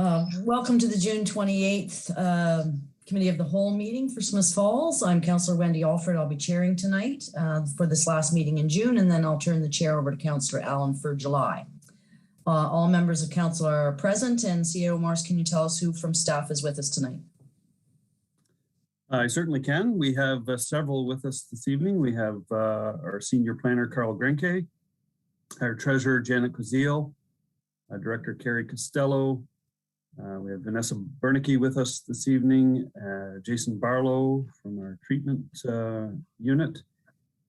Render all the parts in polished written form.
Welcome to the June 28th Committee of the Whole meeting for Smiths Falls. I'm Councillor Wendy Alford. I'll be chairing tonight for this last meeting in June, and then I'll turn the chair over to Councillor Allen for July. All members of council are present, and CEO Morris, can you tell us who from staff is with us tonight? I certainly can. We have several with us this evening. We have our senior planner, Carl Grenke, our treasurer, Janet Kozil, director, Carrie Costello. We have Vanessa Bernicke with us this evening, Jason Barlow from our treatment unit,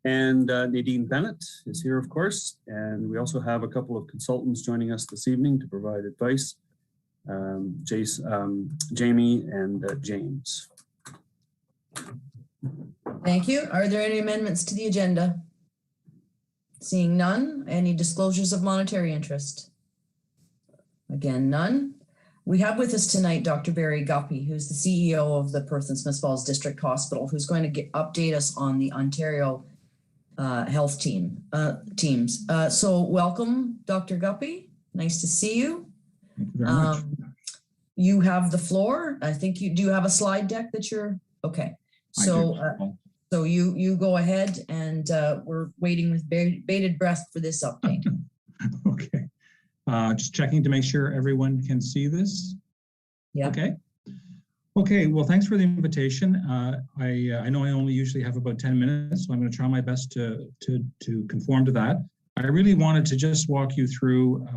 and Nadine Bennett is here, of course. And we also have a couple of consultants joining us this evening to provide advice, Jamie and James. Thank you. Are there any amendments to the agenda? Seeing none. Any disclosures of monetary interest? Again, none. We have with us tonight Dr. Barry Guppy, who's the CEO of the Perth and Smiths Falls District Hospital, who's going to update us on the Ontario health teams. So welcome, Dr. Guppy. Nice to see you. Thank you very much. You have the floor. I think you do have a slide deck that you're, okay. So, so you go ahead, and we're waiting with bated breath for this update. Okay. Just checking to make sure everyone can see this. Yeah. Okay. Okay. Well, thanks for the invitation. I know I only usually have about 10 minutes, so I'm going to try my best to conform to that. I really wanted to just walk you through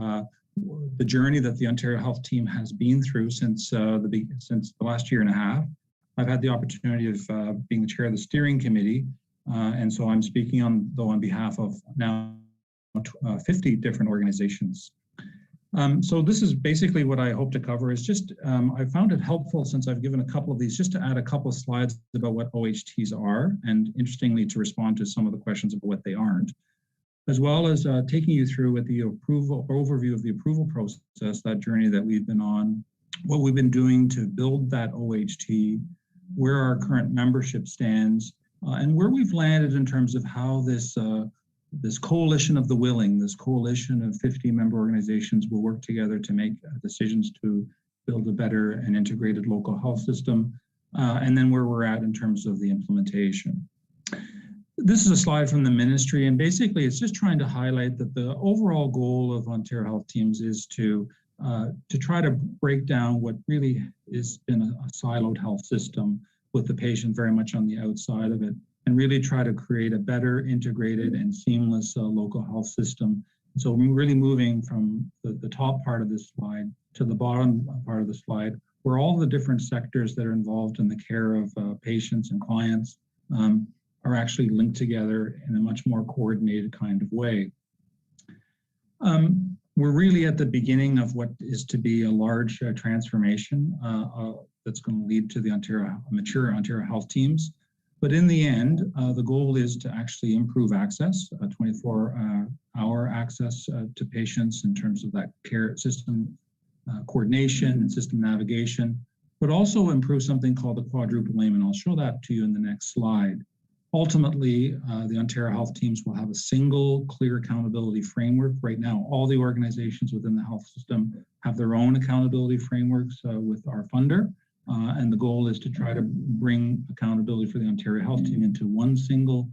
the journey that the Ontario Health Team has been through since the last year and a half. I've had the opportunity of being the chair of the steering committee, and so I'm speaking on behalf of now 50 different organizations. So this is basically what I hope to cover is just, I found it helpful since I've given a couple of these, just to add a couple of slides about what OHTs are, and interestingly to respond to some of the questions about what they aren't, as well as taking you through with the overview of the approval process, that journey that we've been on, what we've been doing to build that OHT, where our current membership stands, and where we've landed in terms of how this coalition of the willing, this coalition of 50 member organizations will work together to make decisions to build a better and integrated local health system, and then where we're at in terms of the implementation. This is a slide from the ministry, and basically it's just trying to highlight that the overall goal of Ontario Health Teams is to try to break down what really has been a siloed health system with the patient very much on the outside of it, and really try to create a better integrated and seamless local health system. So we're really moving from the top part of this slide to the bottom part of the slide, where all the different sectors that are involved in the care of patients and clients are actually linked together in a much more coordinated kind of way. We're really at the beginning of what is to be a large transformation that's going to lead to the mature Ontario Health Teams. But in the end, the goal is to actually improve access, 24-hour access to patients in terms of that care system coordination and system navigation, but also improve something called the quadruple aim, and I'll show that to you in the next slide. Ultimately, the Ontario Health Teams will have a single clear accountability framework. Right now, all the organizations within the health system have their own accountability frameworks with our funder. And the goal is to try to bring accountability for the Ontario Health Team into one single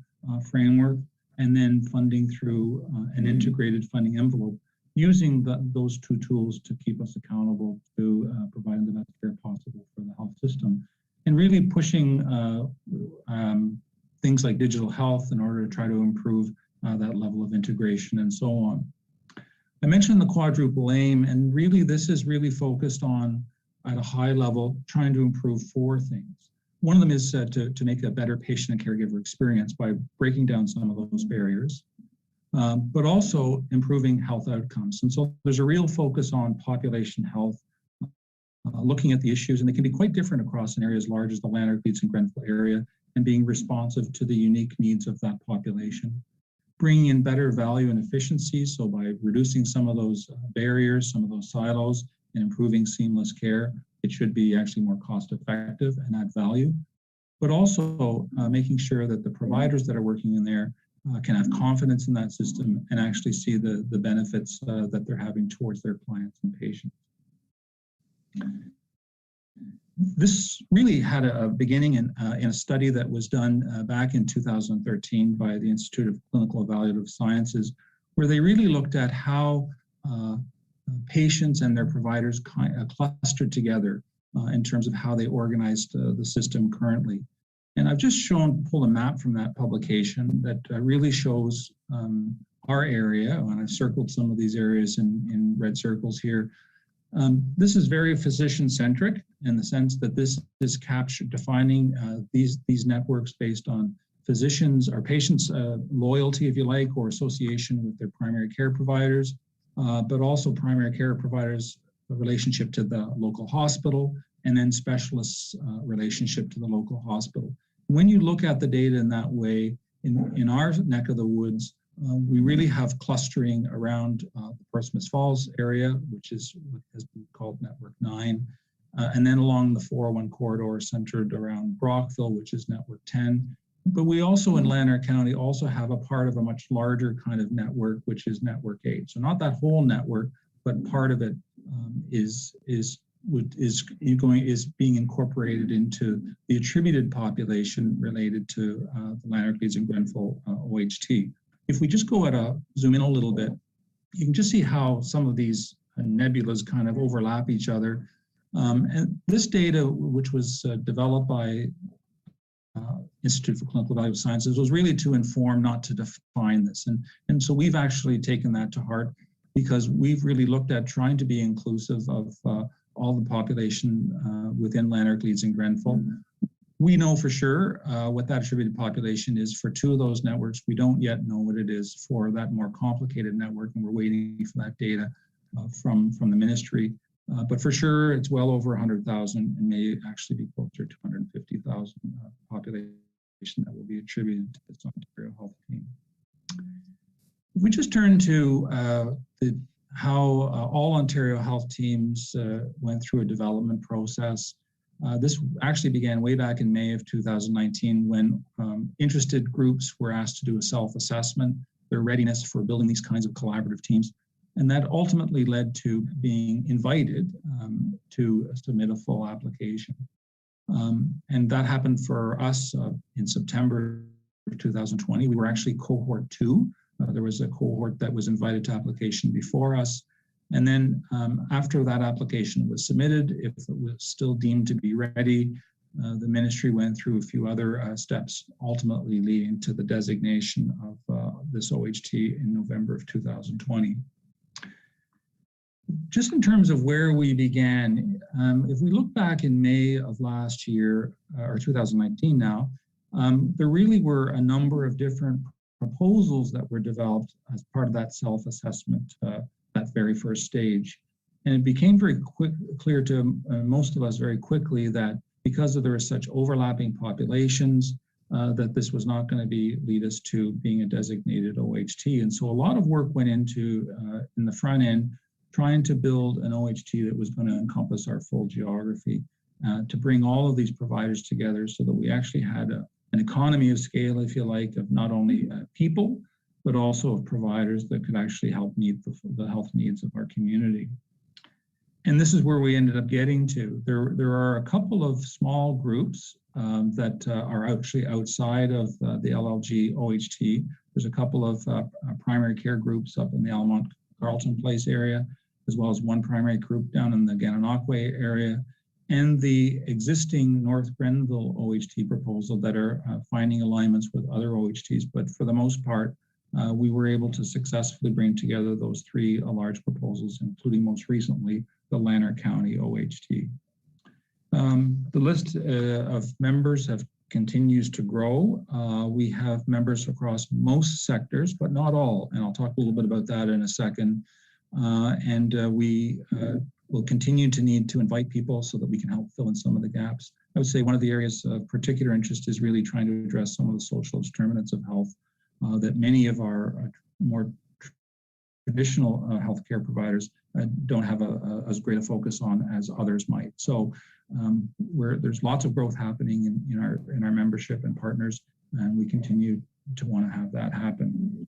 framework, and then funding through an integrated funding envelope, using those two tools to keep us accountable to providing the best care possible for the health system, and really pushing things like digital health in order to try to improve that level of integration and so on. I mentioned the quadruple aim, and really this is really focused on, at a high level, trying to improve four things. One of them is to make a better patient and caregiver experience by breaking down some of those barriers, but also improving health outcomes. And so there's a real focus on population health, looking at the issues, and they can be quite different across an area as large as the Lanark, Leeds, and Grenfell area, and being responsive to the unique needs of that population. Bringing in better value and efficiency, so by reducing some of those barriers, some of those silos, and improving seamless care, it should be actually more cost effective and add value. But also making sure that the providers that are working in there can have confidence in that system and actually see the benefits that they're having towards their clients and patients. This really had a beginning in a study that was done back in 2013 by the Institute of Clinical Evaluative Sciences, where they really looked at how patients and their providers clustered together in terms of how they organized the system currently. And I've just pulled a map from that publication that really shows our area, and I've circled some of these areas in red circles here. This is very physician-centric in the sense that this is defining these networks based on physicians or patients' loyalty, if you like, or association with their primary care providers, but also primary care providers' relationship to the local hospital, and then specialists' relationship to the local hospital. When you look at the data in that way, in our neck of the woods, we really have clustering around the Portsmouth Falls area, which is what has been called Network 9, and then along the 401 corridor centered around Brockville, which is Network 10. But we also in Lanark County also have a part of a much larger kind of network, which is Network 8. So not that whole network, but part of it is being incorporated into the attributed population related to the Lanark, Leeds, and Grenfell OHT. If we just zoom in a little bit, you can just see how some of these nebulas kind of overlap each other. And this data, which was developed by Institute for Clinical Evaluative Sciences, was really to inform, not to define this. And so we've actually taken that to heart because we've really looked at trying to be inclusive of all the population within Lanark, Leeds, and Grenfell. We know for sure what that attributed population is for two of those networks. We don't yet know what it is for that more complicated network, and we're waiting for that data from the ministry. But for sure, it's well over 100,000 and may actually be closer to 150,000 population that will be attributed to this Ontario Health Team. If we just turn to how all Ontario Health Teams went through a development process. This actually began way back in May of 2019 when interested groups were asked to do a self-assessment, their readiness for building these kinds of collaborative teams. And that ultimately led to being invited to submit a full application. And that happened for us in September of 2020. We were actually cohort 2. There was a cohort that was invited to application before us. And then after that application was submitted, if it was still deemed to be ready, the ministry went through a few other steps, ultimately leading to the designation of this OHT in November of 2020. Just in terms of where we began, if we look back in May of last year, or 2019 now, there really were a number of different proposals that were developed as part of that self-assessment, that very first stage. And it became very clear to most of us very quickly that because there were such overlapping populations, that this was not going to lead us to being a designated OHT. And so a lot of work went into, in the front end, trying to build an OHT that was going to encompass our full geography, to bring all of these providers together so that we actually had an economy of scale, if you like, of not only people, but also of providers that could actually help meet the health needs of our community. And this is where we ended up getting to. There are a couple of small groups that are actually outside of the LLG OHT. There's a couple of primary care groups up in the Almont Carleton Place area, as well as one primary group down in the Gananoque area, and the existing North Grenville OHT proposal that are finding alignments with other OHTs. But for the most part, we were able to successfully bring together those three large proposals, including most recently the Lanark County OHT. The list of members continues to grow. We have members across most sectors, but not all, and I'll talk a little bit about that in a second. We will continue to need to invite people so that we can help fill in some of the gaps. I would say one of the areas of particular interest is really trying to address some of the social determinants of health that many of our more traditional healthcare providers don't have as great a focus on as others might. So there's lots of growth happening in our membership and partners, and we continue to want to have that happen.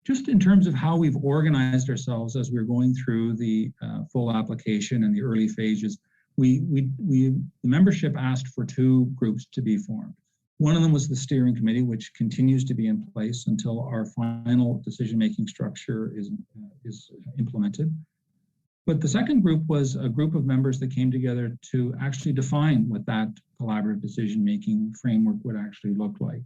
Just in terms of how we've organized ourselves as we're going through the full application and the early phases, the membership asked for 2 groups to be formed. One of them was the steering committee, which continues to be in place until our final decision-making structure is implemented. But the second group was a group of members that came together to actually define what that collaborative decision-making framework would actually look like.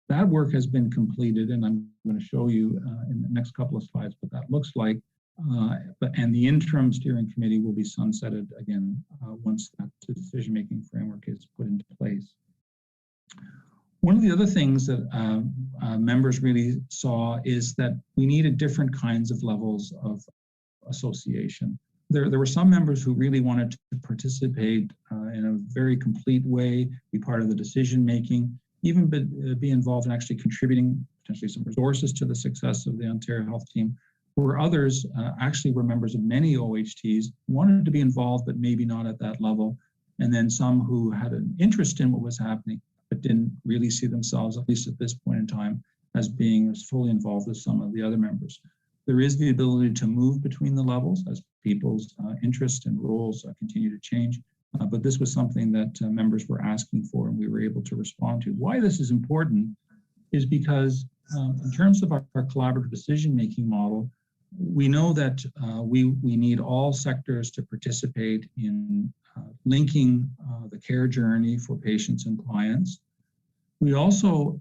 That work has been completed, and I'm going to show you in the next couple of slides what that looks like. And the interim steering committee will be sunsetted again once that decision-making framework is put into place. One of the other things that members really saw is that we needed different kinds of levels of association. There were some members who really wanted to participate in a very complete way, be part of the decision-making, even be involved in actually contributing potentially some resources to the success of the Ontario Health Team, where others actually were members of many OHTs, wanted to be involved, but maybe not at that level. And then some who had an interest in what was happening, but didn't really see themselves, at least at this point in time, as being as fully involved as some of the other members. There is the ability to move between the levels as people's interests and roles continue to change. But this was something that members were asking for, and we were able to respond to. Why this is important is because in terms of our collaborative decision-making model, we know that we need all sectors to participate in linking the care journey for patients and clients. We also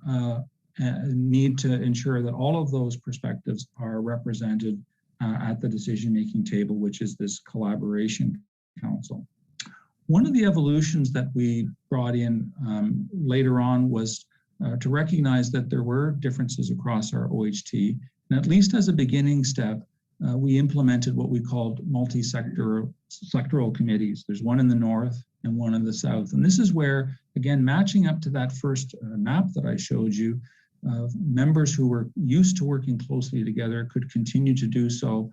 need to ensure that all of those perspectives are represented at the decision-making table, which is this collaboration council. One of the evolutions that we brought in later on was to recognize that there were differences across our OHT. And at least as a beginning step, we implemented what we called multi-sectoral committees. There's one in the north and one in the south. And this is where, again, matching up to that first map that I showed you, members who were used to working closely together could continue to do so.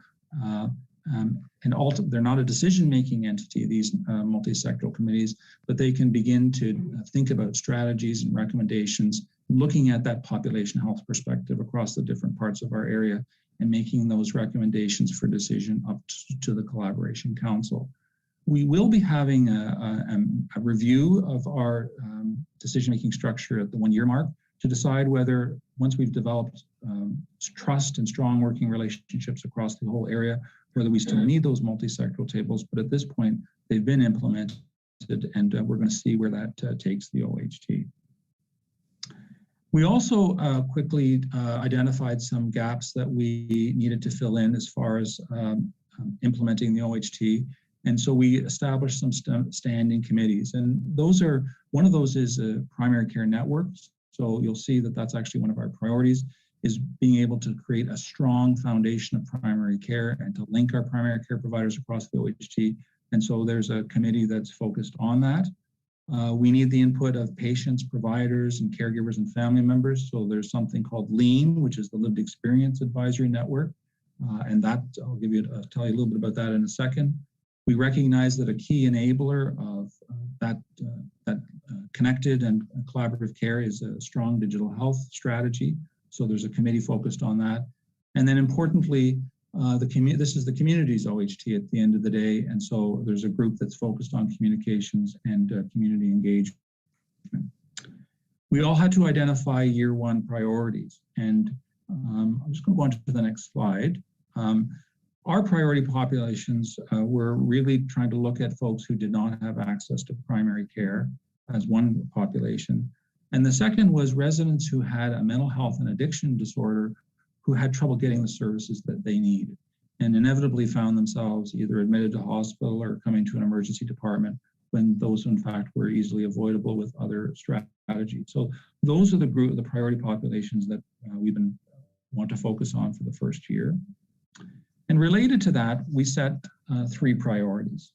They're not a decision-making entity, these multi-sectoral committees, but they can begin to think about strategies and recommendations, looking at that population health perspective across the different parts of our area and making those recommendations for decision up to the Collaboration Council. We will be having a review of our decision-making structure at the 1-year mark to decide whether, once we've developed trust and strong working relationships across the whole area, whether we still need those multi-sectoral tables. But at this point, they've been implemented, and we're going to see where that takes the OHT. We also quickly identified some gaps that we needed to fill in as far as implementing the OHT. And so we established some standing committees. And those are, one of those is primary care networks. So you'll see that that's actually one of our priorities, is being able to create a strong foundation of primary care and to link our primary care providers across the OHT. And so there's a committee that's focused on that. We need the input of patients, providers, and caregivers and family members. So there's something called LEAN, which is the Lived Experience Advisory Network. And that, I'll tell you a little bit about that in a second. We recognize that a key enabler of that connected and collaborative care is a strong digital health strategy. So there's a committee focused on that. And then importantly, this is the community's OHT at the end of the day. And so there's a group that's focused on communications and community engagement. We all had to identify year 1 priorities. And I'm just going to go on to the next slide. Our priority populations were really trying to look at folks who did not have access to primary care as one population. And the second was residents who had a mental health and addiction disorder who had trouble getting the services that they needed and inevitably found themselves either admitted to hospital or coming to an emergency department when those in fact were easily avoidable with other strategies. So those are the priority populations that we want to focus on for the first year. And related to that, we set 3 priorities,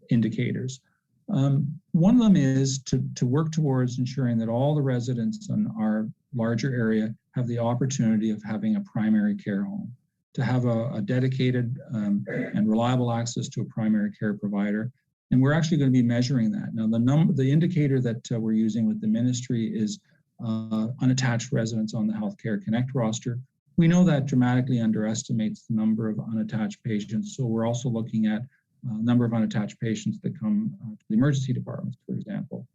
indicators. One of them is to work towards ensuring that all the residents in our larger area have the opportunity of having a primary care home, to have a dedicated and reliable access to a primary care provider. And we're actually going to be measuring that. Now, the indicator that we're using with the ministry is unattached residents on the Healthcare Connect roster. We know that dramatically underestimates the number of unattached patients. So we're also looking at a number of unattached patients that come to the emergency departments, for example.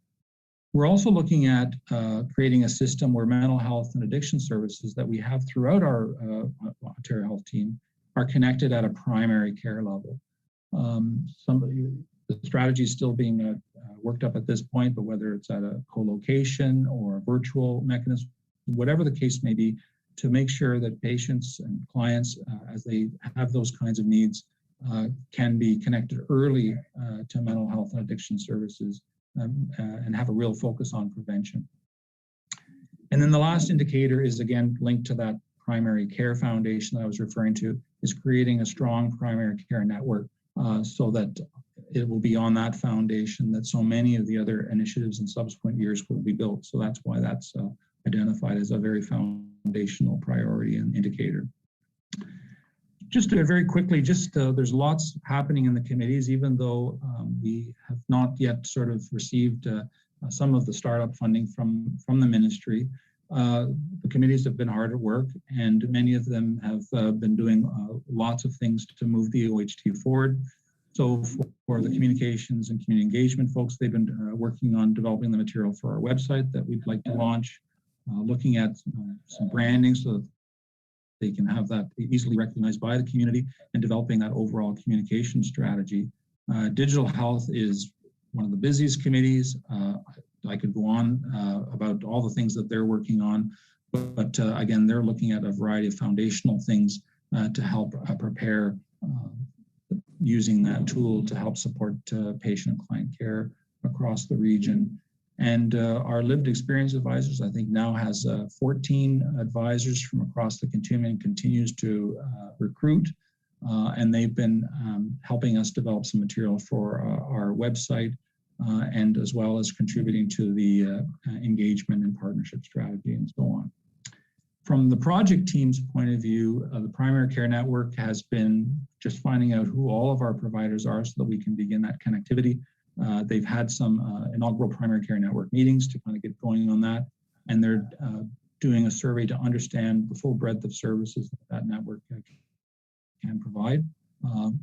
We're also looking at creating a system where mental health and addiction services that we have throughout our Ontario Health team are connected at a primary care level. The strategy is still being worked up at this point, but whether it's at a co-location or a virtual mechanism, whatever the case may be, to make sure that patients and clients, as they have those kinds of needs, can be connected early to mental health and addiction services and have a real focus on prevention. And then the last indicator is, again, linked to that primary care foundation that I was referring to, is creating a strong primary care network so that it will be on that foundation that so many of the other initiatives in subsequent years will be built. So that's why that's identified as a very foundational priority and indicator. Just very quickly, there's lots happening in the committees, even though we have not yet sort of received some of the startup funding from the ministry. The committees have been hard at work, and many of them have been doing lots of things to move the OHT forward. So for the communications and community engagement folks, they've been working on developing the material for our website that we'd like to launch, looking at some branding so that they can have that easily recognized by the community, and developing that overall communication strategy. Digital health is one of the busiest committees. I could go on about all the things that they're working on, but again, they're looking at a variety of foundational things to help prepare using that tool to help support patient and client care across the region. And our lived experience advisors, I think, now has 14 advisors from across the continuum and continues to recruit. And they've been helping us develop some material for our website and as well as contributing to the engagement and partnership strategy and so on. From the project team's point of view, the primary care network has been just finding out who all of our providers are so that we can begin that connectivity. They've had some inaugural primary care network meetings to kind of get going on that, and they're doing a survey to understand the full breadth of services that network can provide.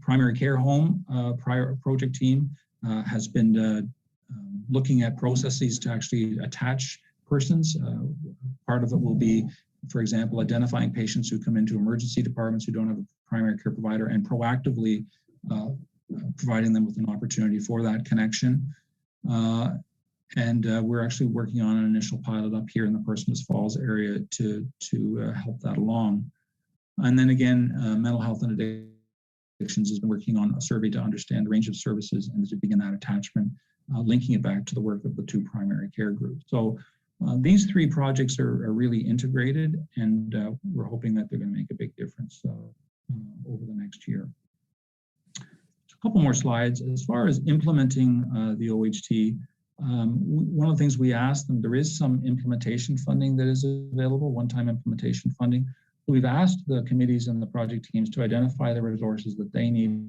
Primary care home project team has been looking at processes to actually attach persons. Part of it will be, for example, identifying patients who come into emergency departments who don't have a primary care provider and proactively providing them with an opportunity for that connection. We're actually working on an initial pilot up here in the Parsons Falls area to help that along. And then again, mental health and addictions has been working on a survey to understand the range of services and to begin that attachment, linking it back to the work of the two primary care groups. So these three projects are really integrated, and we're hoping that they're going to make a big difference over the next year. A couple more slides. As far as implementing the OHT, one of the things we asked them, there is some implementation funding that is available, one-time implementation funding. So we've asked the committees and the project teams to identify the resources that they need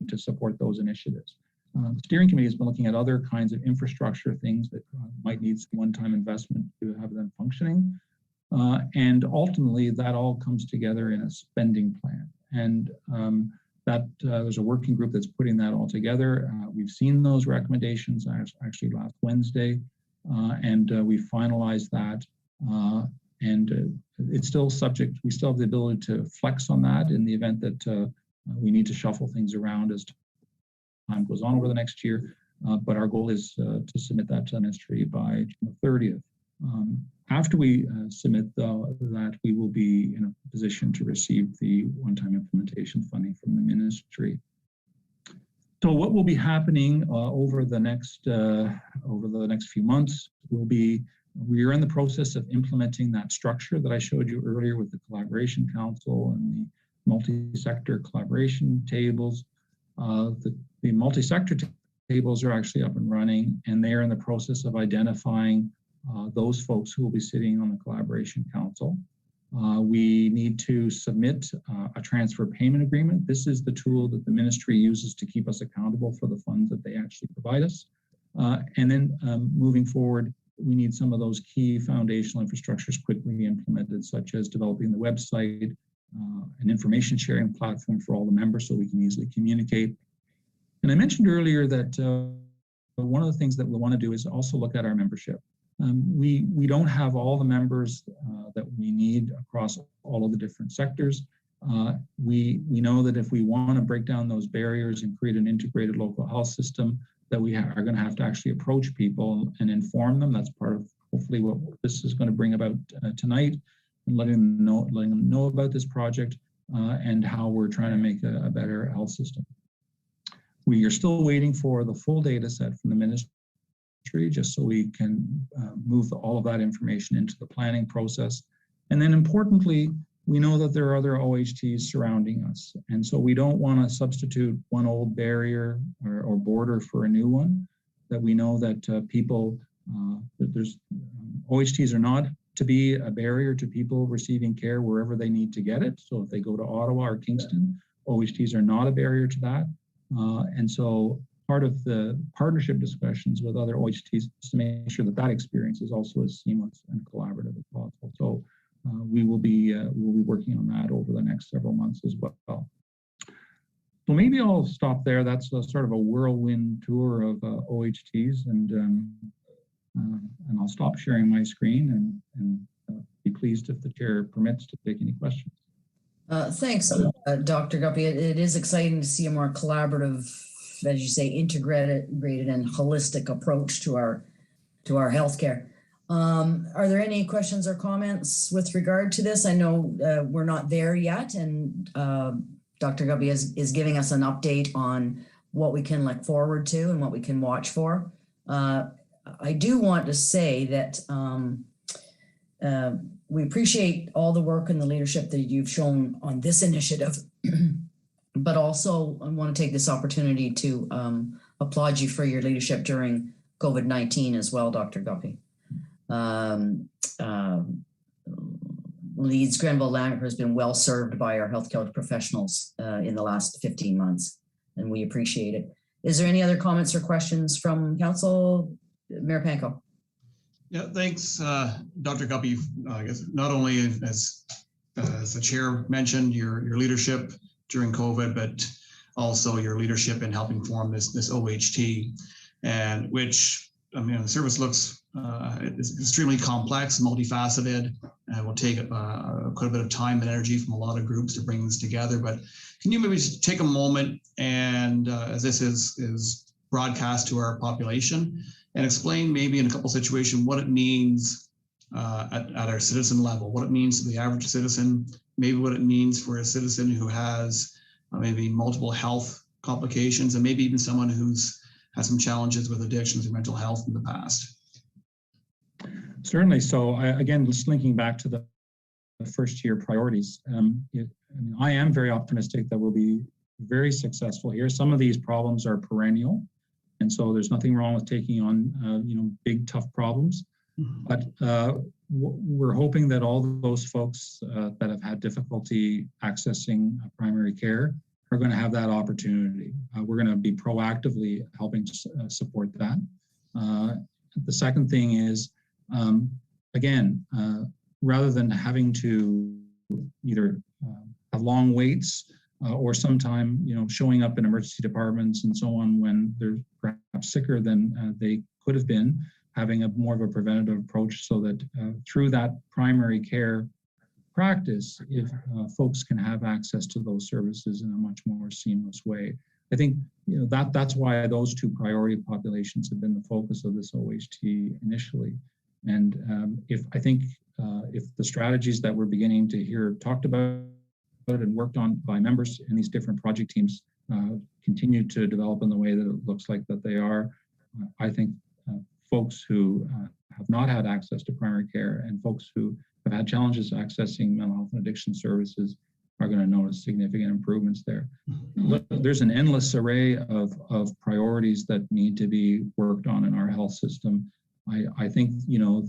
to support those initiatives. The steering committee has been looking at other kinds of infrastructure things that might need some one-time investment to have them functioning. And ultimately, that all comes together in a spending plan. And there's a working group that's putting that all together. We've seen those recommendations actually last Wednesday, and we finalized that. It's still subject, we still have the ability to flex on that in the event that we need to shuffle things around as time goes on over the next year. But our goal is to submit that to the ministry by June 30th. After we submit that, we will be in a position to receive the one-time implementation funding from the ministry. So what will be happening over the next few months will be, we are in the process of implementing that structure that I showed you earlier with the Collaboration Council and the multi-sector collaboration tables. The multi-sector tables are actually up and running, and they are in the process of identifying those folks who will be sitting on the Collaboration Council. We need to submit a transfer payment agreement. This is the tool that the ministry uses to keep us accountable for the funds that they actually provide us. And then moving forward, we need some of those key foundational infrastructures quickly implemented, such as developing the website, an information sharing platform for all the members so we can easily communicate. And I mentioned earlier that one of the things that we want to do is also look at our membership. We don't have all the members that we need across all of the different sectors. We know that if we want to break down those barriers and create an integrated local health system, that we are going to have to actually approach people and inform them. That's part of hopefully what this is going to bring about tonight, and letting them know about this project and how we're trying to make a better health system. We are still waiting for the full data set from the ministry, just so we can move all of that information into the planning process. And then importantly, we know that there are other OHTs surrounding us. And so we don't want to substitute one old barrier or border for a new one, that we know that that OHTs are not to be a barrier to people receiving care wherever they need to get it. So if they go to Ottawa or Kingston, OHTs are not a barrier to that. And so part of the partnership discussions with other OHTs is to make sure that that experience is also as seamless and collaborative as possible. So we will be working on that over the next several months as well. So maybe I'll stop there. That's sort of a whirlwind tour of OHTs, and I'll stop sharing my screen and be pleased if the chair permits to take any questions. Thanks, Dr. Guppy. It is exciting to see a more collaborative, as you say, integrated and holistic approach to our healthcare. Are there any questions or comments with regard to this? I know we're not there yet, and Dr. Guppy is giving us an update on what we can look forward to and what we can watch for. I do want to say that we appreciate all the work and the leadership that you've shown on this initiative, but also I want to take this opportunity to applaud you for your leadership during COVID-19 as well, Dr. Guppy. Leeds Grenville Lambert has been well served by our healthcare professionals in the last 15 months, and we appreciate it. Is there any other comments or questions from council? Mayor Panko. Yeah, thanks, Dr. Guppy. I guess not only as the chair mentioned, your leadership during COVID, but also your leadership in helping form this OHT, and which, I mean, the service looks is extremely complex, multifaceted, and will take quite a bit of time and energy from a lot of groups to bring this together. But can you maybe just take a moment and, as this is broadcast to our population, and explain maybe in a couple situations what it means at our citizen level, what it means to the average citizen, maybe what it means for a citizen who has maybe multiple health complications, and maybe even someone who's had some challenges with addictions or mental health in the past. Certainly. So again, just linking back to the first year priorities, I am very optimistic that we'll be very successful here. Some of these problems are perennial, and so there's nothing wrong with taking on big, tough problems. But we're hoping that all those folks that have had difficulty accessing primary care are going to have that opportunity. We're going to be proactively helping to support that. The second thing is, again, rather than having to either have long waits or sometime, showing up in emergency departments and so on when they're perhaps sicker than they could have been, having a more of a preventative approach so that through that primary care practice, if folks can have access to those services in a much more seamless way. I think that's why those two priority populations have been the focus of this OHT initially. And if the strategies that we're beginning to hear talked about and worked on by members in these different project teams continue to develop in the way that it looks like that they are, I think folks who have not had access to primary care and folks who have had challenges accessing mental health and addiction services are going to notice significant improvements there. There's an endless array of priorities that need to be worked on in our health system. I think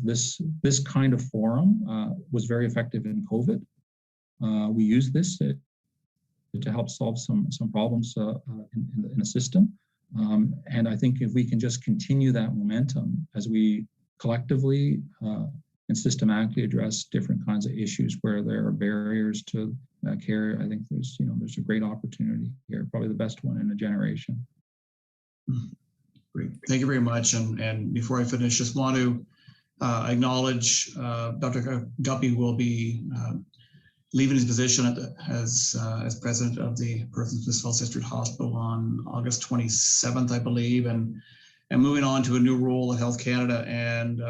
this kind of forum was very effective in COVID. We used this to help solve some problems in a system. And I think if we can just continue that momentum as we collectively and systematically address different kinds of issues where there are barriers to care. I think there's a great opportunity here, probably the best one in a generation. Great. Thank you very much. And before I finish, just want to acknowledge Dr. Guppy will be leaving his position as president of the Perth and Smith Falls District Hospital on August 27th, I believe, and moving on to a new role at Health Canada. And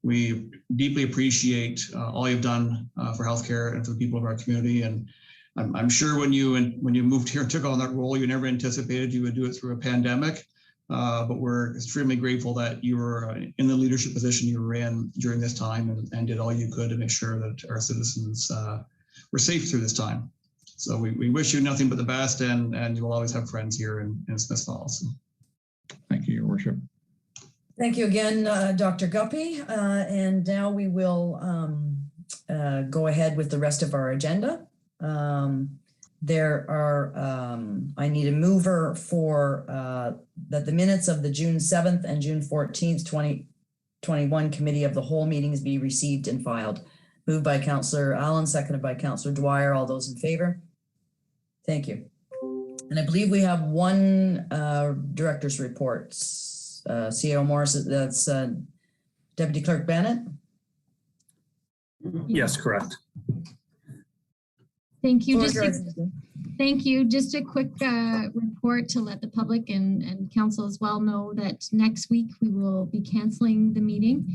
we deeply appreciate all you've done for healthcare and for the people of our community. And I'm sure when you moved here and took on that role, you never anticipated you would do it through a pandemic. But we're extremely grateful that you were in the leadership position you were in during this time and did all you could to make sure that our citizens were safe through this time. So we wish you nothing but the best, and you will always have friends here in Smith Falls. Thank you, Your Worship. Thank you again, Dr. Guppy. And now we will go ahead with the rest of our agenda. There are, I need a mover for that the minutes of the June 7th and June 14th, 2021 Committee of the Whole meetings be received and filed. Moved by Councillor Allen, seconded by Councillor Dwyer. All those in favor? Thank you. And I believe we have one director's report. CEO Morris, that's Deputy Clerk Bennett. Yes, correct. Thank you. Thank you. Just a quick report to let the public and council as well know that next week we will be canceling the meeting.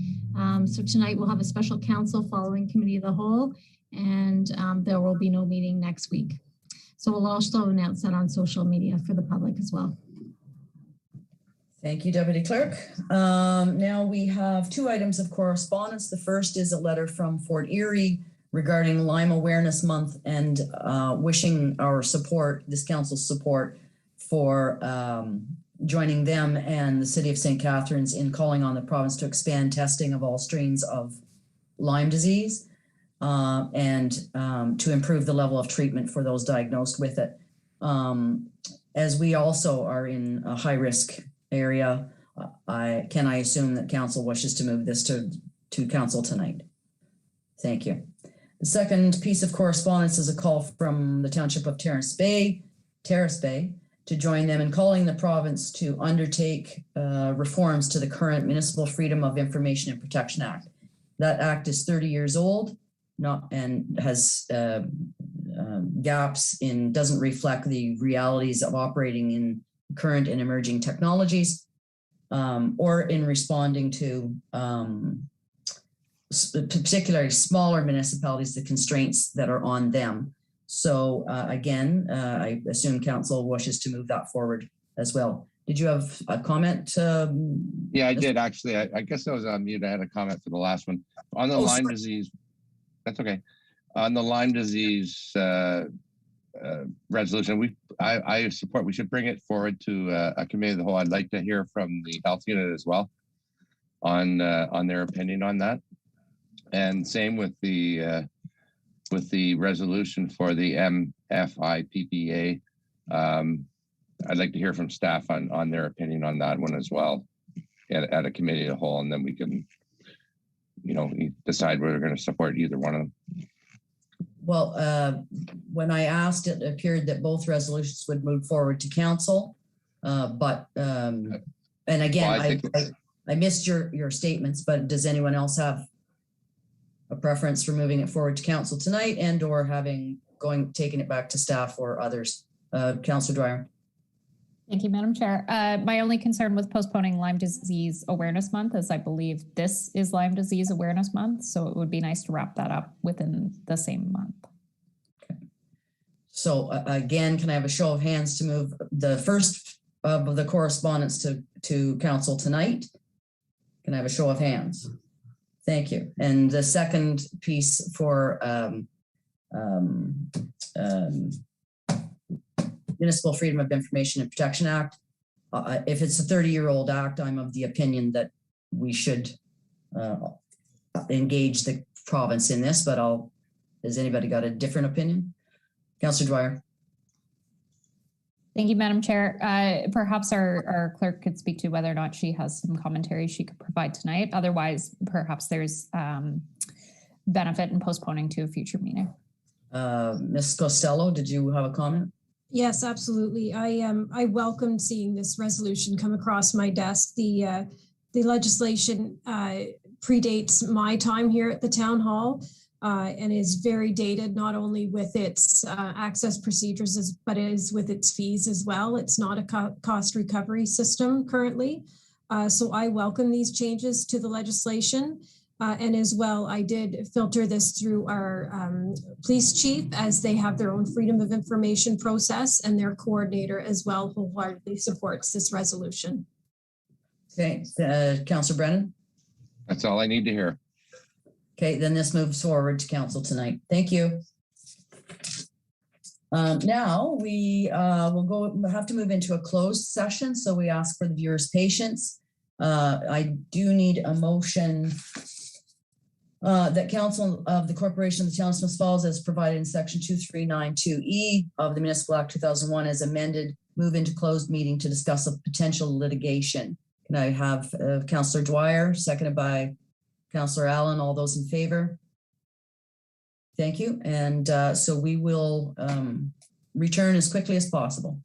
So tonight we'll have a special council following Committee of the Whole, and there will be no meeting next week. So we'll also announce that on social media for the public as well. Thank you, Deputy Clerk. Now we have two items of correspondence. The first is a letter from Fort Erie regarding Lyme Awareness Month and wishing our support, this council's support, for joining them and the City of St. Catharines in calling on the province to expand testing of all strains of Lyme disease and to improve the level of treatment for those diagnosed with it. As we also are in a high-risk area, I assume that council wishes to move this to council tonight? Thank you. The second piece of correspondence is a call from the Township of Terrace Bay, to join them in calling the province to undertake reforms to the current Municipal Freedom of Information and Protection Act. That act is 30 years old, and has gaps in, doesn't reflect the realities of operating in current and emerging technologies, or in responding to particularly smaller municipalities, the constraints that are on them. So again, I assume council wishes to move that forward as well. Did you have a comment? Yeah, I did actually. I guess I was on mute. I had a comment for the last one. On the Lyme disease, that's okay. On the Lyme disease resolution, I support, we should bring it forward to a committee of the whole. I'd like to hear from the health unit as well on their opinion on that. And same with the resolution for the MFIPPA. I'd like to hear from staff on their opinion on that one as well at a committee of the whole, and then we can, decide whether we're going to support either one of them. Well, when I asked, it appeared that both resolutions would move forward to council, and again, well, I missed your statements, but does anyone else have a preference for moving it forward to council tonight and or taking it back to staff or others? Councillor Dwyer. Thank you, Madam Chair. My only concern with postponing Lyme Disease Awareness Month is I believe this is Lyme Disease Awareness Month, so it would be nice to wrap that up within the same month. Okay. So again, can I have a show of hands to move the first of the correspondence to council tonight? Can I have a show of hands? Thank you. And the second piece for Municipal Freedom of Information and Protection Act. If it's a 30-year-old act, I'm of the opinion that we should engage the province in this, but has anybody got a different opinion? Councillor Dwyer. Thank you, Madam Chair. Perhaps our clerk could speak to whether or not she has some commentary she could provide tonight. Otherwise, perhaps there's benefit in postponing to a future meeting. Ms. Costello, did you have a comment? Yes, absolutely. I welcomed seeing this resolution come across my desk. The legislation predates my time here at the town hall and is very dated, not only with its access procedures, but is with its fees as well. It's not a cost recovery system currently. So I welcome these changes to the legislation. And as well, I did filter this through our police chief, as they have their own freedom of information process, and their coordinator as well wholeheartedly supports this resolution. Okay, Councillor Brennan? That's all I need to hear. Okay, then this moves forward to council tonight. Thank you. Now we will have to move into a closed session, so we ask for the viewers' patience. I do need a motion that council of the corporation of the town of Smith Falls, as provided in section 2392E of the Municipal Act 2001 as amended, move into closed meeting to discuss a potential litigation. Can I have Councillor Dwyer, seconded by Councillor Allen? All those in favor? Thank you. And so we will return as quickly as possible.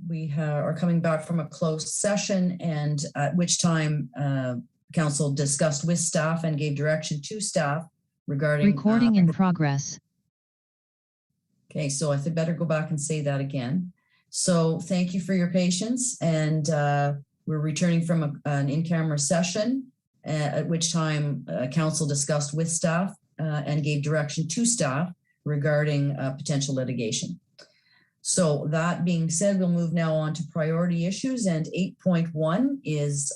we are coming back from a closed session, and at which time council discussed with staff and gave direction to staff regarding Recording in progress. Okay, so I think better go back and say that again. So thank you for your patience, and we're returning from an in-camera session, at which time council discussed with staff and gave direction to staff regarding potential litigation. So that being said, we'll move now on to priority issues, and 8.1 is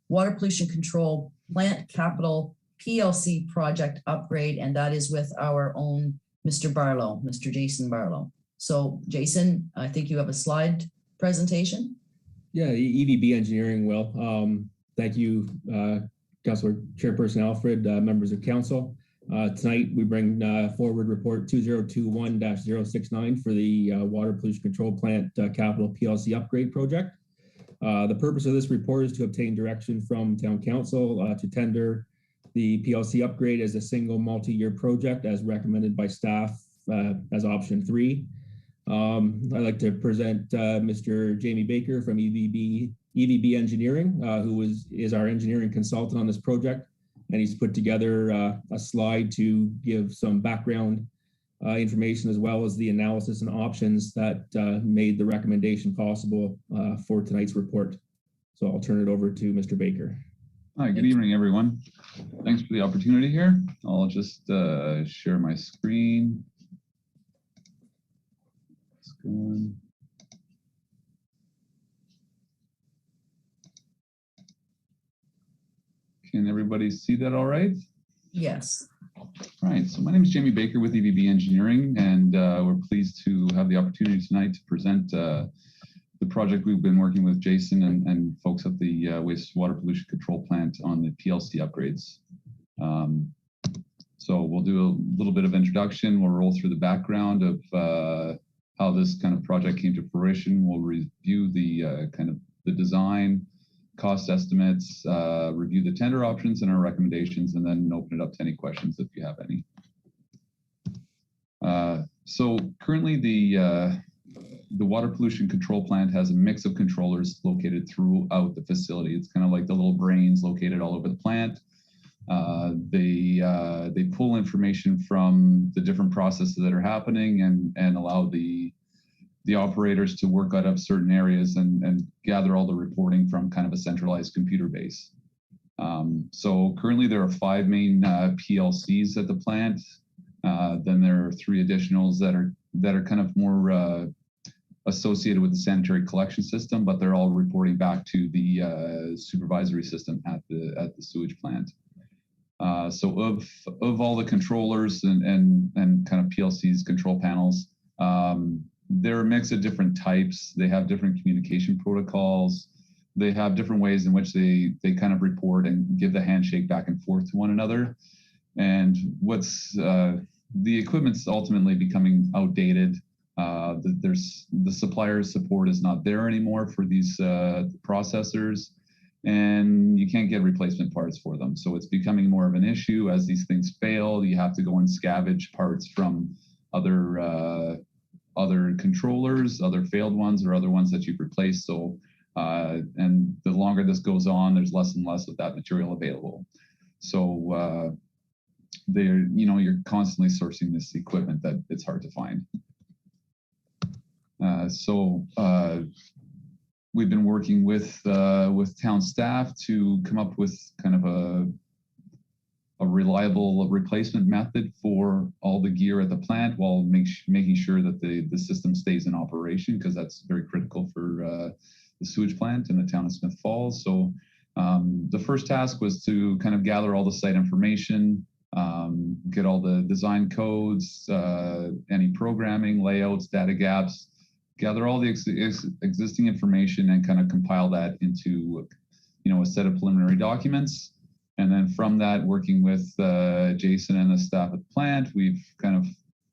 Water Pollution Control Plant Capital PLC project upgrade, and that is with our own Mr. Barlow, Mr. Jason Barlow. So Jason, I think you have a slide presentation. Yeah, EVB Engineering will. Thank you, Councillor Chairperson Alfred, members of council. Tonight we bring forward report 2021-069 for the Water Pollution Control Plant Capital PLC upgrade project. The purpose of this report is to obtain direction from Town Council to tender the PLC upgrade as a single multi-year project as recommended by staff as option 3. I'd like to present Mr. Jamie Baker from EVB Engineering, who is our engineering consultant on this project. And he's put together a slide to give some background information as well as the analysis and options that made the recommendation possible for tonight's report. So I'll turn it over to Mr. Baker. Hi, good evening, everyone. Thanks for the opportunity here. I'll just share my screen. Let's go on. Can everybody see that all right? Yes. All right, so my name is Jamie Baker with EVB Engineering, and we're pleased to have the opportunity tonight to present the project we've been working with Jason and folks at the wastewater pollution control plant on the PLC upgrades. So we'll do a little bit of introduction. We'll roll through the background of how this kind of project came to fruition. We'll review the kind of the design, cost estimates, review the tender options and our recommendations, and then open it up to any questions if you have any. So currently the water pollution control plant has a mix of controllers located throughout the facility. It's kind of like the little brains located all over the plant. They pull information from the different processes that are happening and allow the operators to work out of certain areas and gather all the reporting from kind of a centralized computer base. So currently there are 5 main PLCs at the plant. Then there are 3 additionals that are kind of more associated with the sanitary collection system, but they're all reporting back to the supervisory system at the sewage plant. So of all the controllers and kind of PLCs, control panels, they're a mix of different types. They have different communication protocols. They have different ways in which they kind of report and give the handshake back and forth to one another. And what's the equipment's ultimately becoming outdated. There's the supplier support is not there anymore for these processors, and you can't get replacement parts for them. So it's becoming more of an issue as these things fail. You have to go and scavenge parts from other controllers, other failed ones, or other ones that you've replaced. So and the longer this goes on, there's less and less of that material available. So you're constantly sourcing this equipment that it's hard to find. So we've been working with town staff to come up with kind of a reliable replacement method for all the gear at the plant while making sure that the system stays in operation, because that's very critical for the sewage plant in the town of Smith Falls. So the first task was to kind of gather all the site information, get all the design codes, any programming, layouts, data gaps, gather all the existing information and kind of compile that into, a set of preliminary documents. And then from that, working with Jason and the staff at the plant, we've kind of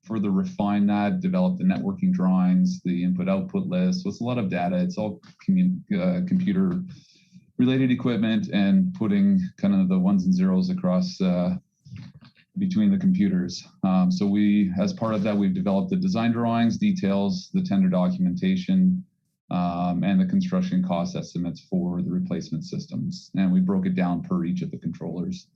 further refined that, developed the networking drawings, the input-output list. So it's a lot of data. It's all computer-related equipment and putting kind of the ones and zeros across between the computers. So as part of that, we've developed the design drawings, details, the tender documentation, and the construction cost estimates for the replacement systems. And we broke it down per each of the controllers.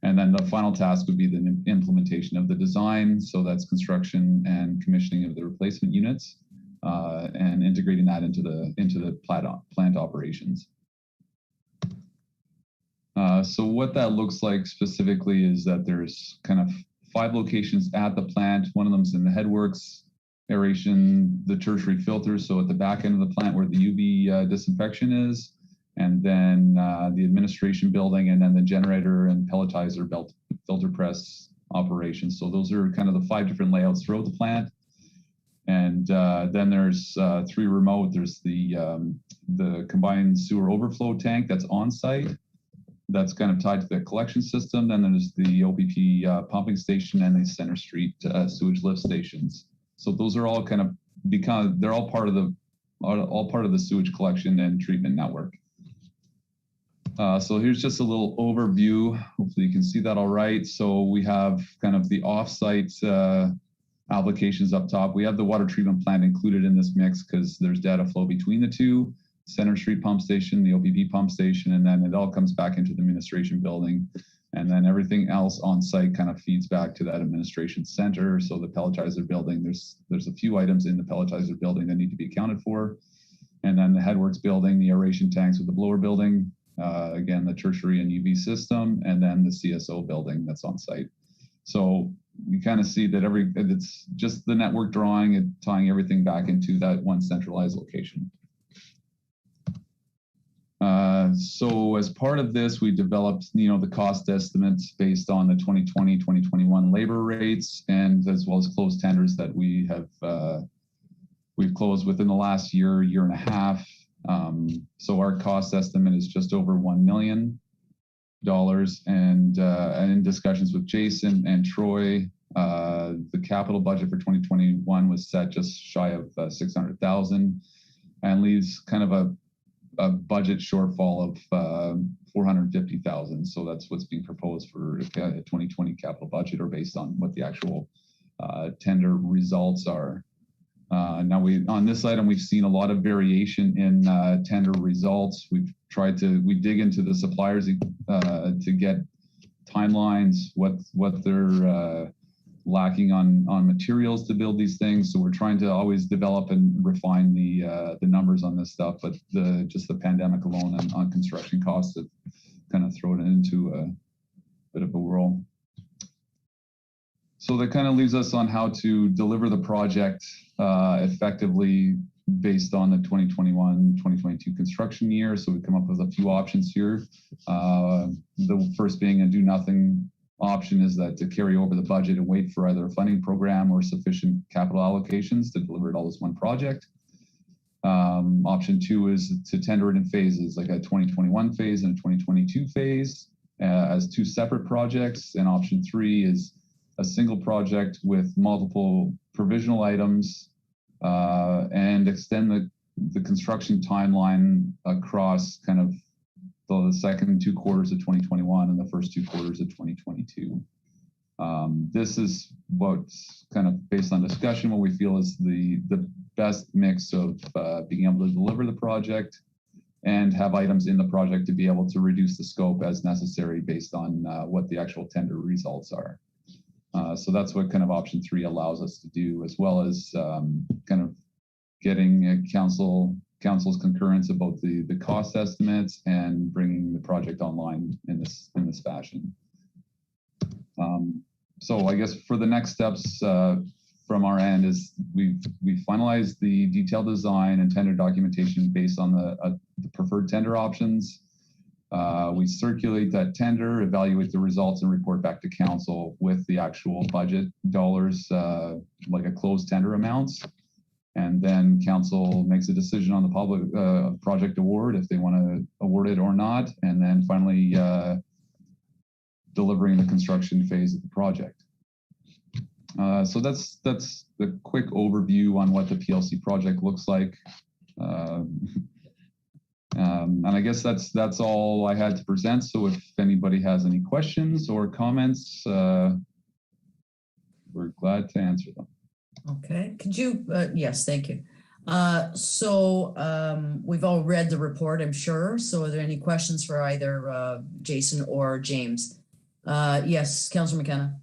And then the final task would be the implementation of the design. So that's construction and commissioning of the replacement units, and integrating that into the plant operations. So what that looks like specifically is that there's kind of 5 locations at the plant. One of them's in the headworks, aeration, the tertiary filters, so at the back end of the plant where the UV disinfection is, and then the administration building, and then the generator and pelletizer belt filter press operations. So those are kind of the 5 different layouts throughout the plant. And then there's 3 remote. There's the combined sewer overflow tank that's on site. That's kind of tied to the collection system. Then there's the OPP pumping station and the Center Street sewage lift stations. So those are all kind of they're all part of the sewage collection and treatment network. So here's just a little overview. Hopefully you can see that all right. So we have kind of the offsite applications up top. We have the water treatment plant included in this mix because there's data flow between the 2. Center Street pump station, the OPP pump station, and then it all comes back into the administration building. And then everything else on site kind of feeds back to that administration center. So the pelletizer building, there's a few items in the pelletizer building that need to be accounted for. And then the headworks building, the aeration tanks with the blower building, again, the tertiary and UV system, and then the CSO building that's on site. So you kind of see that it's just the network drawing and tying everything back into that one centralized location. So as part of this, we developed, the cost estimates based on the 2020, 2021 labor rates, and as well as closed tenders that we've closed within the last year and a half. So our cost estimate is just over $1 million. And in discussions with Jason and Troy, the capital budget for 2021 was set just shy of 600,000, and leaves kind of a budget shortfall of 450,000. So that's what's being proposed for a 2020 capital budget, or based on what the actual tender results are. Now on this item, we've seen a lot of variation in tender results. We dig into the suppliers to get timelines, what they're lacking on materials to build these things. So we're trying to always develop and refine the numbers on this stuff, but just the pandemic alone on construction costs have kind of thrown it into a bit of a whirl. So that kind of leaves us on how to deliver the project effectively based on the 2021-2022 construction year. So we come up with a few options here. The first being a do nothing option is that to carry over the budget and wait for either a funding program or sufficient capital allocations to deliver it all as one project. Option 2 is to tender it in phases, like a 2021 phase and a 2022 phase as 2 separate projects. And option 3 is a single project with multiple provisional items and extend the construction timeline across kind of the second 2 quarters of 2021 and the first 2 quarters of 2022. This is what's kind of based on discussion, what we feel is the best mix of being able to deliver the project and have items in the project to be able to reduce the scope as necessary based on what the actual tender results are. So that's what kind of option 3 allows us to do, as well as kind of getting council's concurrence about the cost estimates and bringing the project online in this fashion. So I guess for the next steps from our end is we finalized the detailed design and tender documentation based on the preferred tender options. We circulate that tender, evaluate the results, and report back to council with the actual budget dollars, like a closed tender amounts. And then council makes a decision on the public project award, if they want to award it or not. And then finally delivering the construction phase of the project. So that's the quick overview on what the PLC project looks like. And I guess that's all I had to present. So if anybody has any questions or comments, we're glad to answer them. Okay, could you, yes, thank you. We've all read the report, I'm sure. So are there any questions for either Jason or James? Yes, Councillor McKenna.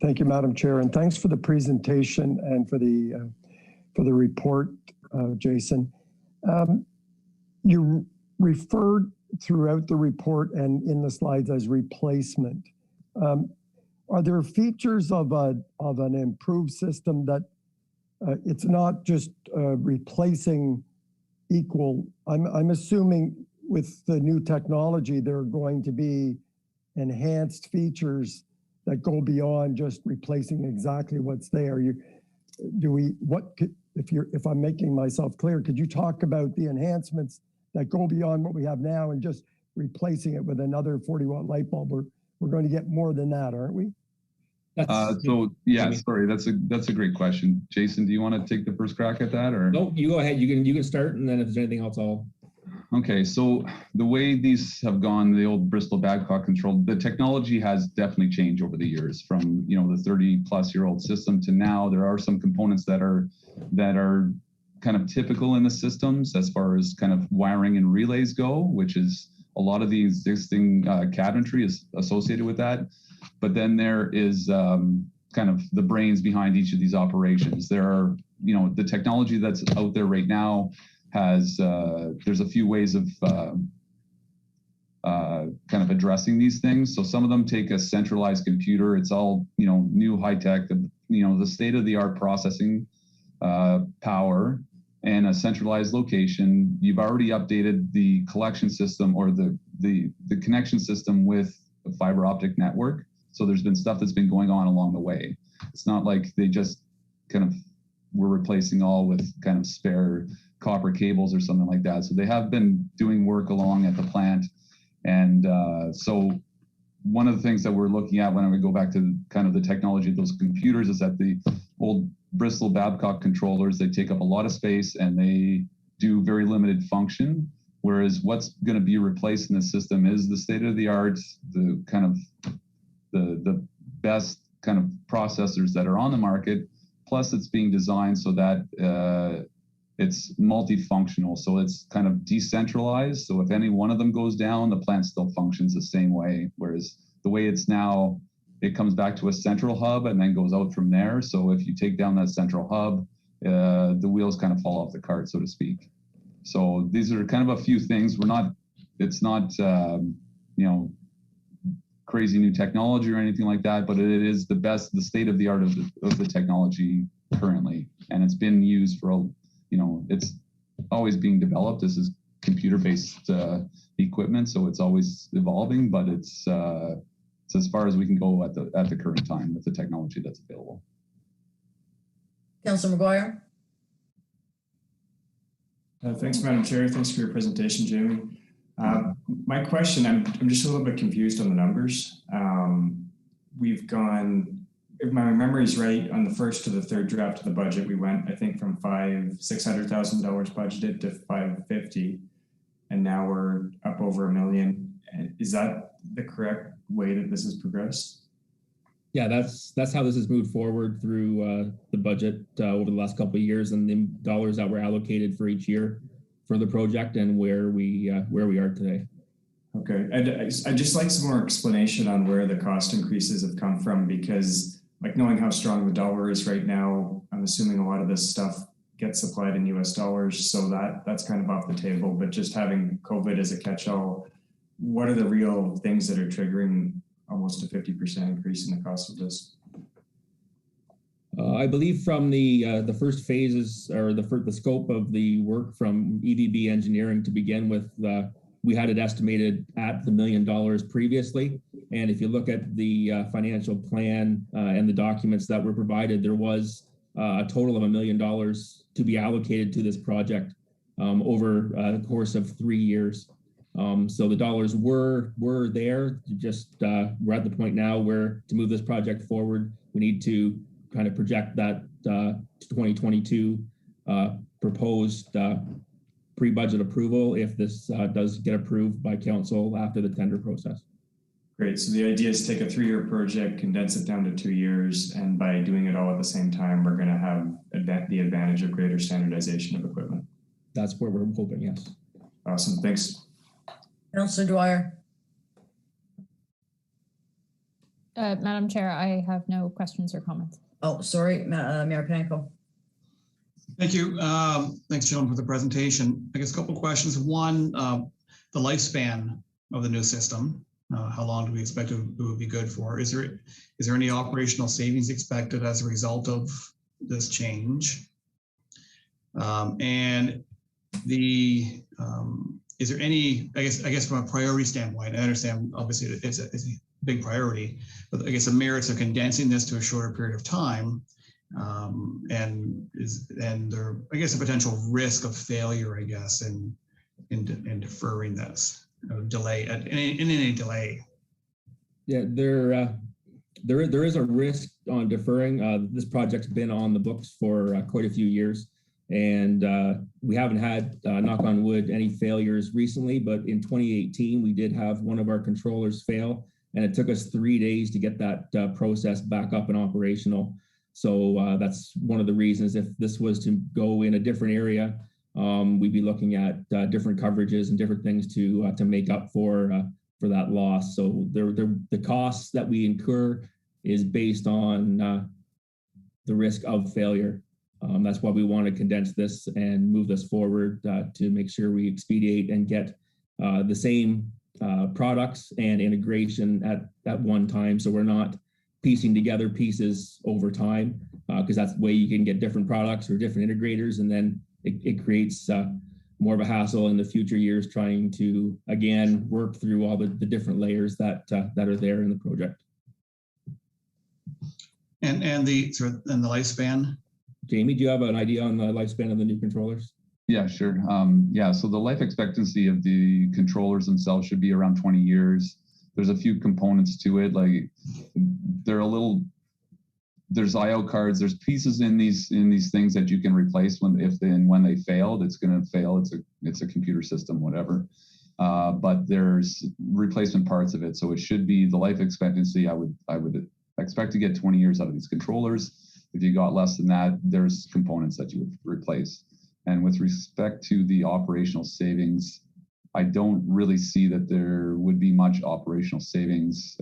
Thank you, Madam Chair, and thanks for the presentation and for the report, Jason. You referred throughout the report and in the slides as replacement. Are there features of an improved system that it's not just replacing equal? I'm assuming with the new technology, there are going to be enhanced features that go beyond just replacing exactly what's there. If I'm making myself clear, could you talk about the enhancements that go beyond what we have now and just replacing it with another 40-watt light bulb? We're going to get more than that, aren't we? Sorry, that's a great question. Jason, do you want to take the first crack at that, or? No, you go ahead. You can start, and then if there's anything else, I'll. Okay, so the way these have gone, the old Bristol Babcock control, the technology has definitely changed over the years. From the 30-plus-year-old system to now, there are some components that are kind of typical in the systems as far as kind of wiring and relays go, which is a lot of the existing cabinetry is associated with that. But then there is kind of the brains behind each of these operations. There are, the technology that's out there right now has, there's a few ways of kind of addressing these things. So some of them take a centralized computer. It's all, new high tech, the state of the art processing power and a centralized location. You've already updated the collection system or the connection system with a fiber optic network. So there's been stuff that's been going on along the way. It's not like they just kind of were replacing all with kind of spare copper cables or something like that. So they have been doing work along at the plant. And so one of the things that we're looking at when we go back to kind of the technology of those computers is that the old Bristol Babcock controllers, they take up a lot of space and they do very limited function. Whereas what's going to be replaced in the system is the state of the art, the kind of the best kind of processors that are on the market. Plus it's being designed so that it's multifunctional. So it's kind of decentralized. So if any one of them goes down, the plant still functions the same way. Whereas the way it's now, it comes back to a central hub and then goes out from there. So if you take down that central hub, the wheels kind of fall off the cart, so to speak. So these are kind of a few things. It's not, crazy new technology or anything like that, but it is the state of the art of the technology currently. And it's been used for, it's always being developed. This is computer-based equipment, so it's always evolving, but it's as far as we can go at the current time with the technology that's available. Councillor McGuire. Thanks, Madam Chair. Thanks for your presentation, Jamie. My question, I'm just a little bit confused on the numbers. We've gone, if my memory is right, on the first to the third draft of the budget, we went, I think, from $600,000 budgeted to $550,000, and now we're up over $1 million. Is that the correct way that this has progressed? Yeah, that's how this has moved forward through the budget over the last couple of years, and the dollars that were allocated for each year for the project and where we are today. Okay, I'd just like some more explanation on where the cost increases have come from, because like knowing how strong the dollar is right now, I'm assuming a lot of this stuff gets supplied in US dollars, so that's kind of off the table. But just having COVID as a catch-all, what are the real things that are triggering almost a 50% increase in the cost of this? I believe from the first phases or the scope of the work from EVB Engineering to begin with, we had it estimated at $1 million previously. And if you look at the financial plan and the documents that were provided, there was a total of $1 million to be allocated to this project over the course of 3 years. So the dollars were there. Just we're at the point now where to move this project forward, we need to kind of project that 2022 proposed pre-budget approval if this does get approved by council after the tender process. Great. So the idea is take a 3-year project, condense it down to 2 years, and by doing it all at the same time, we're going to have the advantage of greater standardization of equipment. That's what we're hoping, yes. Awesome. Thanks. Councillor Dwyer. Madam Chair, I have no questions or comments. Oh, sorry, Mayor Panko. Thank you. Thanks, gentlemen, for the presentation. I guess a couple of questions. One, the lifespan of the new system. How long do we expect it would be good for? Is there any operational savings expected as a result of this change? And is there any, I guess from a priority standpoint, I understand obviously it's a big priority, but I guess the merits of condensing this to a shorter period of time, and there, I guess, a potential risk of failure, I guess, in deferring this delay in any delay. Yeah, there is a risk on deferring. This project's been on the books for quite a few years, and we haven't had, knock on wood, any failures recently, but in 2018, we did have one of our controllers fail, and it took us 3 days to get that process back up and operational. So that's one of the reasons. If this was to go in a different area, we'd be looking at different coverages and different things to make up for that loss. So the costs that we incur is based on the risk of failure. That's why we want to condense this and move this forward to make sure we expedite and get the same products and integration at one time. So we're not piecing together pieces over time, because that's the way you can get different products or different integrators, and then it creates more of a hassle in the future years trying to, again, work through all the different layers that are there in the project. And the lifespan? Jamie, do you have an idea on the lifespan of the new controllers? Yeah, sure. So the life expectancy of the controllers themselves should be around 20 years. There's a few components to it, like there's IO cards, there's pieces in these things that you can replace when they failed. It's going to fail. It's a computer system, whatever. But there's replacement parts of it, so it should be the life expectancy. I would expect to get 20 years out of these controllers. If you got less than that, there's components that you would replace. And with respect to the operational savings, I don't really see that there would be much operational savings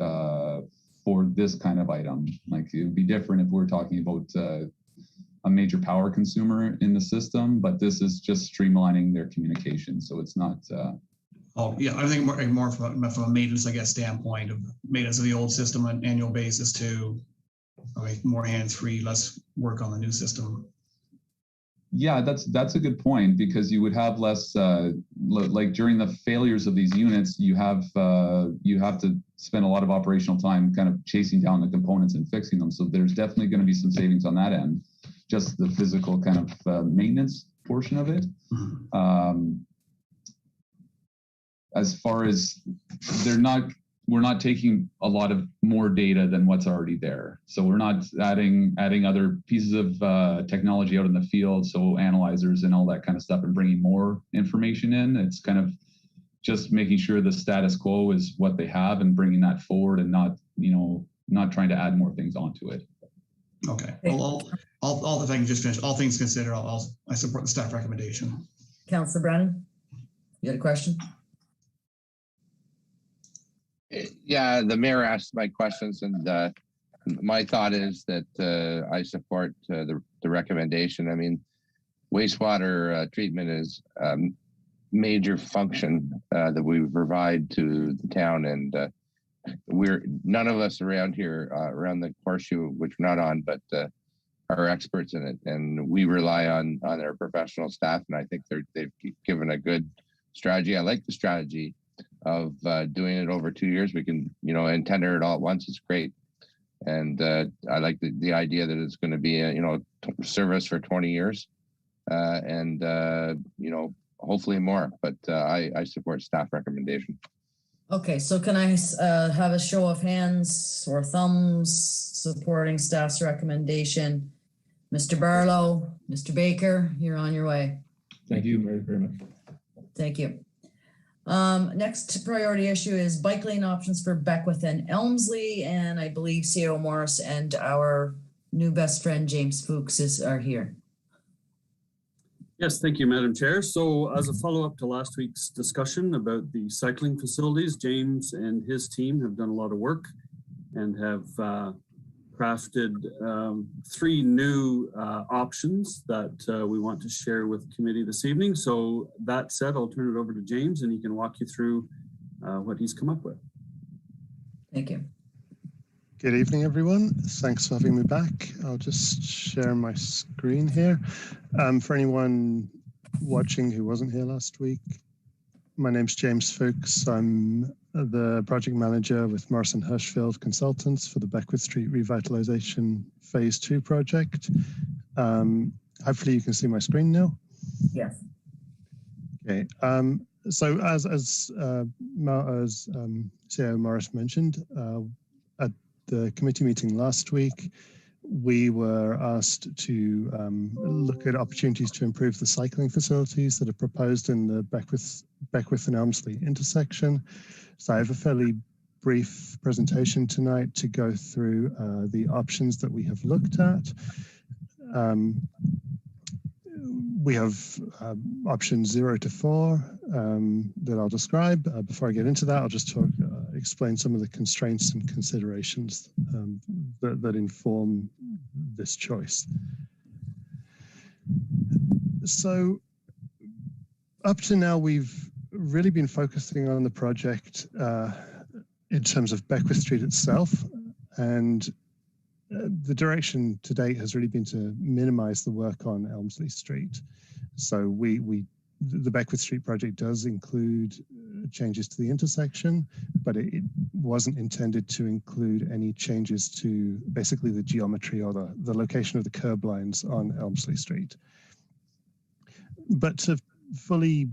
for this kind of item. Like, it would be different if we're talking about a major power consumer in the system, but this is just streamlining their communication. So it's not. Oh yeah, I think more from a maintenance, I guess, standpoint of maintenance of the old system on an annual basis to more hands-free, less work on the new system. Yeah, that's a good point, because you would have less, like during the failures of these units, you have to spend a lot of operational time kind of chasing down the components and fixing them. So there's definitely going to be some savings on that end, just the physical kind of maintenance portion of it. As far as we're not taking a lot of more data than what's already there. So we're not adding other pieces of technology out in the field, so analyzers and all that kind of stuff, and bringing more information in. It's kind of just making sure the status quo is what they have and bringing that forward, and not trying to add more things onto it. Okay. Well, all if I can just finish, all things considered, I support the staff recommendation. Councillor Brennan, you had a question? Yeah, the mayor asked my questions, and my thought is that I support the recommendation. I mean, wastewater treatment is a major function that we provide to the town, and none of us around here, around the horseshoe, which we're not on, but are experts in it, and we rely on their professional staff, and I think they've given a good strategy. I like the strategy of doing it over 2 years. We can, and tender it all at once. It's great. And I like the idea that it's going to be a, service for 20 years and, hopefully more, but I support staff recommendation. Okay, so can I have a show of hands or thumbs supporting staff's recommendation? Mr. Barlow, Mr. Baker, you're on your way. Thank you very much. Thank you. Next priority issue is bike lane options for Beckwith and Elmsley. And I believe C.O. Morris and our new best friend, James Fuchs, are here. Yes, thank you, Madam Chair. So as a follow-up to last week's discussion about the cycling facilities, James and his team have done a lot of work and have crafted 3 new options that we want to share with committee this evening. So that said, I'll turn it over to James and he can walk you through what he's come up with. Thank you. Good evening, everyone. Thanks for having me back. I'll just share my screen here. For anyone watching who wasn't here last week, my name's James Fuchs. I'm the project manager with Morrison Hirschfield Consultants for the Beckwith Street Revitalization Phase 2 project. Hopefully you can see my screen now. Yes. Okay. So as CEO Morris mentioned, at the committee meeting last week, we were asked to look at opportunities to improve the cycling facilities that are proposed in the Beckwith and Elmsley intersection. So I have a fairly brief presentation tonight to go through the options that we have looked at. We have options 0 to 4 that I'll describe. Before I get into that, I'll just explain some of the constraints and considerations that inform this choice. So up to now, we've really been focusing on the project in terms of Beckwith Street itself, and the direction to date has really been to minimize the work on Elmsley Street. So the Beckwith Street project does include changes to the intersection, but it wasn't intended to include any changes to basically the geometry or the location of the curb lines on Elmsley Street. But to fully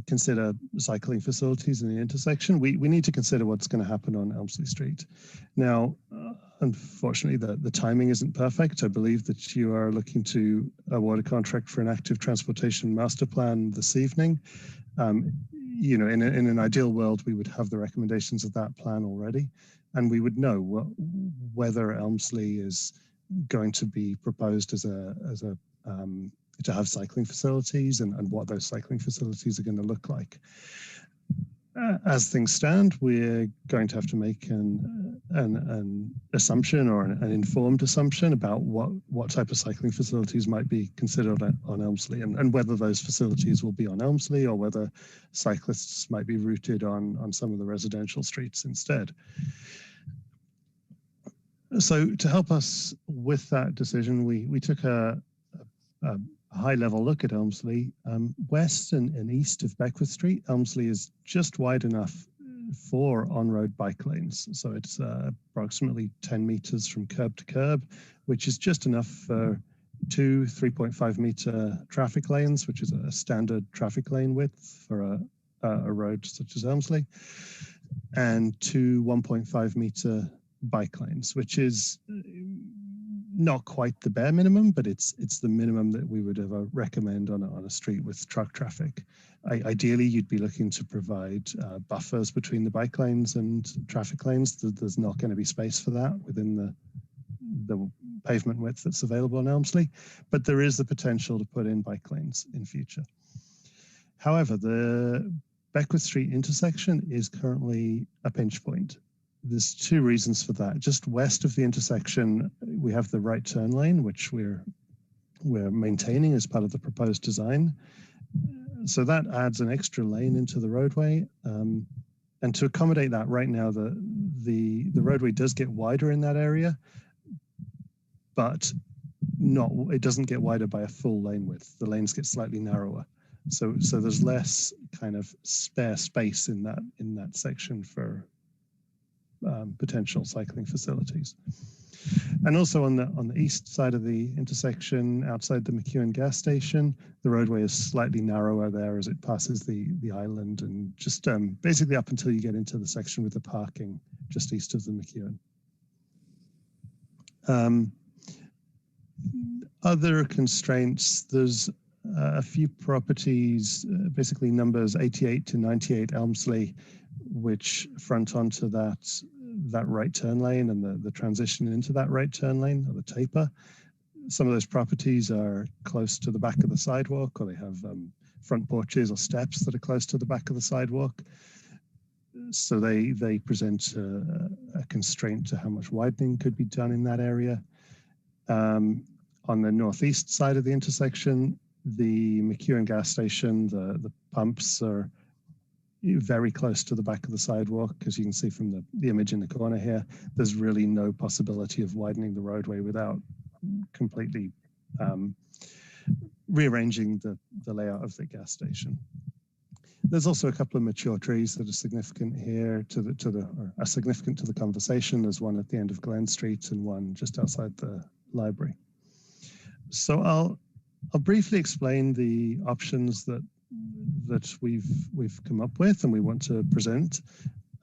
consider cycling facilities in the intersection, we need to consider what's going to happen on Elmsley Street. Now, unfortunately, the timing isn't perfect. I believe that you are looking to award a contract for an active transportation master plan this evening. You know, in an ideal world, we would have the recommendations of that plan already, and we would know whether Elmsley is going to be proposed to have cycling facilities and what those cycling facilities are going to look like. As things stand, we're going to have to make an assumption or an informed assumption about what type of cycling facilities might be considered on Elmsley and whether those facilities will be on Elmsley or whether cyclists might be routed on some of the residential streets instead. So to help us with that decision, we took a high-level look at Elmsley. West and east of Beckwith Street, Elmsley is just wide enough for on-road bike lanes. So it's approximately 10 meters from curb to curb, which is just enough for 2 3.5 meter traffic lanes, which is a standard traffic lane width for a road such as Elmsley, and 2 1.5 meter bike lanes, which is not quite the bare minimum, but it's the minimum that we would ever recommend on a street with truck traffic. Ideally, you'd be looking to provide buffers between the bike lanes and traffic lanes. There's not going to be space for that within the pavement width that's available on Elmsley, but there is the potential to put in bike lanes in future. However, the Beckwith Street intersection is currently a pinch point. There's 2 reasons for that. Just west of the intersection, we have the right turn lane, which we're maintaining as part of the proposed design. So that adds an extra lane into the roadway. And to accommodate that right now, the roadway does get wider in that area, but it doesn't get wider by a full lane width. The lanes get slightly narrower. So there's less kind of spare space in that section for potential cycling facilities. And also on the east side of the intersection, outside the McEwen gas station, the roadway is slightly narrower there as it passes the island and just basically up until you get into the section with the parking just east of the McEwen. Other constraints, there's a few properties, basically numbers 88 to 98 Elmsley, which front onto that right turn lane and the transition into that right turn lane, or the taper. Some of those properties are close to the back of the sidewalk, or they have front porches or steps that are close to the back of the sidewalk. So they present a constraint to how much widening could be done in that area. On the northeast side of the intersection, the McEwen gas station, the pumps are very close to the back of the sidewalk. As you can see from the image in the corner here, there's really no possibility of widening the roadway without completely rearranging the layout of the gas station. There's also a couple of mature trees that are significant here or are significant to the conversation. There's one at the end of Glen Street and one just outside the library. So I'll briefly explain the options that we've come up with and we want to present.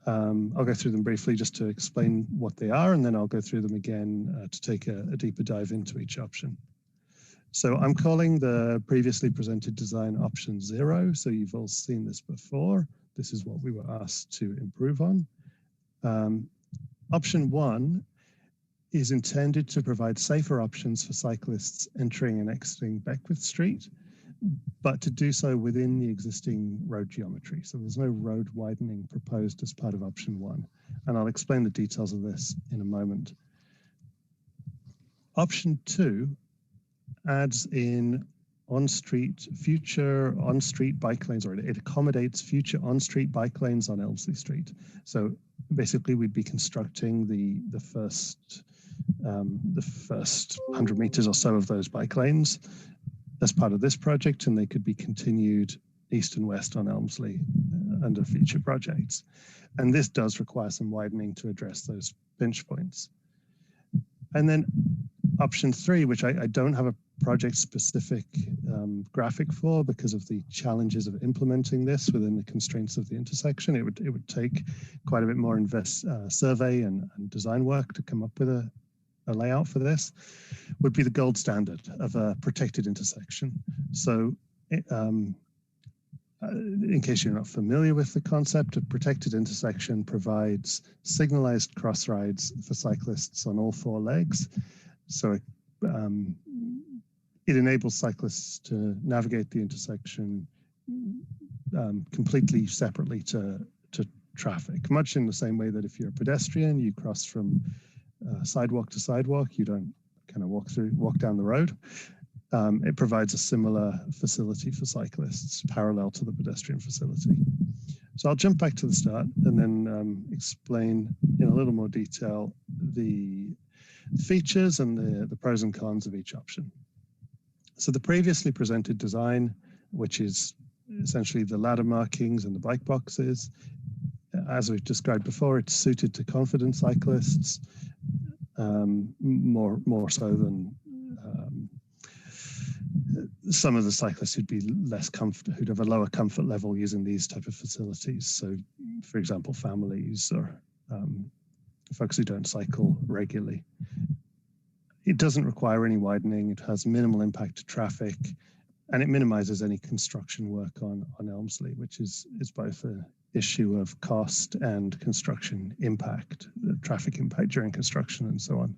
I'll go through them briefly just to explain what they are, and then I'll go through them again to take a deeper dive into each option. So I'm calling the previously presented design option 0. So you've all seen this before. This is what we were asked to improve on. Option 1 is intended to provide safer options for cyclists entering and exiting Beckwith Street, but to do so within the existing road geometry. So there's no road widening proposed as part of option 1. And I'll explain the details of this in a moment. Option 2 adds in future on-street bike lanes, or it accommodates future on-street bike lanes on Elmsley Street. So basically we'd be constructing the first 100 meters or so of those bike lanes as part of this project, and they could be continued east and west on Elmsley under future projects. And this does require some widening to address those pinch points. And then option 3, which I don't have a project-specific graphic for because of the challenges of implementing this within the constraints of the intersection. It would take quite a bit more survey and design work to come up with a layout for this, would be the gold standard of a protected intersection. So in case you're not familiar with the concept, a protected intersection provides signalized cross rides for cyclists on all 4 legs. So it enables cyclists to navigate the intersection completely separately to traffic, much in the same way that if you're a pedestrian, you cross from sidewalk to sidewalk, you don't kind of walk down the road. It provides a similar facility for cyclists parallel to the pedestrian facility. So I'll jump back to the start and then explain in a little more detail the features and the pros and cons of each option. So the previously presented design, which is essentially the ladder markings and the bike boxes, as we've described before, it's suited to confident cyclists, more so than some of the cyclists who'd be who'd have a lower comfort level using these type of facilities. So, for example, families or folks who don't cycle regularly. It doesn't require any widening. It has minimal impact to traffic, and it minimizes any construction work on Elmsley, which is both an issue of cost and construction impact, traffic impact during construction and so on.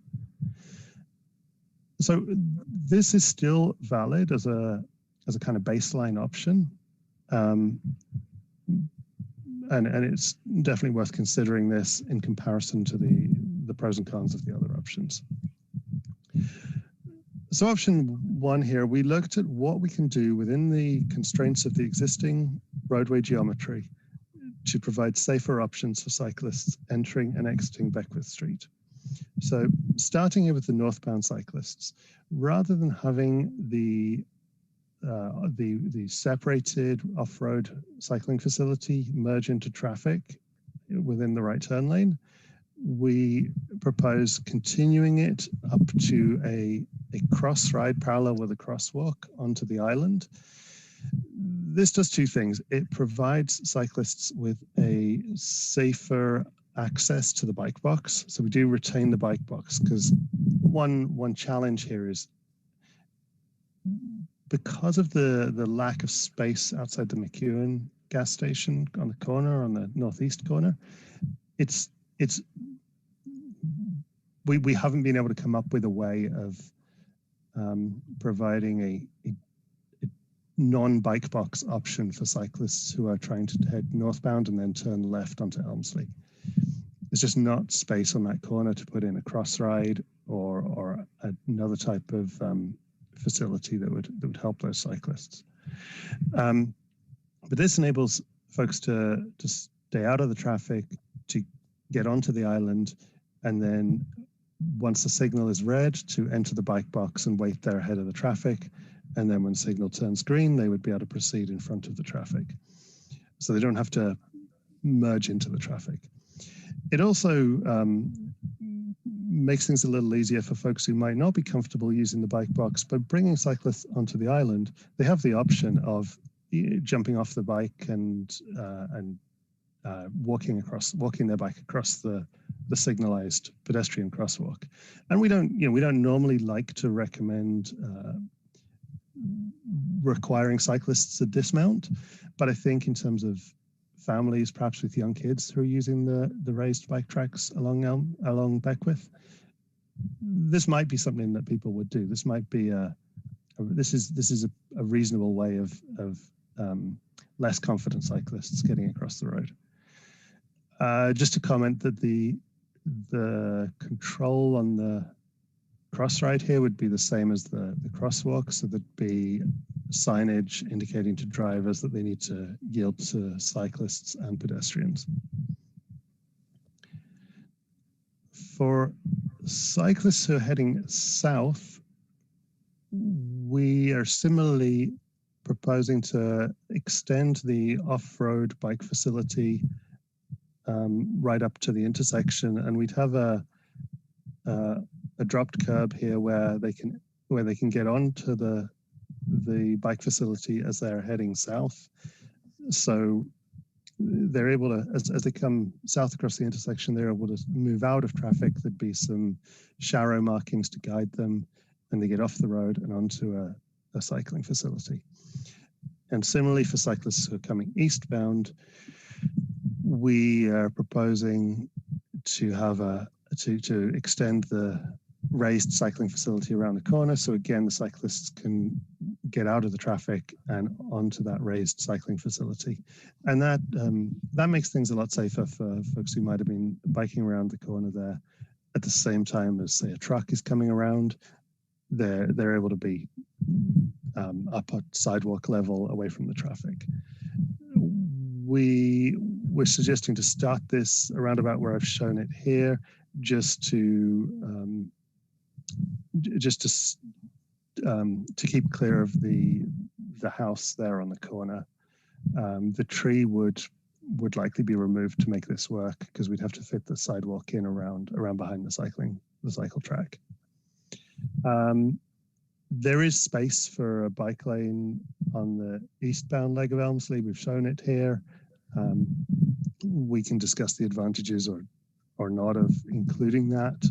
So this is still valid as a kind of baseline option. And it's definitely worth considering this in comparison to the pros and cons of the other options. So option 1 here, we looked at what we can do within the constraints of the existing roadway geometry to provide safer options for cyclists entering and exiting Beckwith Street. So starting here with the northbound cyclists, rather than having the separated off-road cycling facility merge into traffic within the right turn lane, we propose continuing it up to a cross ride parallel with a crosswalk onto the island. This does 2 things. It provides cyclists with a safer access to the bike box. So we do retain the bike box because one challenge here is because of the lack of space outside the McEwen gas station on the corner, on the northeast corner, we haven't been able to come up with a way of providing a non-bike box option for cyclists who are trying to head northbound and then turn left onto Elmsley. There's just not space on that corner to put in a cross ride or another type of facility that would help those cyclists. But this enables folks to stay out of the traffic, to get onto the island, and then once the signal is red, to enter the bike box and wait there ahead of the traffic. And then when signal turns green, they would be able to proceed in front of the traffic. So they don't have to merge into the traffic. It also makes things a little easier for folks who might not be comfortable using the bike box. By bringing cyclists onto the island, they have the option of jumping off the bike and walking their bike across the signalized pedestrian crosswalk. And we don't normally like to recommend requiring cyclists to dismount, but I think in terms of families, perhaps with young kids who are using the raised bike tracks along Beckwith, this might be something that people would do. This might be this is a reasonable way of less confident cyclists getting across the road. Just to comment that the control on the cross ride here would be the same as the crosswalk, so there'd be signage indicating to drivers that they need to yield to cyclists and pedestrians. For cyclists who are heading south, we are similarly proposing to extend the off-road bike facility right up to the intersection, and we'd have a dropped curb here where they can get onto the bike facility as they're heading south. So they're able to, as they come south across the intersection, they're able to move out of traffic. There'd be some sharrow markings to guide them, and they get off the road and onto a cycling facility. And similarly for cyclists who are coming eastbound, we are proposing to have to extend the raised cycling facility around the corner. So again, the cyclists can get out of the traffic and onto that raised cycling facility. And that makes things a lot safer for folks who might have been biking around the corner there at the same time as, say, a truck is coming around. They're able to be up at sidewalk level away from the traffic. We're suggesting to start this around about where I've shown it here, just to keep clear of the house there on the corner. The tree would likely be removed to make this work, because we'd have to fit the sidewalk in around behind the cycle track. There is space for a bike lane on the eastbound leg of Elmsley. We've shown it here. We can discuss the advantages or not of including that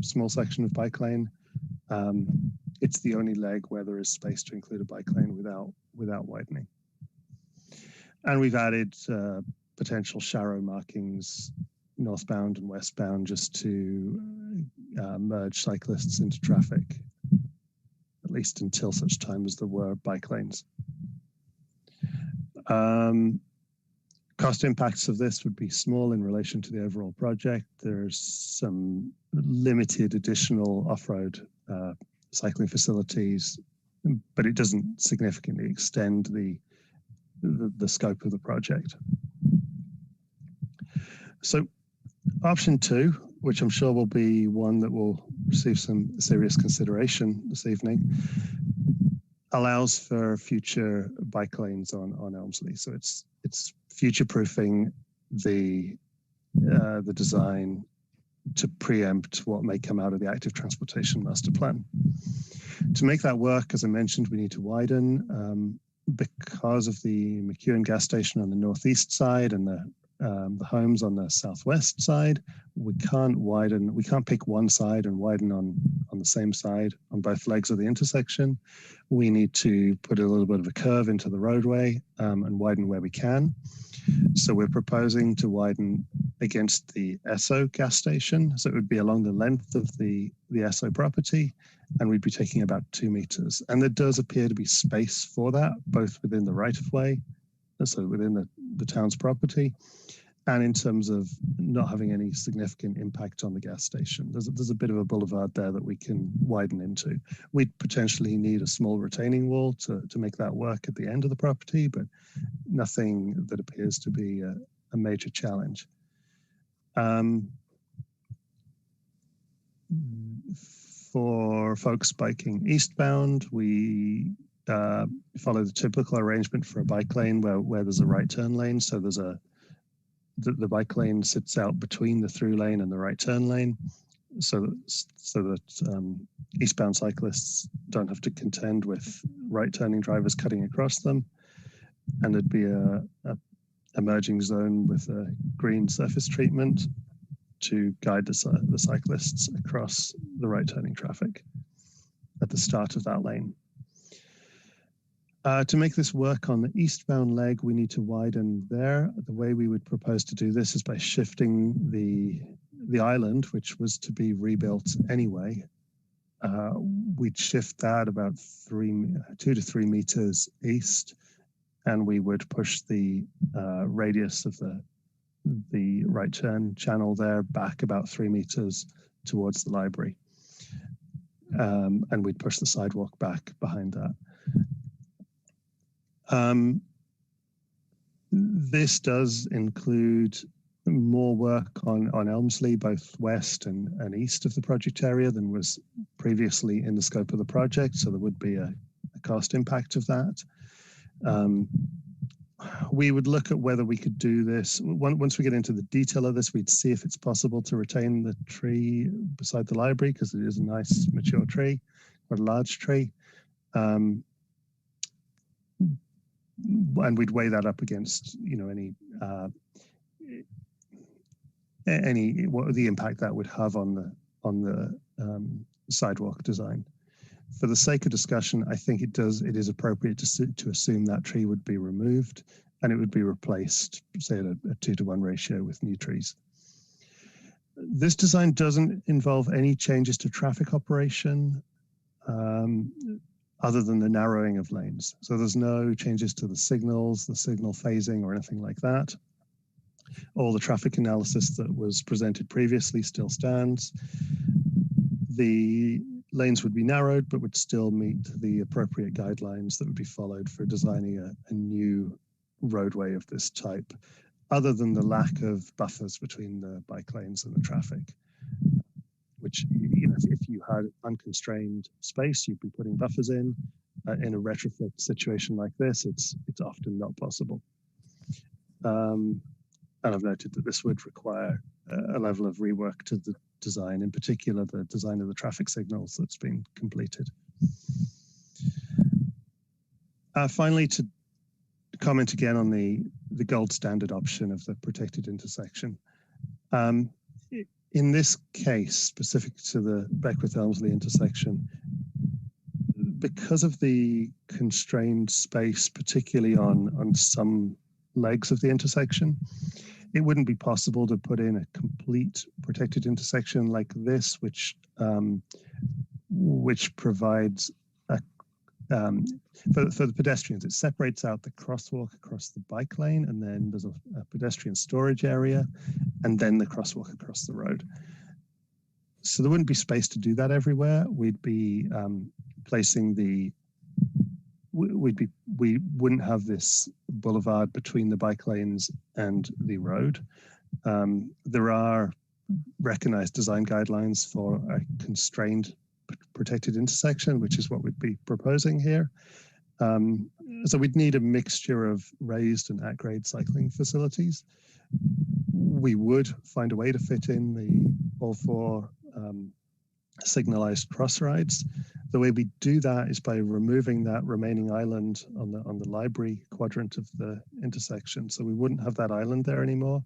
small section of bike lane. It's the only leg where there is space to include a bike lane without widening. And we've added potential sharrow markings northbound and westbound, just to merge cyclists into traffic, at least until such time as there were bike lanes. Cost impacts of this would be small in relation to the overall project. There's some limited additional off-road cycling facilities, but it doesn't significantly extend the scope of the project. So option 2, which I'm sure will be one that will receive some serious consideration this evening, allows for future bike lanes on Elmsley. So it's future-proofing the design to preempt what may come out of the Active Transportation Master Plan. To make that work, as I mentioned, we need to widen because of the McEwen gas station on the northeast side and the homes on the southwest side. we can't pick one side and widen on the same side on both legs of the intersection. We need to put a little bit of a curve into the roadway and widen where we can. So we're proposing to widen against the Esso gas station. So it would be along the length of the Esso property, and we'd be taking about 2 meters. And there does appear to be space for that, both within the right of way, so within the town's property, and in terms of not having any significant impact on the gas station. There's a bit of a boulevard there that we can widen into. We'd potentially need a small retaining wall to make that work at the end of the property, but nothing that appears to be a major challenge. For folks biking eastbound, we follow the typical arrangement for a bike lane where there's a right turn lane. So there's the bike lane sits out between the through lane and the right turn lane, so that eastbound cyclists don't have to contend with right turning drivers cutting across them. And there'd be a emerging zone with a green surface treatment to guide the cyclists across the right turning traffic at the start of that lane. To make this work on the eastbound leg, we need to widen there. The way we would propose to do this is by shifting the island, which was to be rebuilt anyway. We'd shift that about 2 to 3 meters east, and we would push the radius of the right turn channel there back about 3 meters towards the library. And we'd push the sidewalk back behind that. This does include more work on Elmsley, both west and east of the project area than was previously in the scope of the project. So there would be a cost impact of that. We would look at whether we could do this. Once we get into the detail of this, we'd see if it's possible to retain the tree beside the library, because it is a nice mature tree, quite a large tree. And we'd weigh that up against, what the impact that would have on the sidewalk design. For the sake of discussion, I think it is appropriate to assume that tree would be removed and it would be replaced, say, at a 2-to-1 ratio with new trees. This design doesn't involve any changes to traffic operation other than the narrowing of lanes. So there's no changes to the signals, the signal phasing, or anything like that. All the traffic analysis that was presented previously still stands. The lanes would be narrowed, but would still meet the appropriate guidelines that would be followed for designing a new roadway of this type, other than the lack of buffers between the bike lanes and the traffic, which, if you had unconstrained space, you'd be putting buffers in. In a retrofit situation like this, it's often not possible. And I've noted that this would require a level of rework to the design, in particular the design of the traffic signals that's been completed. Finally, to comment again on the gold standard option of the protected intersection. In this case, specific to the Beckwith-Elmsley intersection, because of the constrained space, particularly on some legs of the intersection, it wouldn't be possible to put in a complete protected intersection like this, which provides for the pedestrians. It separates out the crosswalk across the bike lane, and then there's a pedestrian storage area, and then the crosswalk across the road. So there wouldn't be space to do that everywhere. We'd be placing we wouldn't have this boulevard between the bike lanes and the road. There are recognized design guidelines for a constrained protected intersection, which is what we'd be proposing here. So we'd need a mixture of raised and at-grade cycling facilities. We would find a way to fit in all four signalized cross rides. The way we do that is by removing that remaining island on the library quadrant of the intersection. So we wouldn't have that island there anymore.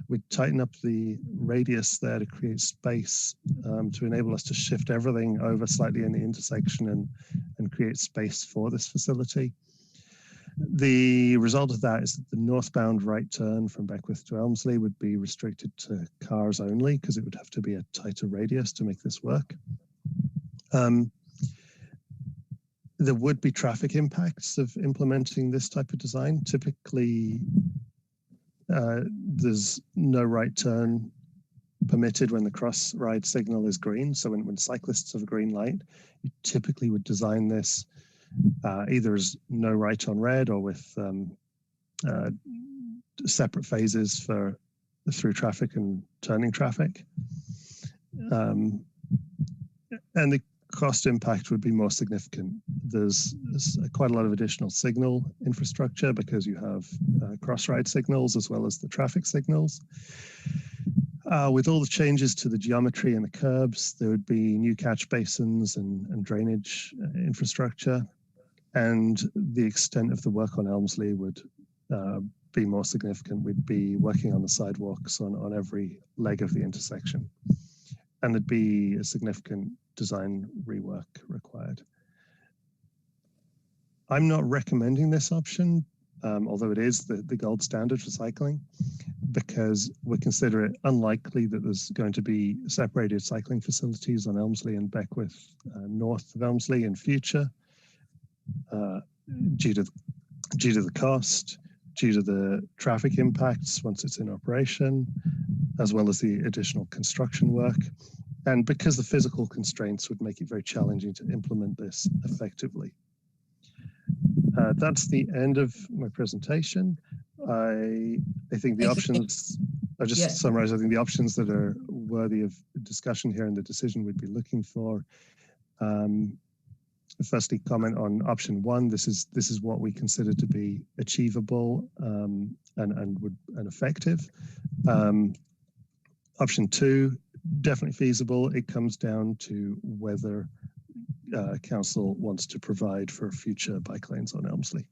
We'd tighten up the radius there to create space to enable us to shift everything over slightly in the intersection and create space for this facility. The result of that is that the northbound right turn from Beckwith to Elmsley would be restricted to cars only, because it would have to be a tighter radius to make this work. There would be traffic impacts of implementing this type of design. Typically, there's no right turn permitted when the cross ride signal is green. So when cyclists have a green light, you typically would design this either as no right on red or with separate phases for through traffic and turning traffic. And the cost impact would be more significant. There's quite a lot of additional signal infrastructure because you have cross-ride signals as well as the traffic signals. With all the changes to the geometry and the curbs, there would be new catch basins and drainage infrastructure. And the extent of the work on Elmsley would be more significant. We'd be working on the sidewalks on every leg of the intersection. And there'd be a significant design rework required. I'm not recommending this option, although it is the gold standard for cycling, because we consider it unlikely that there's going to be separated cycling facilities on Elmsley and Beckwith north of Elmsley in future, due to the cost, due to the traffic impacts once it's in operation, as well as the additional construction work. And because the physical constraints would make it very challenging to implement this effectively. That's the end of my presentation. I think the options, I'll just summarize, I think the options that are worthy of discussion here and the decision we'd be looking for. Firstly, comment on option one. This is what we consider to be achievable and effective. Option two, definitely feasible. It comes down to whether council wants to provide for future bike lanes on Elmsley.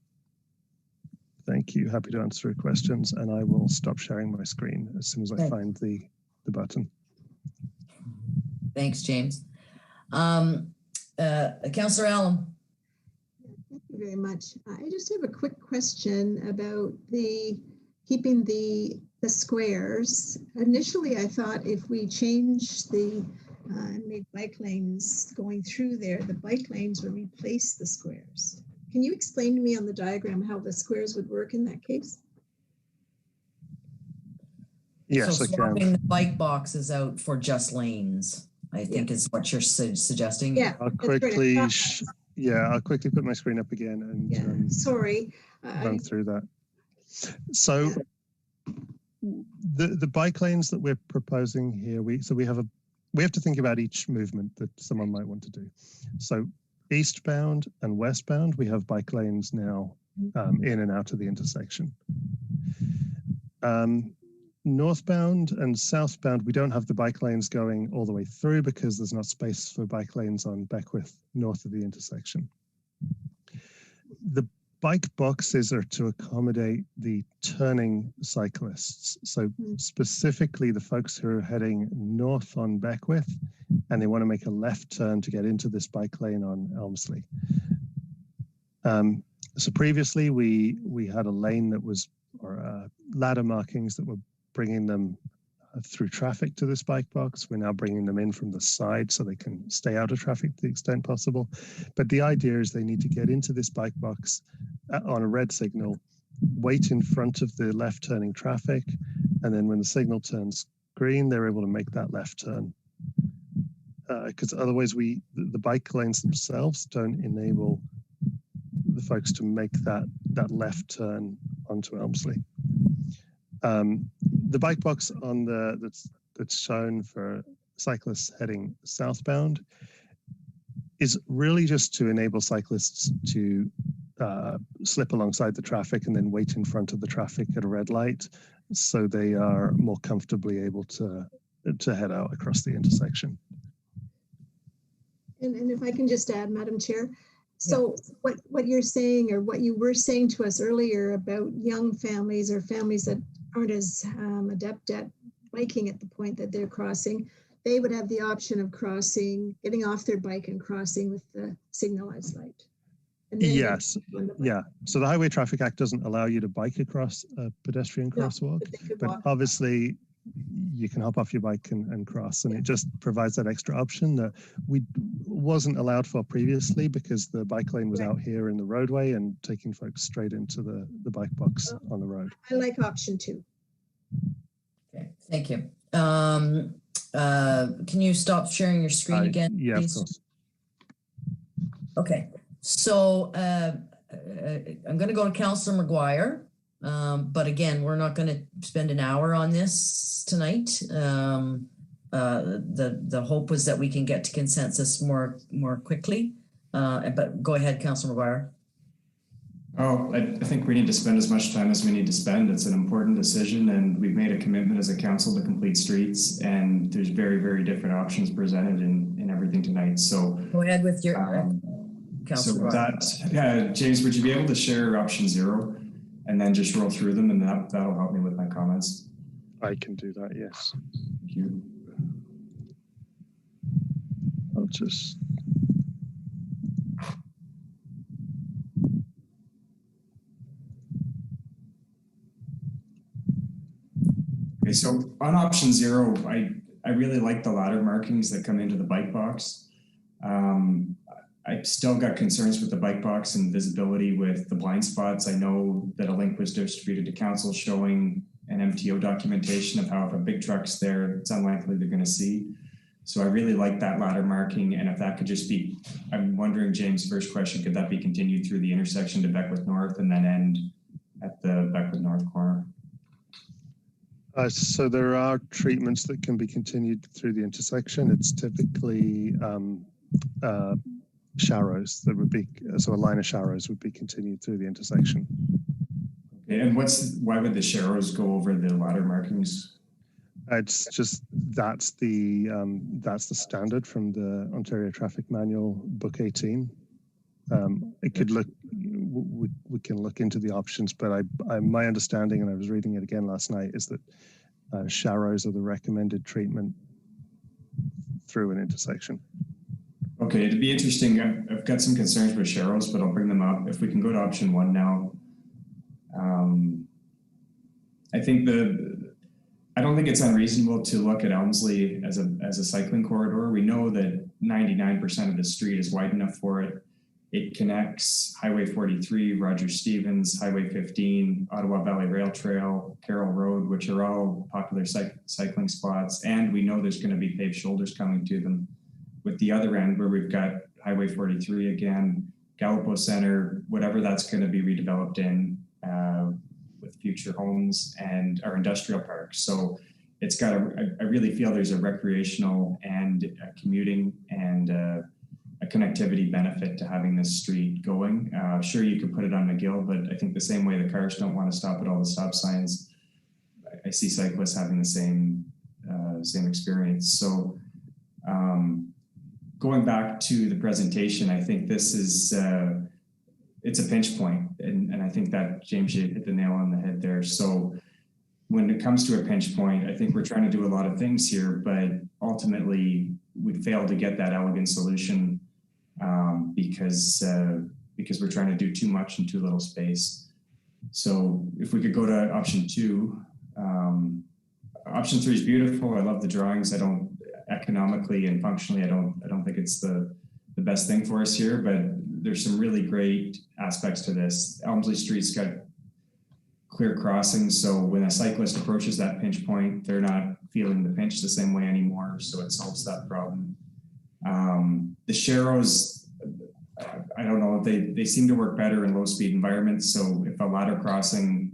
Thank you. Happy to answer your questions, and I will stop sharing my screen as soon as I find the button. Thanks, James. Councillor Allen. Thank you very much. I just have a quick question about keeping the squares. Initially, I thought if we changed and made bike lanes going through there, the bike lanes would replace the squares. Can you explain to me on the diagram how the squares would work in that case? Yes, so I can. Swapping the bike boxes out for just lanes, I think is what you're suggesting. Yeah, I'll quickly put my screen up again and sorry, run through that. So the bike lanes that we're proposing here, we have to think about each movement that someone might want to do. So eastbound and westbound, we have bike lanes now in and out of the intersection. Northbound and southbound, we don't have the bike lanes going all the way through because there's not space for bike lanes on Beckwith north of the intersection. The bike boxes are to accommodate the turning cyclists. So specifically the folks who are heading north on Beckwith and they want to make a left turn to get into this bike lane on Elmsley. So previously we had a lane that was, or ladder markings that were bringing them through traffic to this bike box. We're now bringing them in from the side so they can stay out of traffic to the extent possible. But the idea is they need to get into this bike box on a red signal, wait in front of the left turning traffic, and then when the signal turns green, they're able to make that left turn. Because otherwise the bike lanes themselves don't enable the folks to make that left turn onto Elmsley. The bike box on that's shown for cyclists heading southbound is really just to enable cyclists to slip alongside the traffic and then wait in front of the traffic at a red light, so they are more comfortably able to head out across the intersection. And if I can just add, Madam Chair, so what you're saying, or what you were saying to us earlier about young families or families that aren't as adept at biking at the point that they're crossing, they would have the option of crossing, getting off their bike and crossing with the signalized light. And then Yes, yeah. So the Highway Traffic Act doesn't allow you to bike across a pedestrian crosswalk, but obviously you can hop off your bike and cross, and it just provides that extra option that we wasn't allowed for previously because the bike lane was out here in the roadway and taking folks straight into the bike box on the road. I like option 2. Okay, thank you. Can you stop sharing your screen again, yeah, please? of course. Okay, so I'm going to go to Councillor McGuire, but again, we're not going to spend an hour on this tonight. The hope was that we can get to consensus more quickly, but go ahead, Councillor McGuire. Oh, I think we need to spend as much time as we need to spend. It's an important decision, and we've made a commitment as a council to complete streets, and there's very, very different options presented in everything tonight. So go ahead with your so with that, James, would you be able to share option 0 and then just roll through them, and that'll help me with my comments? I can do that, yes. Thank you. I'll just... Okay, so on option 0, I really like the ladder markings that come into the bike box. I've still got concerns with the bike box and visibility with the blind spots. I know that a link was distributed to council showing an MTO documentation of how if a big truck's there, it's unlikely they're going to see. So I really like that ladder marking, and if that could just be, I'm wondering, James, first question, could that be continued through the intersection to Beckwith North and then end at the Beckwith North corner? So there are treatments that can be continued through the intersection. It's typically sharrows that would be, so a line of sharrows would be continued through the intersection. Okay, and why would the sharrows go over the ladder markings? It's just that's the standard from the Ontario Traffic Manual Book 18. It could look, we can look into the options, but my understanding, and I was reading it again last night, is that sharrows are the recommended treatment through an intersection. Okay, it'd be interesting. I've got some concerns with sharrows, but I'll bring them up. If we can go to option 1 now. I think I don't think it's unreasonable to look at Elmsley as a cycling corridor. We know that 99% of the street is wide enough for it. It connects Highway 43, Roger Stevens, Highway 15, Ottawa Valley Rail Trail, Carroll Road, which are all popular cycling spots. And we know there's going to be paved shoulders coming to them. With the other end, where we've got Highway 43 again, Gallipo Center, whatever that's going to be redeveloped in with future homes and our industrial parks. So it's got I really feel there's a recreational and a commuting and a connectivity benefit to having this street going. Sure, you could put it on McGill, but I think the same way the cars don't want to stop at all the stop signs, I see cyclists having the same experience. So going back to the presentation, I think this is, it's a pinch point. And I think that James, you hit the nail on the head there. So when it comes to a pinch point, I think we're trying to do a lot of things here, but ultimately we failed to get that elegant solution because we're trying to do too much in too little space. So if we could go to option 2, option 3 is beautiful. I love the drawings. I don't economically and functionally, I don't think it's the best thing for us here, but there's some really great aspects to this. Elmsley Street's got clear crossings, so when a cyclist approaches that pinch point, they're not feeling the pinch the same way anymore, so it solves that problem. The sharrows, I don't know, they seem to work better in low speed environments, so if a ladder crossing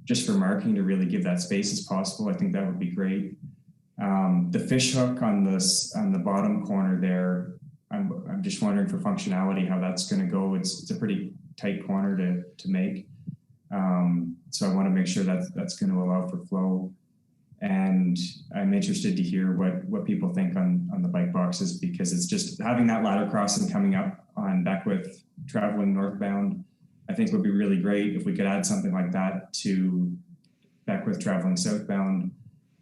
just for marking to really give that space as possible, I think that would be great. The fish hook on the bottom corner there, I'm just wondering for functionality how that's going to go. It's a pretty tight corner to make, so I want to make sure that's going to allow for flow. And I'm interested to hear what people think on the bike boxes, because it's just having that ladder crossing coming up on Beckwith traveling northbound, I think would be really great if we could add something like that to Beckwith traveling southbound,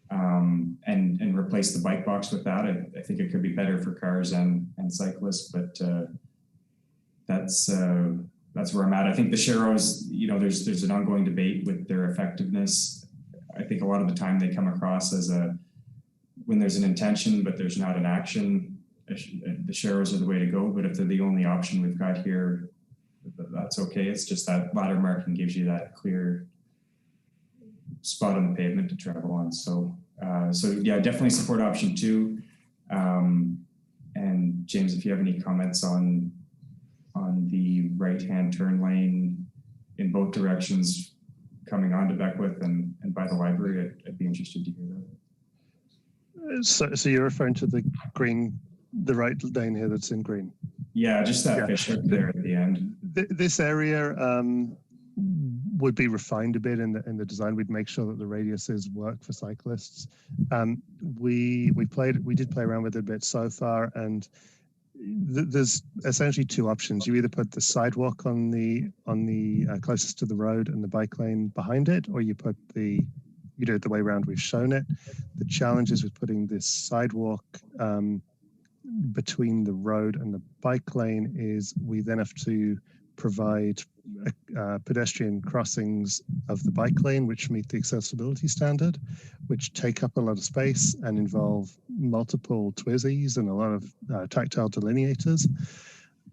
and replace the bike box with that. I think it could be better for cars and cyclists, but that's where I'm at. I think the Sharrows, there's an ongoing debate with their effectiveness. I think a lot of the time they come across as when there's an intention, but there's not an action, the Sharrows are the way to go. But if they're the only option we've got here, that's okay. It's just that ladder marking gives you that clear spot on the pavement to travel on. So yeah, definitely support option 2. And James, if you have any comments on the right-hand turn lane in both directions coming onto Beckwith and by the library, I'd be interested to hear that. So you're referring to the right lane here that's in green? Yeah, just that fish hook there at the end. This area would be refined a bit in the design. We'd make sure that the radiuses work for cyclists. We did play around with it a bit so far, and there's essentially 2 options. You either put the sidewalk on the closest to the road and the bike lane behind it, or you do it the way around we've shown it. The challenges with putting this sidewalk between the road and the bike lane is we then have to provide pedestrian crossings of the bike lane which meet the accessibility standard, which take up a lot of space and involve multiple TWSBIs and a lot of tactile delineators.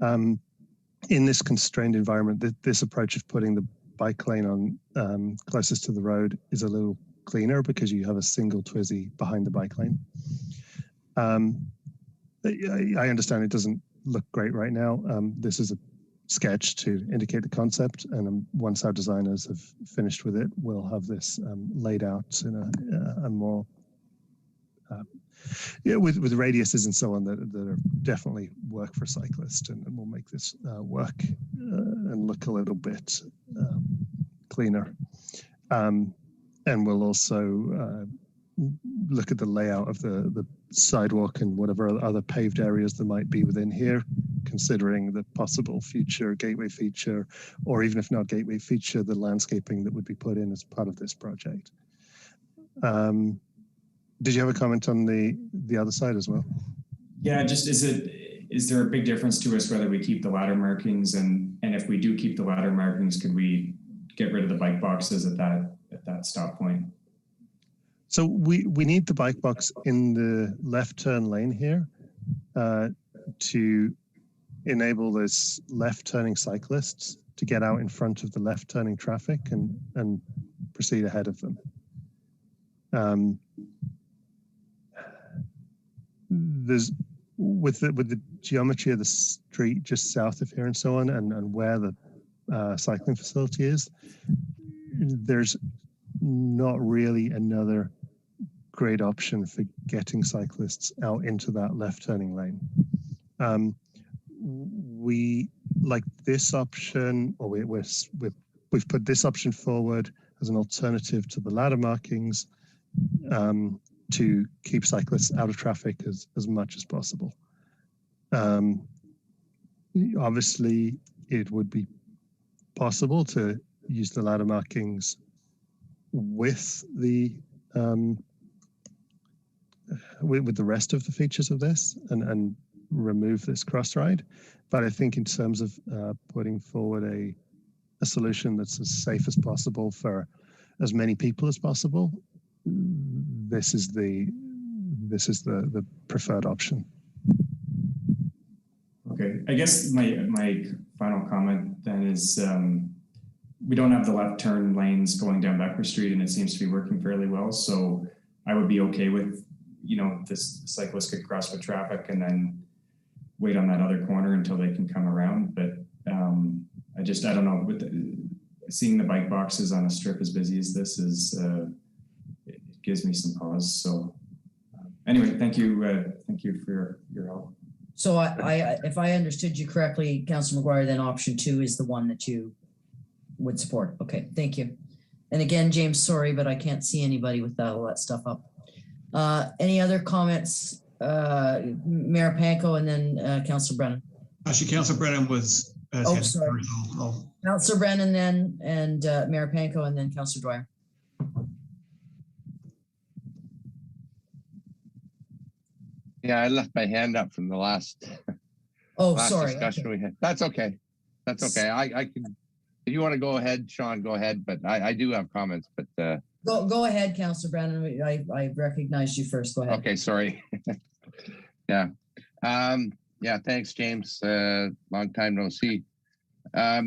In this constrained environment, this approach of putting the bike lane on closest to the road is a little cleaner because you have a single TWSBI behind the bike lane. I understand it doesn't look great right now. This is a sketch to indicate the concept, and once our designers have finished with it, we'll have this laid out in a more with radiuses and so on that are definitely work for cyclists, and we'll make this work and look a little bit cleaner. And we'll also look at the layout of the sidewalk and whatever other paved areas there might be within here, considering the possible future gateway feature, or even if not gateway feature, the landscaping that would be put in as part of this project. Did you have a comment on the other side as well? Yeah, just is there a big difference to us whether we keep the ladder markings, and if we do keep the ladder markings, could we get rid of the bike boxes at that stop point? So we need the bike box in the left turn lane here to enable those left turning cyclists to get out in front of the left turning traffic and proceed ahead of them. There's with the geometry of the street just south of here and so on, and where the cycling facility is, there's not really another great option for getting cyclists out into that left turning lane. We like this option, or we've put this option forward as an alternative to the ladder markings to keep cyclists out of traffic as much as possible. Obviously, it would be possible to use the ladder markings with the rest of the features of this and remove this cross ride. But I think in terms of putting forward a solution that's as safe as possible for as many people as possible, this is the preferred option. Okay, I guess my final comment then is we don't have the left turn lanes going down Beckwith Street, and it seems to be working fairly well. So I would be okay with, this cyclist could cross with traffic and then wait on that other corner until they can come around. But I don't know, seeing the bike boxes on a strip as busy as this it gives me some pause. So anyway, thank you for your help. So if I understood you correctly, Councillor McGuire, then option 2 is the one that you would support. Okay, thank you. And again, James, sorry, but I can't see anybody with all that stuff up. Any other comments? Mayor Panko and then Councillor Brennan. Actually, Councillor Brennan was. Sorry. Councillor Brennan then, and Mayor Panko, and then Councillor Dwyer. Yeah, I left my hand up from the last. Sorry. Discussion we had. That's okay. That's okay. I can. If you want to go ahead, Sean, go ahead. But I do have comments. But go ahead, Councillor Brennan. I recognized you first. Go ahead. Okay, sorry. Yeah. Yeah. Thanks, James. Long time no see. I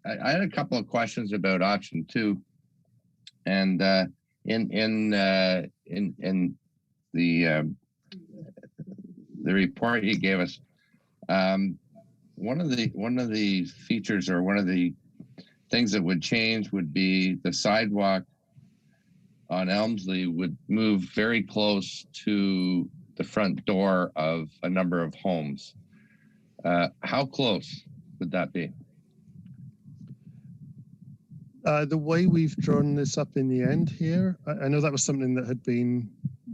had a couple of questions about option 2, and in the report you gave us, one of the features or one of the things that would change would be the sidewalk on Elmsley would move very close to the front door of a number of homes. How close would that be? The way we've drawn this up in the end here, I know that was something that had been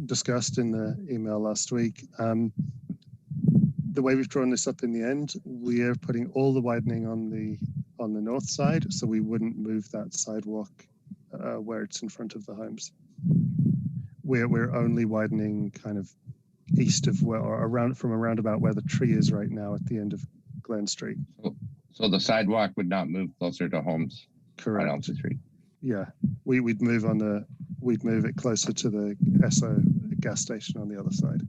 discussed in the email last week. The way we've drawn this up in the end, we are putting all the widening on the north side, so we wouldn't move that sidewalk where it's in front of the homes. We're only widening kind of east of where, or around from around about where the tree is right now at the end of Glen Street. So the sidewalk would not move closer to homes. Correct. On Elmsley Street. Yeah, we'd move it closer to the Esso gas station on the other side.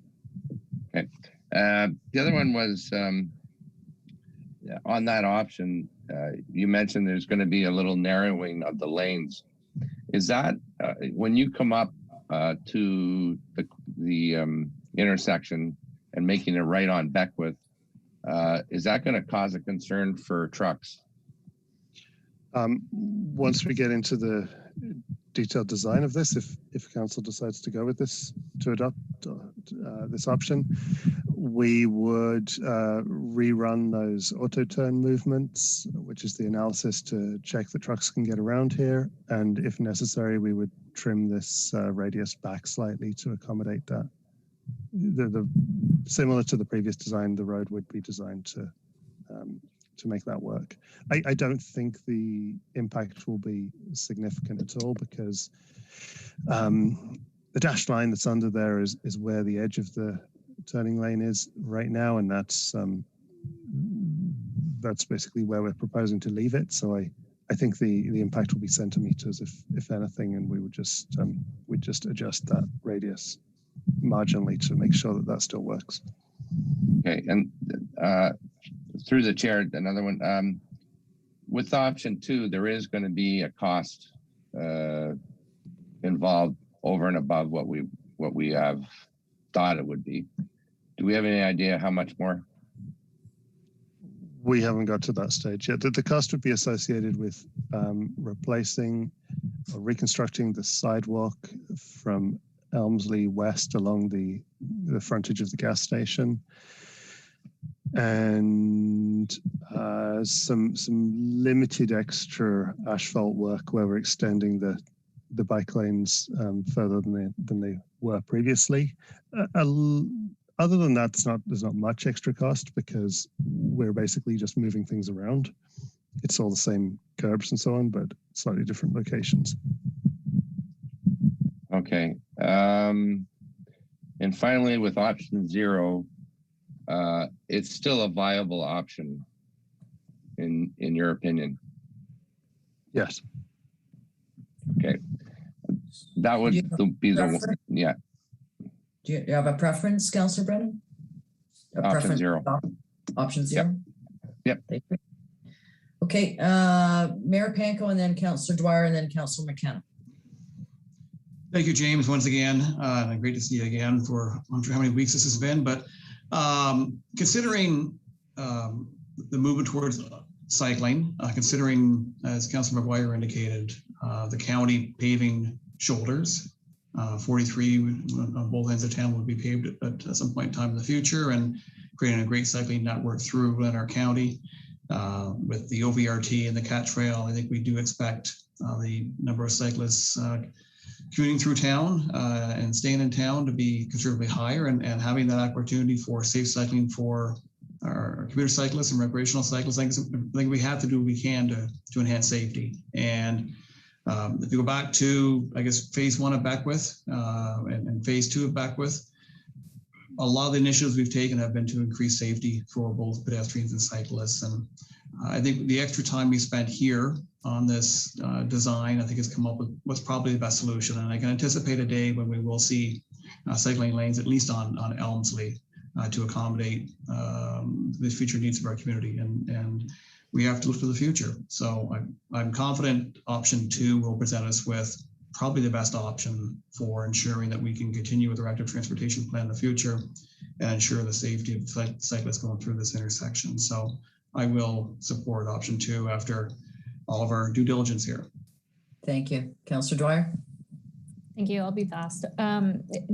Okay. The other one was on that option. You mentioned there's going to be a little narrowing of the lanes. Is that when you come up to the intersection and making a right on Beckwith? Is that going to cause a concern for trucks? Once we get into the detailed design of this, if council decides to go with this, to adopt this option, we would rerun those auto turn movements, which is the analysis to check that trucks can get around here. And if necessary, we would trim this radius back slightly to accommodate that. Similar to the previous design, the road would be designed to make that work. I don't think the impact will be significant at all because the dashed line that's under there is where the edge of the turning lane is right now, and that's basically where we're proposing to leave it. So I think the impact will be centimeters if anything, and we would just we'd just adjust that radius marginally to make sure that still works. Okay, and through the chair, another one. With option 2, there is going to be a cost involved over and above what we have thought it would be. Do we have any idea how much more? We haven't got to that stage yet. The cost would be associated with replacing or reconstructing the sidewalk from Elmsley West along the frontage of the gas station, and some limited extra asphalt work where we're extending the bike lanes further than they were previously. Other than that, there's not much extra cost because we're basically just moving things around. It's all the same curbs and so on, but slightly different locations. Okay. And finally, with option 0, it's still a viable option in your opinion? Yes. Okay. That would be the one. Yeah. Do you have a preference, Councillor Brennan? Option 0. Option 0? Yep. Thank you. Okay, Mayor Panko and then Councillor Dwyer and then Councillor McKenna. Thank you, James, once again. Great to see you again for I'm not sure how many weeks this has been, but considering the movement towards cycling, considering, as Councillor McGuire indicated, the county paving shoulders, 43 on both ends of town would be paved at some point in time in the future, and creating a great cycling network through Glenark County with the OVRT and the CAT trail. I think we do expect the number of cyclists commuting through town and staying in town to be considerably higher, and having that opportunity for safe cycling for our commuter cyclists and recreational cyclists. I think we have to do what we can to enhance safety. And if you go back to, I guess, phase 1 of Beckwith and phase 2 of Beckwith, a lot of the initiatives we've taken have been to increase safety for both pedestrians and cyclists. And I think the extra time we spent here on this design, I think has come up with what's probably the best solution. And I can anticipate a day when we will see cycling lanes, at least on Elmsley, to accommodate the future needs of our community. And we have to look to the future. So I'm confident option 2 will present us with probably the best option for ensuring that we can continue with our active transportation plan in the future and ensure the safety of cyclists going through this intersection. So I will support option 2 after all of our due diligence here. Thank you. Councillor Dwyer? Thank you. I'll be fast.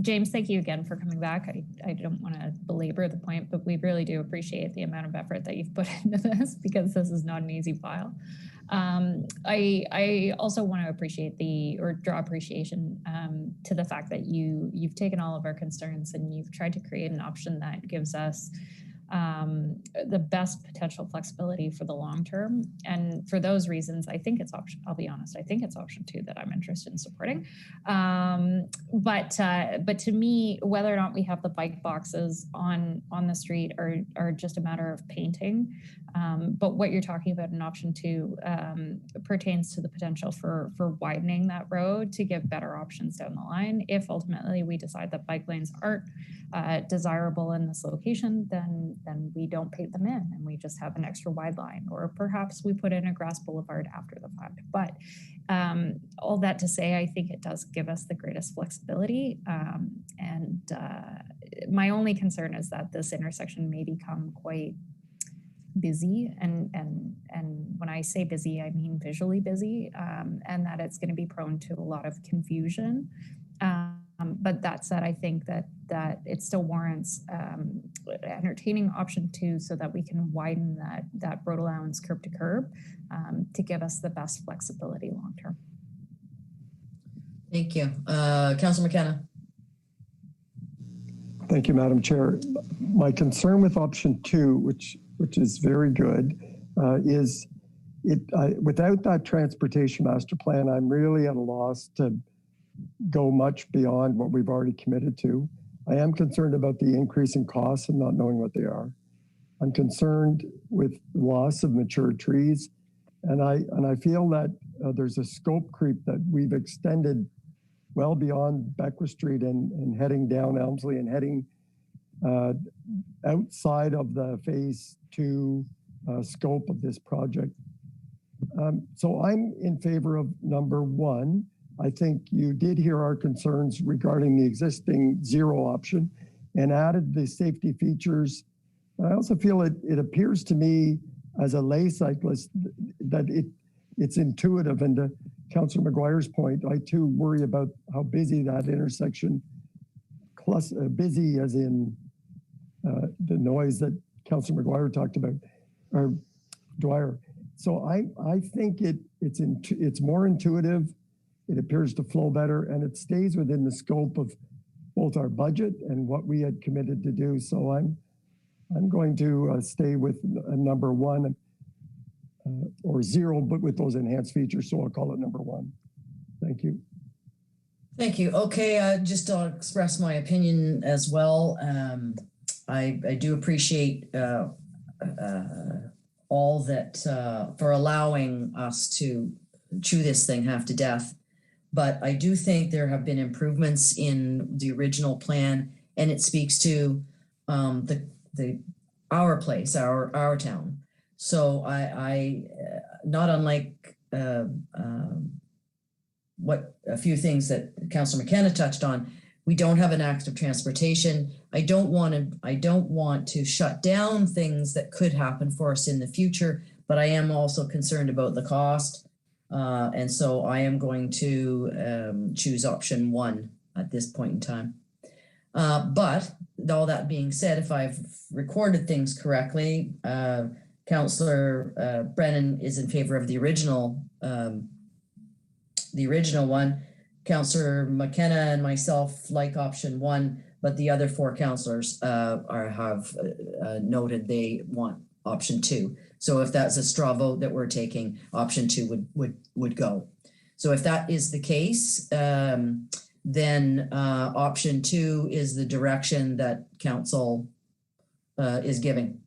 James, thank you again for coming back. I don't want to belabor the point, but we really do appreciate the amount of effort that you've put into this, because this is not an easy file. I also want to appreciate draw appreciation to the fact that you've taken all of our concerns and you've tried to create an option that gives us the best potential flexibility for the long term. And for those reasons, I think it's option, I'll be honest, I think it's option 2 that I'm interested in supporting. But to me, whether or not we have the bike boxes on the street are just a matter of painting. But what you're talking about in option 2 pertains to the potential for widening that road to give better options down the line. If ultimately we decide that bike lanes aren't desirable in this location, then we don't paint them in and we just have an extra wide line, or perhaps we put in a grass boulevard after the fact. But all that to say, I think it does give us the greatest flexibility. And my only concern is that this intersection may become quite busy, and when I say busy, I mean visually busy, and that it's going to be prone to a lot of confusion. But that said, I think that it still warrants entertaining option 2 so that we can widen that road allowance curb to curb to give us the best flexibility long term. Thank you. Councillor McKenna. Thank you, Madam Chair. My concern with option 2, which is very good, is without that transportation master plan, I'm really at a loss to go much beyond what we've already committed to. I am concerned about the increase in costs and not knowing what they are. I'm concerned with the loss of mature trees, and I feel that there's a scope creep that we've extended well beyond Beckwith Street and heading down Elmsley and heading outside of the phase 2 scope of this project. So I'm in favor of number 1. I think you did hear our concerns regarding the existing 0 option and added the safety features. I also feel it appears to me as a lay cyclist that it's intuitive. And to Councillor McGuire's point, I too worry about how busy that intersection, busy as in the noise that Councillor McGuire talked about, or Dwyer. So I think it's more intuitive. It appears to flow better, and it stays within the scope of both our budget and what we had committed to do. So I'm going to stay with number 1 or 0, but with those enhanced features. So I'll call it number 1. Thank you. Thank you. Okay, just to express my opinion as well. I do appreciate all that for allowing us to chew this thing half to death. But I do think there have been improvements in the original plan, and it speaks to our place, our town. So I not unlike what a few things that Councillor McKenna touched on, we don't have an active transportation. I don't want to shut down things that could happen for us in the future, but I am also concerned about the cost. And so I am going to choose option 1 at this point in time. But all that being said, if I've recorded things correctly, Councillor Brennan is in favor of the original the original one. Councillor McKenna and myself like option 1, but the other 4 councillors have noted they want option 2. So if that's a straw vote that we're taking, option 2 would go. So if that is the case, then option 2 is the direction that council is giving.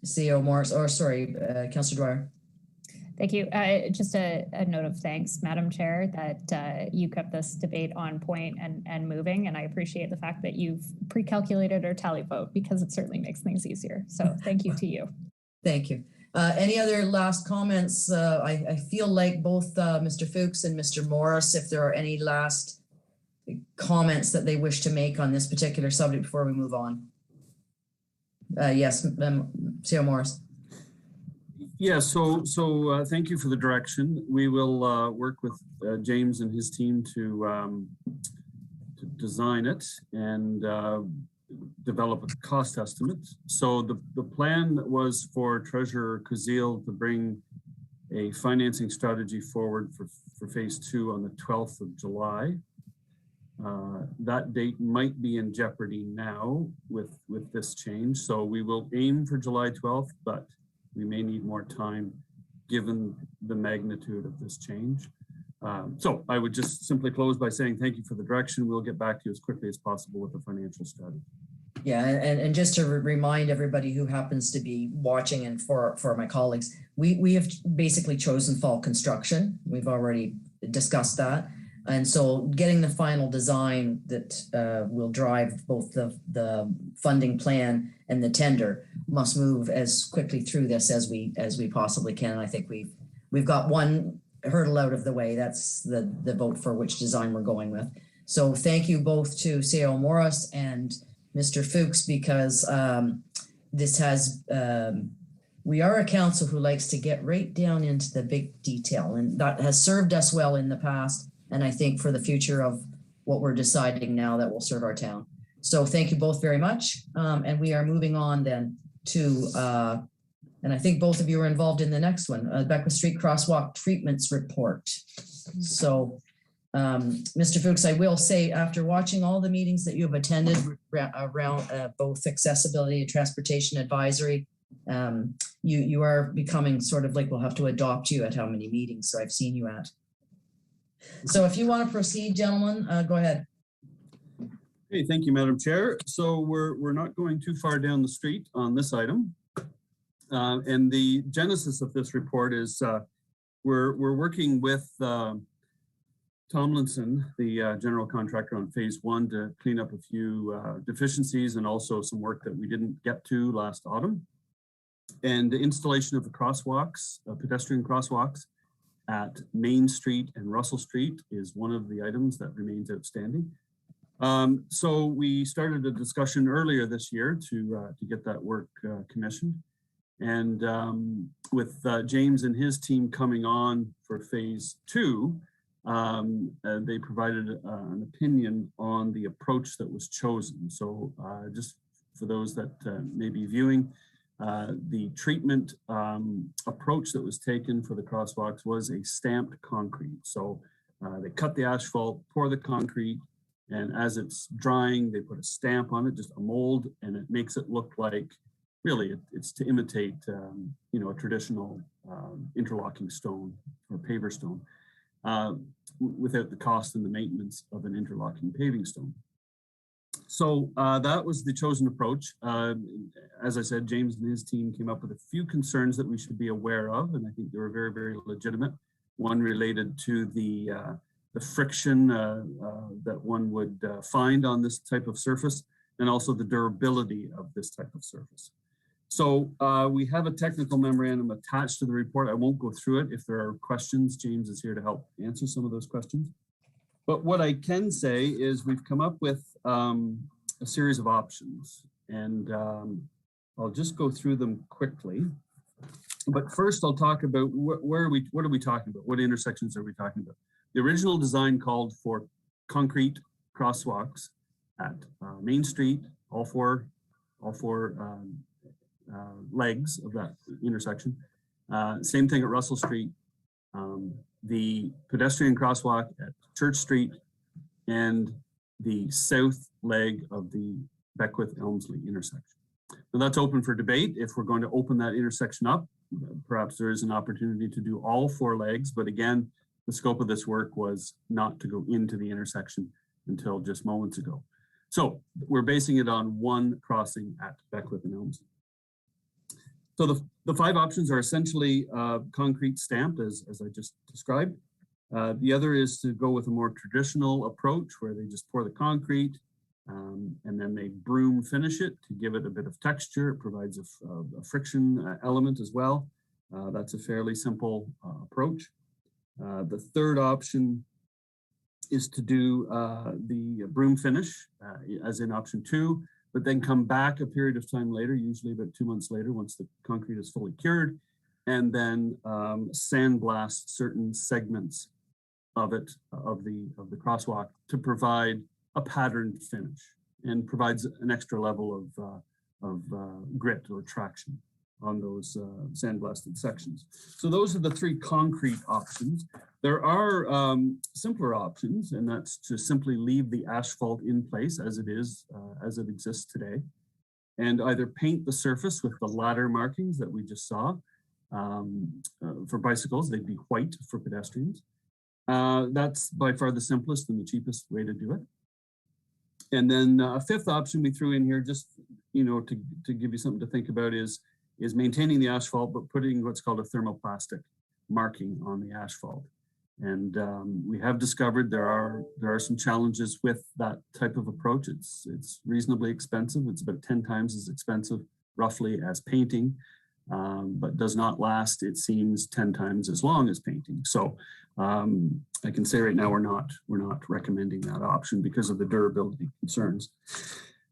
CEO Morris, or sorry, Councillor Dwyer. Thank you. Just a note of thanks, Madam Chair, that you kept this debate on point and moving. And I appreciate the fact that you've pre-calculated our tally vote, because it certainly makes things easier. So thank you to you. Thank you. Any other last comments? I feel like both Mr. Fuchs and Mr. Morris, if there are any last comments that they wish to make on this particular subject before we move on. Yes, CEO Morris. Yeah, so thank you for the direction. We will work with James and his team to design it and develop a cost estimate. So the plan was for Treasurer Kazil to bring a financing strategy forward for phase 2 on the 12th of July. That date might be in jeopardy now with this change. So we will aim for July 12th, but we may need more time given the magnitude of this change. So I would just simply close by saying thank you for the direction. We'll get back to you as quickly as possible with the financial strategy. Yeah, and just to remind everybody who happens to be watching, and for my colleagues, we have basically chosen fall construction. We've already discussed that. And so getting the final design that will drive both the funding plan and the tender must move as quickly through this as we possibly can. I think we've got one hurdle out of the way. That's the vote for which design we're going with. So thank you both to CEO Morris and Mr. Fuchs, because this has we are a council who likes to get right down into the big detail, and that has served us well in the past. And I think for the future of what we're deciding now, that will serve our town. So thank you both very much. And we are moving on then to, and I think both of you are involved in the next one, Beckwith Street Crosswalk Treatments Report. So Mr. Fuchs, I will say, after watching all the meetings that you have attended around both accessibility and transportation advisory, you are becoming sort of like, we'll have to adopt you at how many meetings. So I've seen you at. So if you want to proceed, gentlemen, go ahead. Hey, thank you, Madam Chair. So we're not going too far down the street on this item. And the genesis of this report is we're working with Tomlinson, the general contractor on phase 1, to clean up a few deficiencies and also some work that we didn't get to last autumn. And the installation of the crosswalks, pedestrian crosswalks, at Main Street and Russell Street is one of the items that remains outstanding. So we started a discussion earlier this year to get that work commissioned. And with James and his team coming on for phase 2, they provided an opinion on the approach that was chosen. So just for those that may be viewing, the treatment approach that was taken for the crosswalks was a stamped concrete. So they cut the asphalt, pour the concrete, and as it's drying, they put a stamp on it, just a mold, and it makes it look like, really, it's to imitate, a traditional interlocking stone or paver stone without the cost and the maintenance of an interlocking paving stone. So that was the chosen approach. As I said, James and his team came up with a few concerns that we should be aware of, and I think they were very, very legitimate. One related to the friction that one would find on this type of surface, and also the durability of this type of surface. So we have a technical memorandum attached to the report. I won't go through it. If there are questions, James is here to help answer some of those questions. But what I can say is we've come up with a series of options, and I'll just go through them quickly. But first, I'll talk about what are we talking about? What intersections are we talking about? The original design called for concrete crosswalks at Main Street, all four legs of that intersection. Same thing at Russell Street. the pedestrian crosswalk at Church Street and the south leg of the Beckwith-Elmsley intersection. Now that's open for debate. If we're going to open that intersection up, perhaps there is an opportunity to do all 4 legs, but again, the scope of this work was not to go into the intersection until just moments ago. So we're basing it on 1 crossing at Beckwith and Elmsley. So the 5 options are essentially concrete stamped, as I just described. The other is to go with a more traditional approach where they just pour the concrete and then they broom finish it to give it a bit of texture. It provides a friction element as well. That's a fairly simple approach. The third option is to do the broom finish, as in option 2, but then come back a period of time later, usually about 2 months later, once the concrete is fully cured, and then sandblast certain segments of it, of the crosswalk, to provide a patterned finish and provides an extra level of grit or traction on those sandblasted sections. So those are the 3 concrete options. There are simpler options, and that's to simply leave the asphalt in place as it is, as it exists today, and either paint the surface with the ladder markings that we just saw. For bicycles, they'd be white for pedestrians. That's by far the simplest and the cheapest way to do it. And then a 5th option we threw in here, just to give you something to think about, is maintaining the asphalt, but putting what's called a thermoplastic marking on the asphalt. And we have discovered there are some challenges with that type of approach. It's reasonably expensive. It's about 10 times as expensive, roughly, as painting, but does not last, it seems, 10 times as long as painting. So I can say right now we're not recommending that option because of the durability concerns.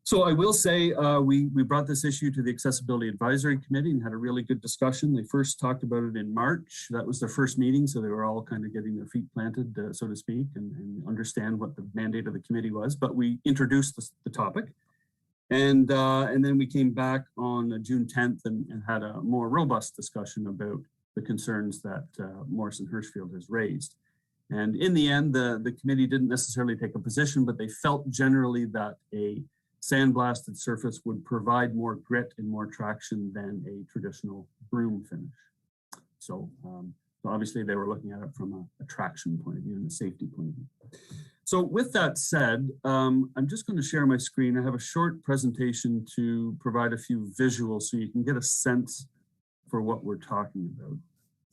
So I will say we brought this issue to the Accessibility Advisory Committee and had a really good discussion. They first talked about it in March. That was their first meeting, so they were all kind of getting their feet planted, so to speak, and understand what the mandate of the committee was. But we introduced the topic. And then we came back on June 10th and had a more robust discussion about the concerns that Morrison Hershfield has raised. And in the end, the committee didn't necessarily take a position, but they felt generally that a sandblasted surface would provide more grit and more traction than a traditional broom finish. So obviously they were looking at it from a traction point of view and a safety point of view. So with that said, I'm just going to share my screen. I have a short presentation to provide a few visuals so you can get a sense for what we're talking about.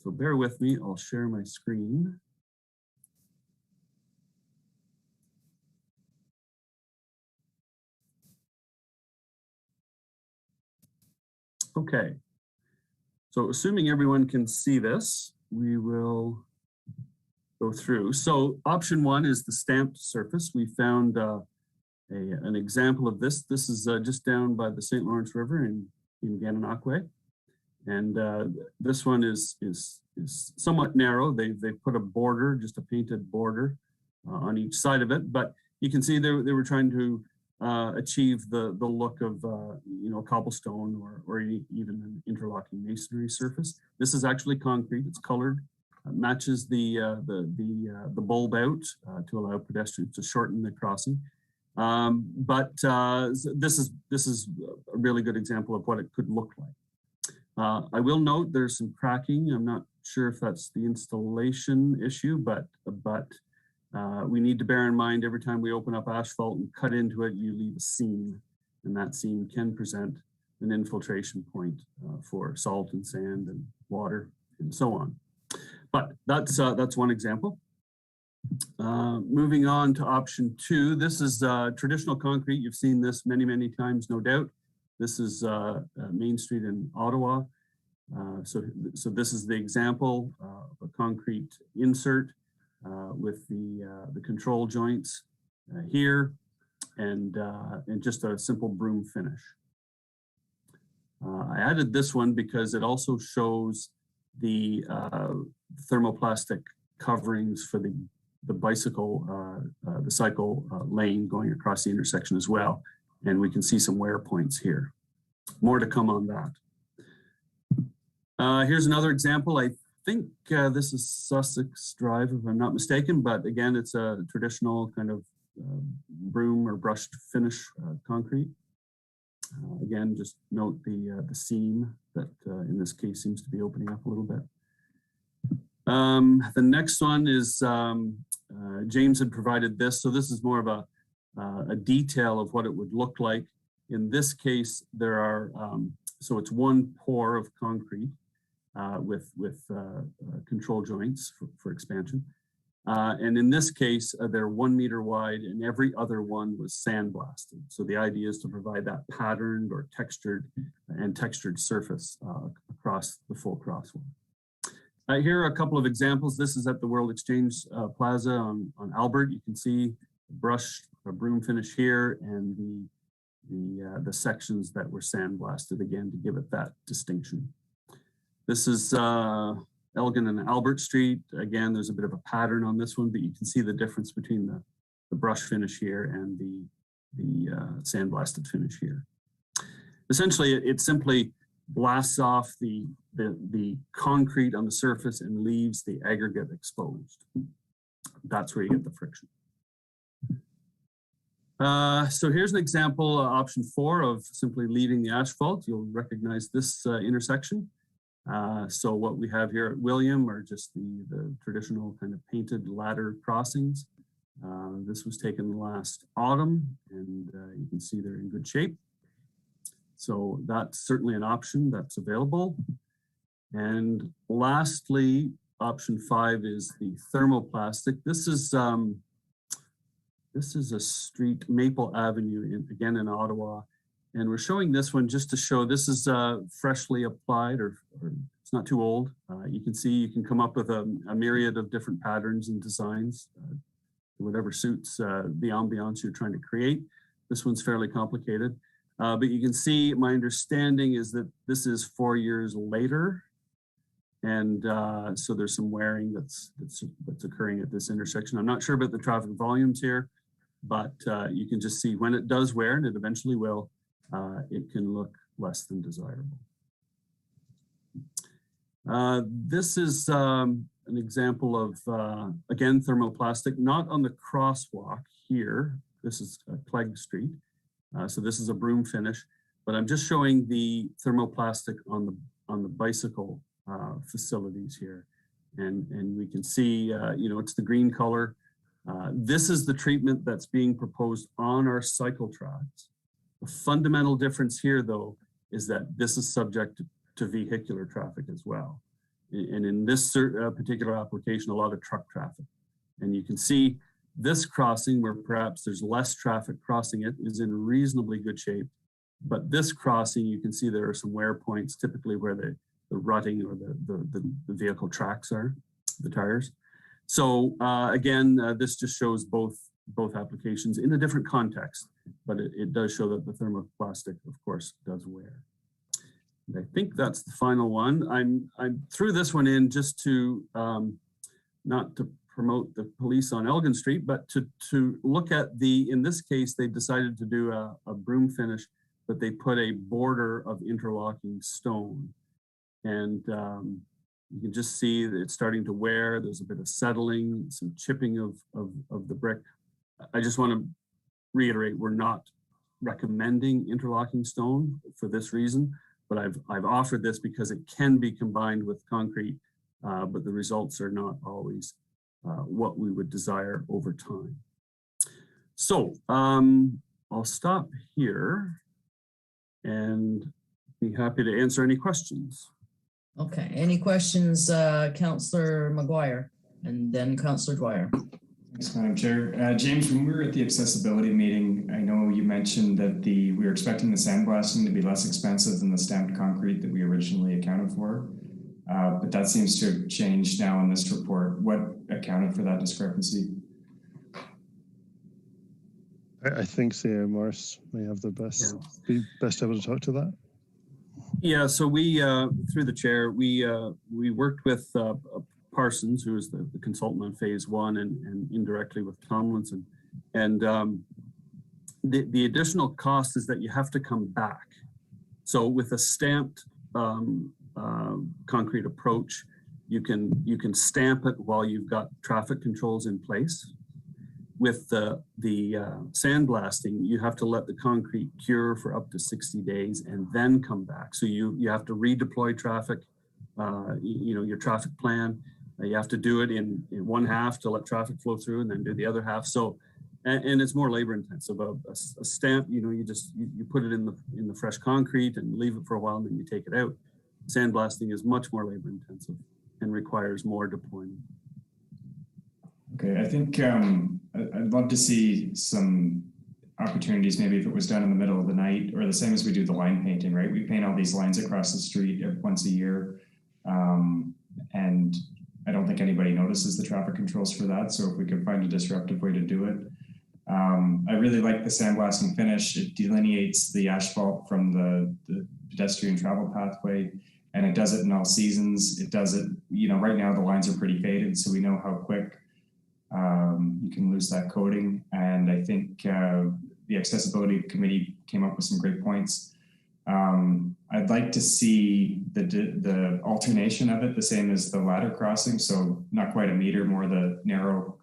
So bear with me, I'll share my screen. Okay, so assuming everyone can see this, we will go through. So option 1 is the stamped surface. We found an example of this. This is just down by the St. Lawrence River in Gananoque. And this one is somewhat narrow. They've put a border, just a painted border on each side of it. But you can see they were trying to achieve the look of cobblestone or even an interlocking masonry surface. This is actually concrete. It's colored. Matches the bulb out to allow pedestrians to shorten the crossing. But this is a really good example of what it could look like. I will note there's some cracking. I'm not sure if that's the installation issue, but we need to bear in mind every time we open up asphalt and cut into it, you leave a seam, and that seam can present an infiltration point for salt and sand and water and so on. But that's one example. Moving on to option 2, this is traditional concrete. You've seen this many, many times, no doubt. This is Main Street in Ottawa. So this is the example of a concrete insert with the control joints here and just a simple broom finish. I added this one because it also shows the thermoplastic coverings for the bicycle, the cycle lane going across the intersection as well. And we can see some wear points here. More to come on that. Here's another example. I think this is Sussex Drive, if I'm not mistaken, but again, it's a traditional kind of broom or brushed finish concrete. Again, just note the seam that in this case seems to be opening up a little bit. The next one is James had provided this, so this is more of a detail of what it would look like. In this case, there are so it's one pour of concrete with control joints for expansion. And in this case, they're 1 meter wide and every other one was sandblasted. So the idea is to provide that patterned or textured surface across the full crosswalk. Here are a couple of examples. This is at the World Exchange Plaza on Albert. You can see brushed broom finish here and the sections that were sandblasted again to give it that distinction. This is Elgin and Albert Street. Again, there's a bit of a pattern on this one, but you can see the difference between the brush finish here and the sandblasted finish here. Essentially, it simply blasts off the concrete on the surface and leaves the aggregate exposed. That's where you get the friction. So here's an example, option 4, of simply leaving the asphalt. You'll recognize this intersection. So what we have here at William are just the traditional kind of painted ladder crossings. This was taken last autumn, and you can see they're in good shape. So that's certainly an option that's available. And lastly, option 5 is the thermoplastic. This is a street, Maple Avenue, again in Ottawa. And we're showing this one just to show this is freshly applied, or it's not too old. You can see you can come up with a myriad of different patterns and designs, whatever suits the ambiance you're trying to create. This one's fairly complicated. But you can see my understanding is that this is 4 years later. And so there's some wearing that's occurring at this intersection. I'm not sure about the traffic volumes here, but you can just see when it does wear, and it eventually will, it can look less than desirable. This is an example of, again, thermoplastic, not on the crosswalk here. This is Clegg Street. So this is a broom finish, but I'm just showing the thermoplastic on the bicycle facilities here. And we can see, it's the green color. This is the treatment that's being proposed on our cycle tracks. The fundamental difference here, though, is that this is subject to vehicular traffic as well. And in this particular application, a lot of truck traffic. And you can see this crossing, where perhaps there's less traffic crossing it, is in reasonably good shape. But this crossing, you can see there are some wear points, typically where the rutting or the vehicle tracks are, the tires. So again, this just shows both applications in a different context, but it does show that the thermoplastic, of course, does wear. And I think that's the final one. I threw this one in just to, not to promote the police on Elgin Street, but to look at in this case, they decided to do a broom finish, but they put a border of interlocking stone. And you can just see that it's starting to wear. There's a bit of settling, some chipping of the brick. I just want to reiterate, we're not recommending interlocking stone for this reason, but I've offered this because it can be combined with concrete, but the results are not always what we would desire over time. So I'll stop here and be happy to answer any questions. Okay, any questions, Councillor McGuire, and then Councillor Dwyer. Thanks, Madam Chair. James, when we were at the accessibility meeting, I know you mentioned that we were expecting the sandblasting to be less expensive than the stamped concrete that we originally accounted for. But that seems to have changed now in this report. What accounted for that discrepancy? I think Sarah Morris may have the be best able to talk to that. Yeah, so we, through the chair, we worked with Parsons, who is the consultant on phase 1, and indirectly with Tomlinson. And the additional cost is that you have to come back. So with a stamped concrete approach, you can stamp it while you've got traffic controls in place. With the sandblasting, you have to let the concrete cure for up to 60 days and then come back. So you have to redeploy traffic, your traffic plan. You have to do it in one half to let traffic flow through and then do the other half. So, and it's more labor intensive. A stamp, you put it in the fresh concrete and leave it for a while and then you take it out. Sandblasting is much more labor intensive and requires more deployment. Okay, I think I'd love to see some opportunities, maybe if it was done in the middle of the night, or the same as we do the line painting, right? We paint all these lines across the street once a year. And I don't think anybody notices the traffic controls for that. So if we could find a disruptive way to do it. I really like the sandblasting finish. It delineates the asphalt from the pedestrian travel pathway, and it does it in all seasons. It does it, right now the lines are pretty faded, so we know how quick you can lose that coating. And I think the accessibility committee came up with some great points. I'd like to see the alternation of it the same as the ladder crossing. So not quite a meter, more the narrow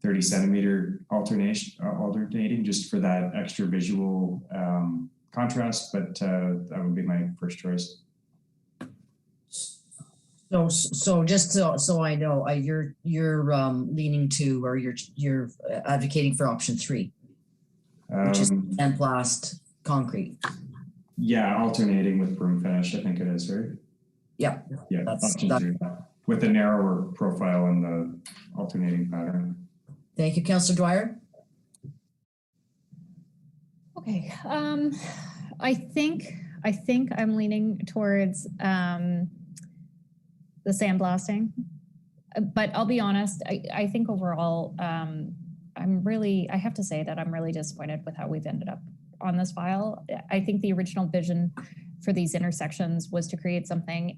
30 centimeter alternating, just for that extra visual contrast. But that would be my first choice. So just so I know, you're leaning to, or you're advocating for option 3, which is sandblast concrete. Yeah, alternating with broom finish, I think it is, right? Yeah. Yeah, option 3, with a narrower profile in the alternating pattern. Thank you, Councillor Dwyer. Okay, I think I'm leaning towards the sandblasting, but I'll be honest. I think overall, I have to say that I'm really disappointed with how we've ended up on this file. I think the original vision for these intersections was to create something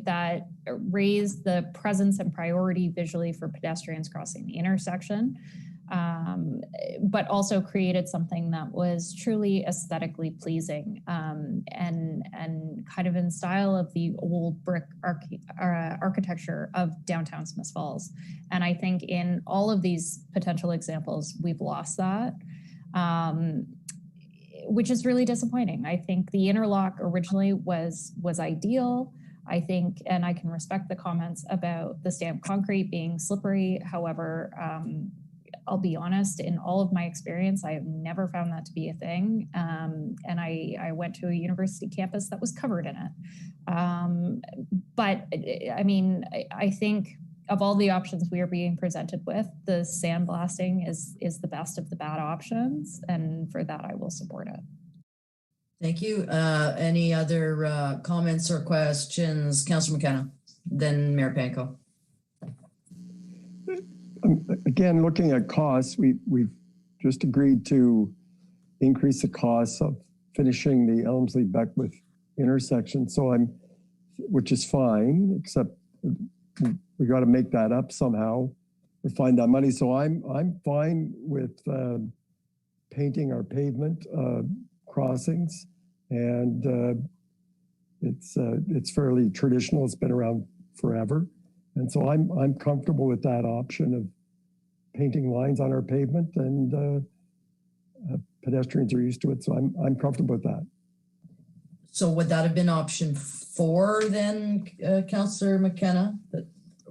that raised the presence and priority visually for pedestrians crossing the intersection, but also created something that was truly aesthetically pleasing, and kind of in style of the old brick architecture of downtown Smiths Falls. And I think in all of these potential examples, we've lost that. Which is really disappointing. I think the interlock originally was ideal. I think, and I can respect the comments about the stamped concrete being slippery. However, I'll be honest, in all of my experience, I have never found that to be a thing. And I went to a university campus that was covered in it. But I mean, I think of all the options we are being presented with, the sandblasting is the best of the bad options. And for that, I will support it. Thank you. Any other comments or questions? Councillor McKenna, then Mayor Panko. Again, looking at costs, we've just agreed to increase the costs of finishing the Elmsley Beckwith intersection. So which is fine, except we got to make that up somehow or find that money. So I'm fine with painting our pavement crossings, and it's fairly traditional. It's been around forever, and so I'm comfortable with that option of painting lines on our pavement, and pedestrians are used to it. So I'm comfortable with that. So would that have been option 4 then, Councillor McKenna?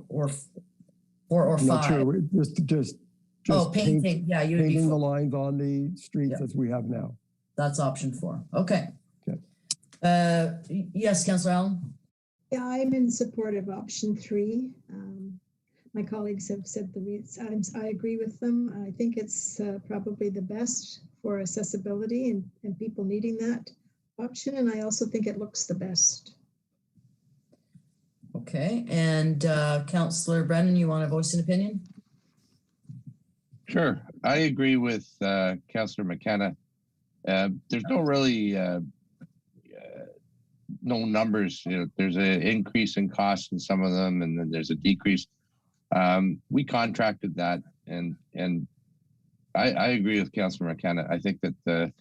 Or 5? Not sure. Just painting. Yeah, painting the lines on the streets as we have now. That's option 4. Okay. Yes, Councillor Allen. Yeah, I'm in support of option 3. My colleagues have said the reasons. I agree with them. I think it's probably the best for accessibility and people needing that option. And I also think it looks the best. Okay, and Councillor Brennan, you want to voice an opinion? Sure, I agree with Councillor McKenna. There's no really no numbers. There's an increase in cost in some of them, and then there's a decrease. We contracted that, and I agree with Councillor McKenna. I think that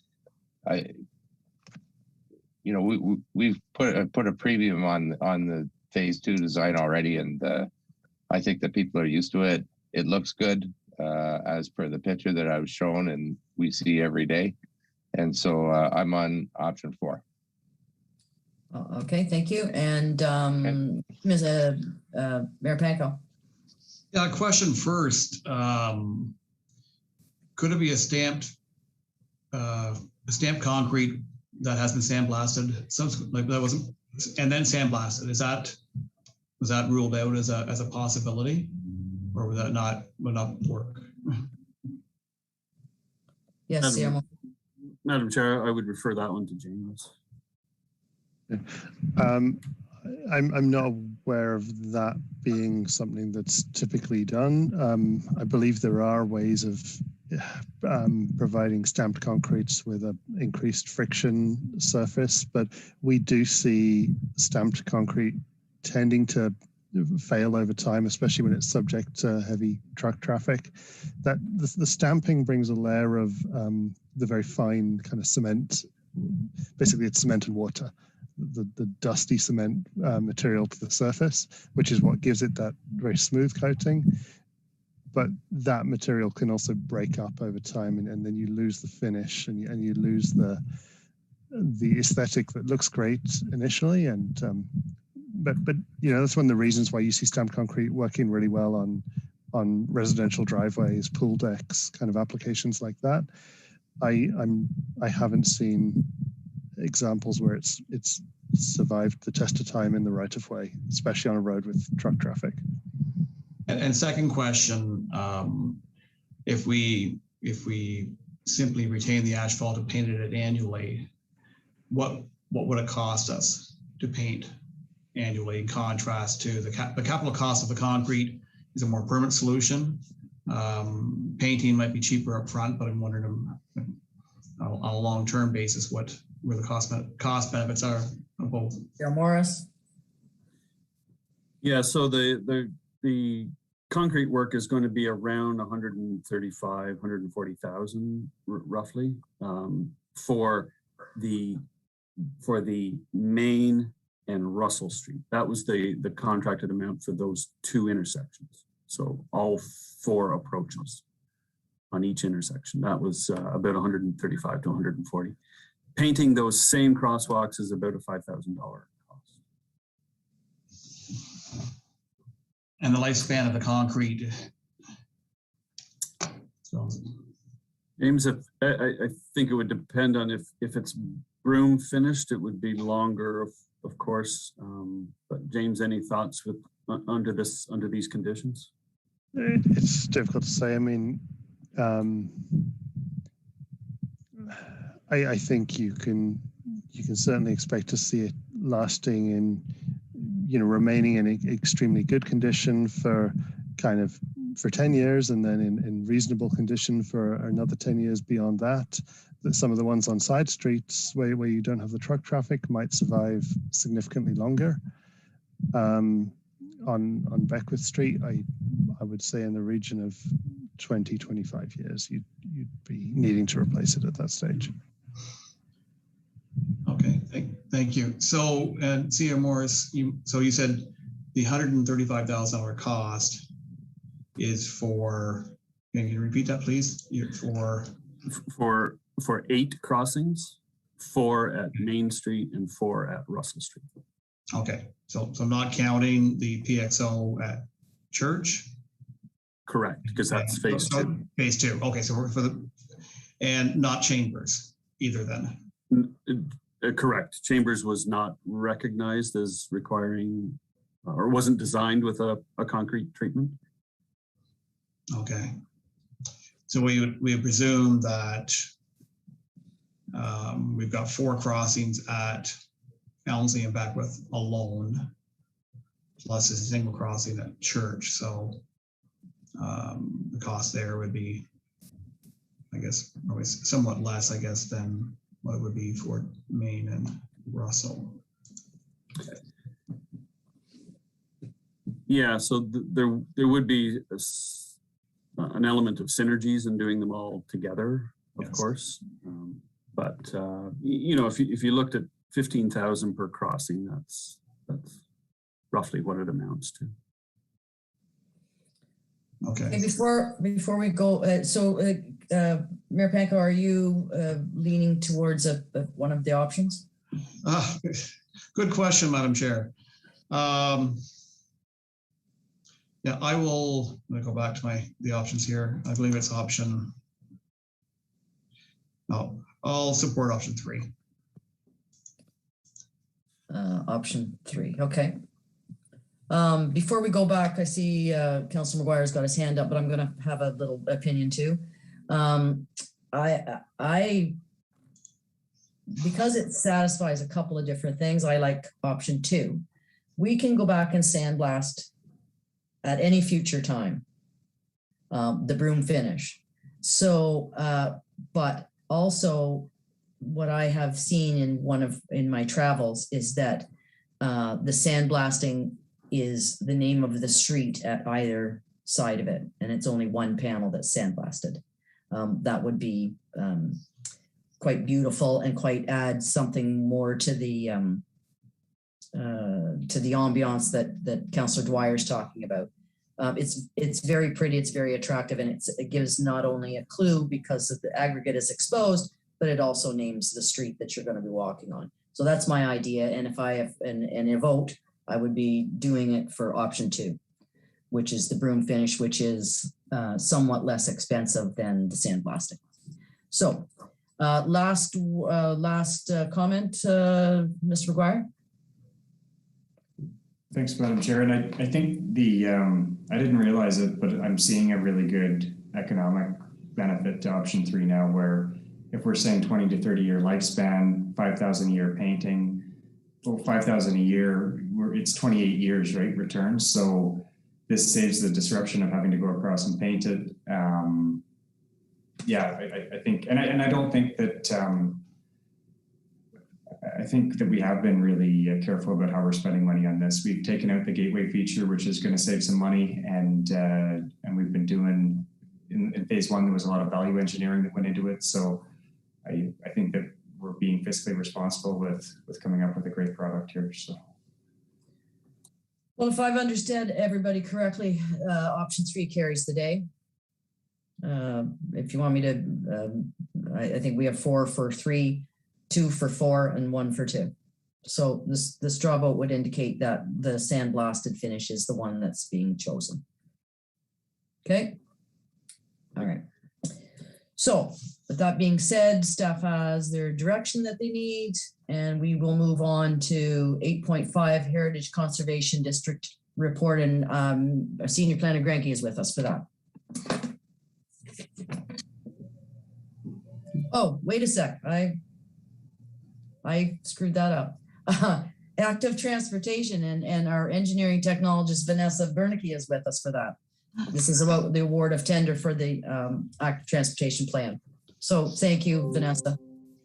we've put a premium on phase 2 design already, and I think that people are used to it. It looks good as per the picture that I was shown and we see every day. And so I'm on option 4. Okay, thank you. And Ms. Mayor Panko. Yeah, question first. Could it be a stamped concrete that has been sandblasted, like that wasn't, and then sandblasted? Was that ruled out as a possibility, or would that not work? Yes, Madam Chair, I would refer that one to James. I'm not aware of that being something that's typically done. I believe there are ways of providing stamped concretes with an increased friction surface, but we do see stamped concrete tending to fail over time, especially when it's subject to heavy truck traffic. That the stamping brings a layer of the very fine kind of cement. Basically, it's cement and water. The dusty cement material to the surface, which is what gives it that very smooth coating. But that material can also break up over time, and then you lose the finish, and you lose the aesthetic that looks great initially. And but you know, that's one of the reasons why you see stamped concrete working really well on residential driveways, pool decks, kind of applications like that. I haven't seen examples where it's survived the test of time in the right of way, especially on a road with truck traffic. And second question, if we simply retain the asphalt and painted it annually, what would it cost us to paint annually in contrast to the capital cost of the concrete is a more permanent solution? Painting might be cheaper up front, but I'm wondering on a long-term basis where the cost benefits are of both. Chair Morris. Yeah, so the concrete work is going to be around 140,000 roughly for the Main and Russell Street. That was the contracted amount for those 2 intersections. So all 4 approaches on each intersection. That was about 135 to 140. Painting those same crosswalks is about a $5,000 cost. And the lifespan of the concrete. So. James, I think it would depend on if it's broom finished, it would be longer, of course. But James, any thoughts under these conditions? It's difficult to say. I mean, I think you can certainly expect to see it lasting in, remaining in extremely good condition for 10 years, and then in reasonable condition for another 10 years beyond that. Some of the ones on side streets where you don't have the truck traffic might survive significantly longer. On Beckwith Street, I would say in the region of 20, 25 years, you'd be needing to replace it at that stage. Okay, thank you. So, and C.R. Morris, you said the $135,000 cost is for, can you repeat that please? For 8 crossings, 4 at Main Street and 4 at Russell Street. Okay, so not counting the PXO at Church? Correct, because that's phase 2. Phase 2. Okay, so we're and not Chambers either then. Correct. Chambers was not recognized as requiring or wasn't designed with a concrete treatment. Okay. So we would presume that we've got 4 crossings at Elmsley and Beckwith alone, plus a single crossing at Church. So the cost there would be, I guess, probably somewhat less, I guess, than what it would be for Main and Russell. Yeah, so there would be an element of synergies in doing them all together, of course. But if you looked at 15,000 per crossing, that's roughly what it amounts to. Okay. Before we go, Mayor Panko, are you leaning towards one of the options? Good question, Madam Chair. Yeah, I'm going to go back to the options here. I believe it's option. No, I'll support option 3. Option 3. Okay. Before we go back, I see Councillor McGuire's got his hand up, but I'm going to have a little opinion too. Because it satisfies a couple of different things, I like option 2. We can go back and sandblast at any future time, the broom finish. So, but also what I have seen in my travels is that the sandblasting is the name of the street at either side of it, and it's only one panel that's sandblasted. That would be quite beautiful and quite add something more to the ambiance that Councillor Dwyer's talking about. It's very pretty, it's very attractive, and it gives not only a clue because the aggregate is exposed, but it also names the street that you're going to be walking on. So that's my idea, and if I have a vote, I would be doing it for option 2, which is the broom finish, which is somewhat less expensive than the sandblasting. So last comment, Mr. McGuire. Thanks, Madam Chair. And I think I didn't realize it, but I'm seeing a really good economic benefit to option 3 now, where if we're saying 20 to 30 year lifespan, 5,000 a year painting, well, 5,000 a year, it's 28 years, right? Returns. So this saves the disruption of having to go across and paint it. Yeah, I think, and I don't think that, I think that we have been really careful about how we're spending money on this. We've taken out the gateway feature, which is going to save some money, and we've been doing in phase 1 there was a lot of value engineering that went into it. So I think that we're being fiscally responsible with coming up with a great product here. So. Well, if I've understood everybody correctly, option 3 carries the day. If you want me to, I think we have 4 for 3. 2 for 4 and 1 for 2. So the straw vote would indicate that the sandblasted finish is the one that's being chosen. Okay. All right. So with that being said, staff has their direction that they need, and we will move on to 8.5 Heritage Conservation District report, and Senior Planner Granke is with us for that. Oh, wait a sec. I screwed that up. Active Transportation and our engineering technologist, Vanessa Bernicke, is with us for that. This is about the award of tender for the Active Transportation Plan. So thank you, Vanessa.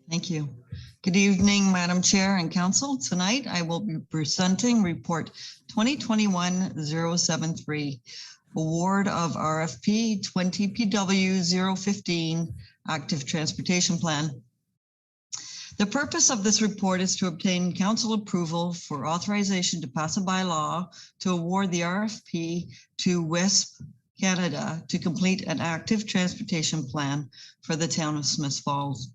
Thank you. Good evening, Madam Chair and Council. Tonight, I will be presenting report 2021-073, award of RFP 20PW015 Active Transportation Plan. The purpose of this report is to obtain council approval for authorization to pass a bylaw to award the RFP to WISP Canada to complete an active transportation plan for the town of Smiths Falls.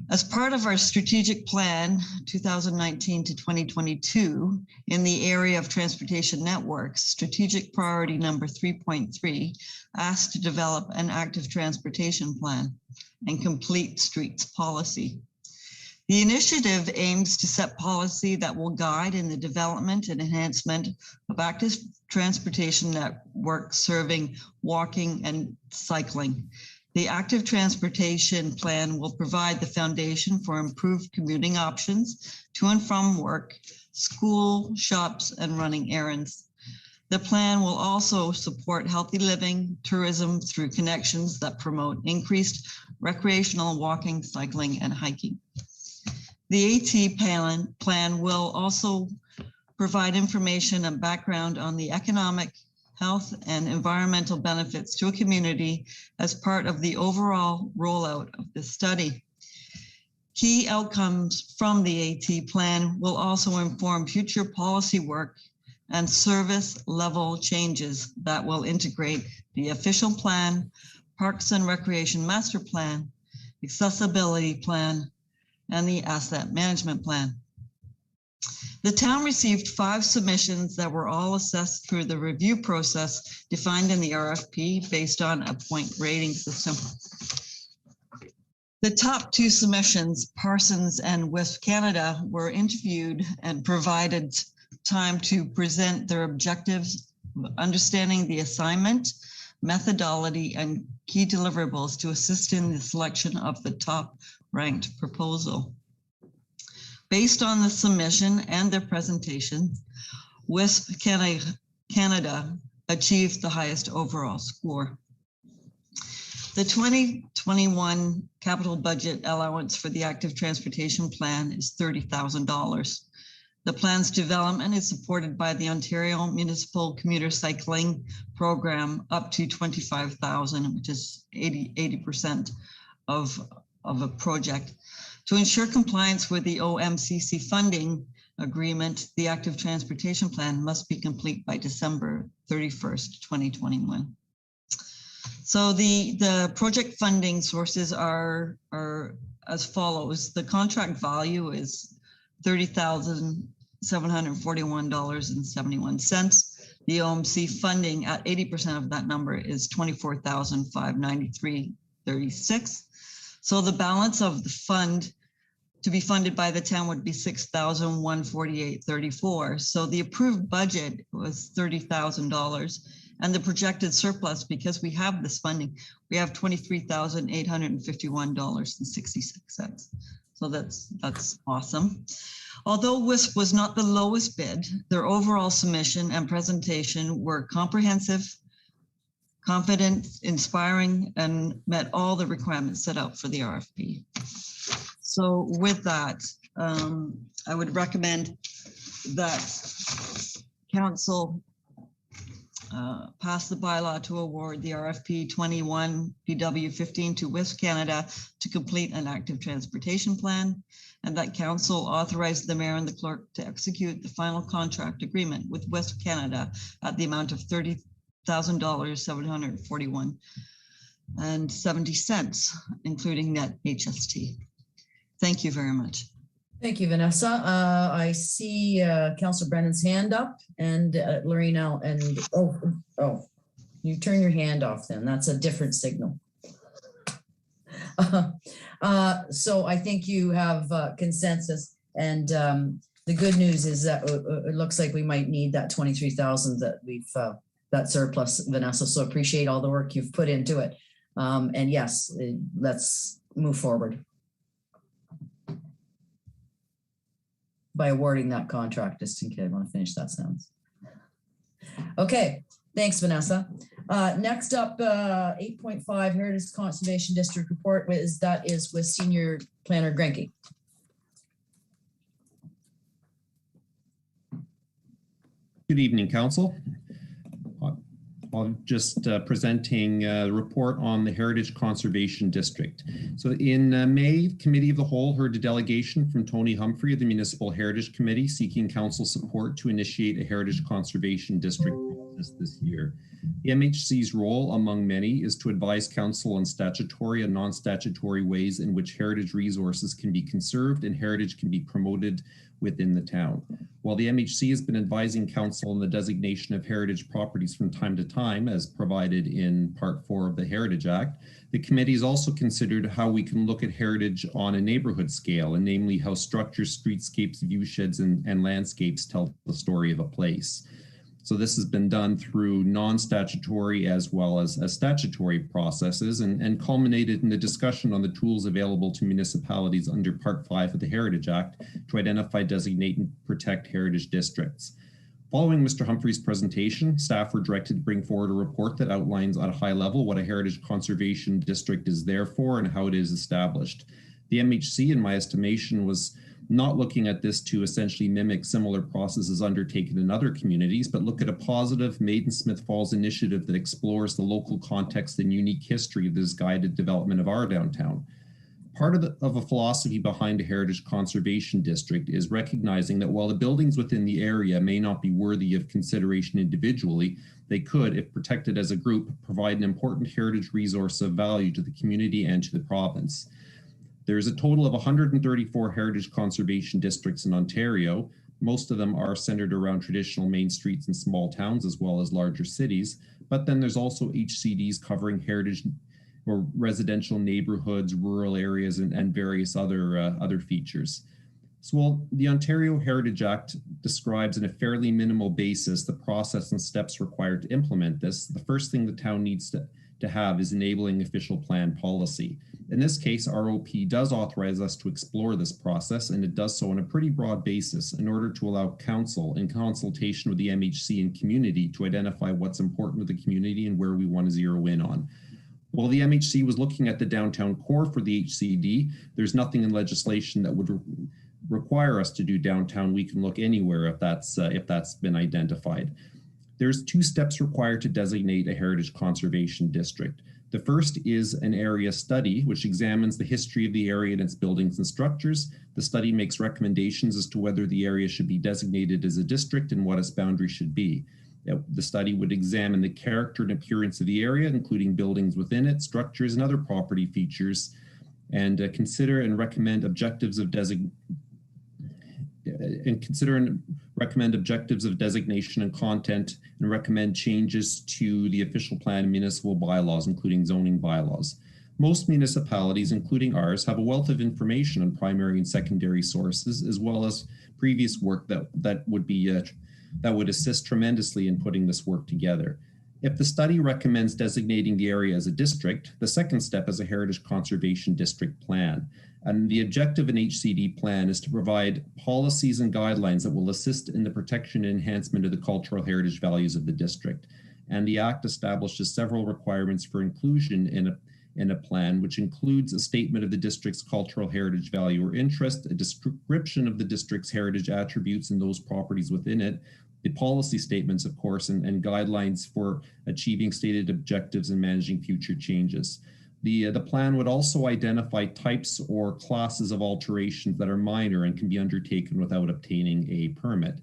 As part of our strategic plan 2019 to 2022 in the area of transportation networks, strategic priority number 3.3 asks to develop an active transportation plan and complete streets policy. The initiative aims to set policy that will guide in the development and enhancement of active transportation networks serving walking and cycling. The active transportation plan will provide the foundation for improved commuting options to and from work, school, shops, and running errands. The plan will also support healthy living, tourism through connections that promote increased recreational walking, cycling, and hiking. The AT plan will also provide information and background on the economic, health, and environmental benefits to a community as part of the overall rollout of this study. Key outcomes from the AT plan will also inform future policy work and service level changes that will integrate the official plan, Parks and Recreation Master Plan, Accessibility Plan, and the Asset Management Plan. The town received 5 submissions that were all assessed through the review process defined in the RFP based on a point rating system. The top 2 submissions, Parsons and West Canada, were interviewed and provided time to present their objectives, understanding the assignment, methodology, and key deliverables to assist in the selection of the top ranked proposal. Based on the submission and their presentation, WISP Canada achieved the highest overall score. The 2021 capital budget allowance for the active transportation plan is $30,000. The plan's development is supported by the Ontario Municipal Commuter Cycling Program up to $25,000, which is 80% of a project. To ensure compliance with the OMCC funding agreement, the active transportation plan must be complete by December 31st, 2021. So the project funding sources are as follows. The contract value is $30,741.71. The OMC funding at 80% of that number is $24,593.36. So the balance of the fund to be funded by the town would be $6,148.34. So the approved budget was $30,000, and the projected surplus, because we have this funding, we have $23,851.66. So that's awesome. Although WISP was not the lowest bid, their overall submission and presentation were comprehensive, confident, inspiring, and met all the requirements set out for the RFP. So with that, I would recommend that council pass the bylaw to award the RFP 21 PW15 to WISP Canada to complete an active transportation plan, and that council authorize the mayor and the clerk to execute the final contract agreement with WISP Canada at the amount of $30,741.70, including net HST. Thank you very much. Thank you, Vanessa. I see Councillor Brennan's hand up, and Lorena, and oh, you turn your hand off then. That's a different signal. So I think you have consensus, and the good news is that it looks like we might need that 23,000 that we've that surplus, Vanessa. So appreciate all the work you've put into it. And yes, let's move forward by awarding that contract. Just in case I want to finish that sentence. Okay, thanks, Vanessa. Next up, 8.5 Heritage Conservation District report is with Senior Planner Grenke. Good evening, Council. I'm just presenting the report on the Heritage Conservation District. So in May, Committee of the Whole heard a delegation from Tony Humphrey of the Municipal Heritage Committee seeking council support to initiate a Heritage Conservation District process this year. The MHC's role, among many, is to advise council on statutory and non-statutory ways in which heritage resources can be conserved and heritage can be promoted within the town. While the MHC has been advising council on the designation of heritage properties from time to time, as provided in Part 4 of the Heritage Act, the committee has also considered how we can look at heritage on a neighborhood scale, and namely how structures, streetscapes, view sheds, and landscapes tell the story of a place. So this has been done through non-statutory as well as statutory processes, and culminated in the discussion on the tools available to municipalities under Part 5 of the Heritage Act to identify, designate, and protect heritage districts. Following Mr. Humphrey's presentation, staff were directed to bring forward a report that outlines at a high level what a heritage conservation district is there for and how it is established. The MHC, in my estimation, was not looking at this to essentially mimic similar processes undertaken in other communities, but look at a positive Maiden Smith Falls initiative that explores the local context and unique history of this guided development of our downtown. part of a philosophy behind a heritage conservation district is recognizing that while the buildings within the area may not be worthy of consideration individually, they could, if protected as a group, provide an important heritage resource of value to the community and to the province. There's a total of 134 heritage conservation districts in Ontario. Most of them are centered around traditional main streets in small towns as well as larger cities. But then there's also HCDs covering heritage or residential neighborhoods, rural areas, and various other features. So while the Ontario Heritage Act describes in a fairly minimal basis the process and steps required to implement this, the first thing the town needs to have is enabling official plan policy. In this case, ROP does authorize us to explore this process, and it does so on a pretty broad basis in order to allow council, in consultation with the MHC and community, to identify what's important to the community and where we want to zero in on. While the MHC was looking at the downtown core for the HCD, there's nothing in legislation that would require us to do downtown. We can look anywhere if that's been identified. There's 2 steps required to designate a heritage conservation district. The first is an area study, which examines the history of the area and its buildings and structures. The study makes recommendations as to whether the area should be designated as a district and what its boundaries should be. The study would examine the character and appearance of the area, including buildings within it, structures, and other property features, and consider and recommend objectives of designation and content, and recommend changes to the official plan and municipal bylaws, including zoning bylaws. Most municipalities, including ours, have a wealth of information on primary and secondary sources, as well as previous work that would assist tremendously in putting this work together. If the study recommends designating the area as a district, the second step is a heritage conservation district plan. And the objective of an HCD plan is to provide policies and guidelines that will assist in the protection and enhancement of the cultural heritage values of the district. And the Act establishes several requirements for inclusion in a plan, which includes a statement of the district's cultural heritage value or interest, a description of the district's heritage attributes and those properties within it, the policy statements, of course, and guidelines for achieving stated objectives and managing future changes. The plan would also identify types or classes of alterations that are minor and can be undertaken without obtaining a permit.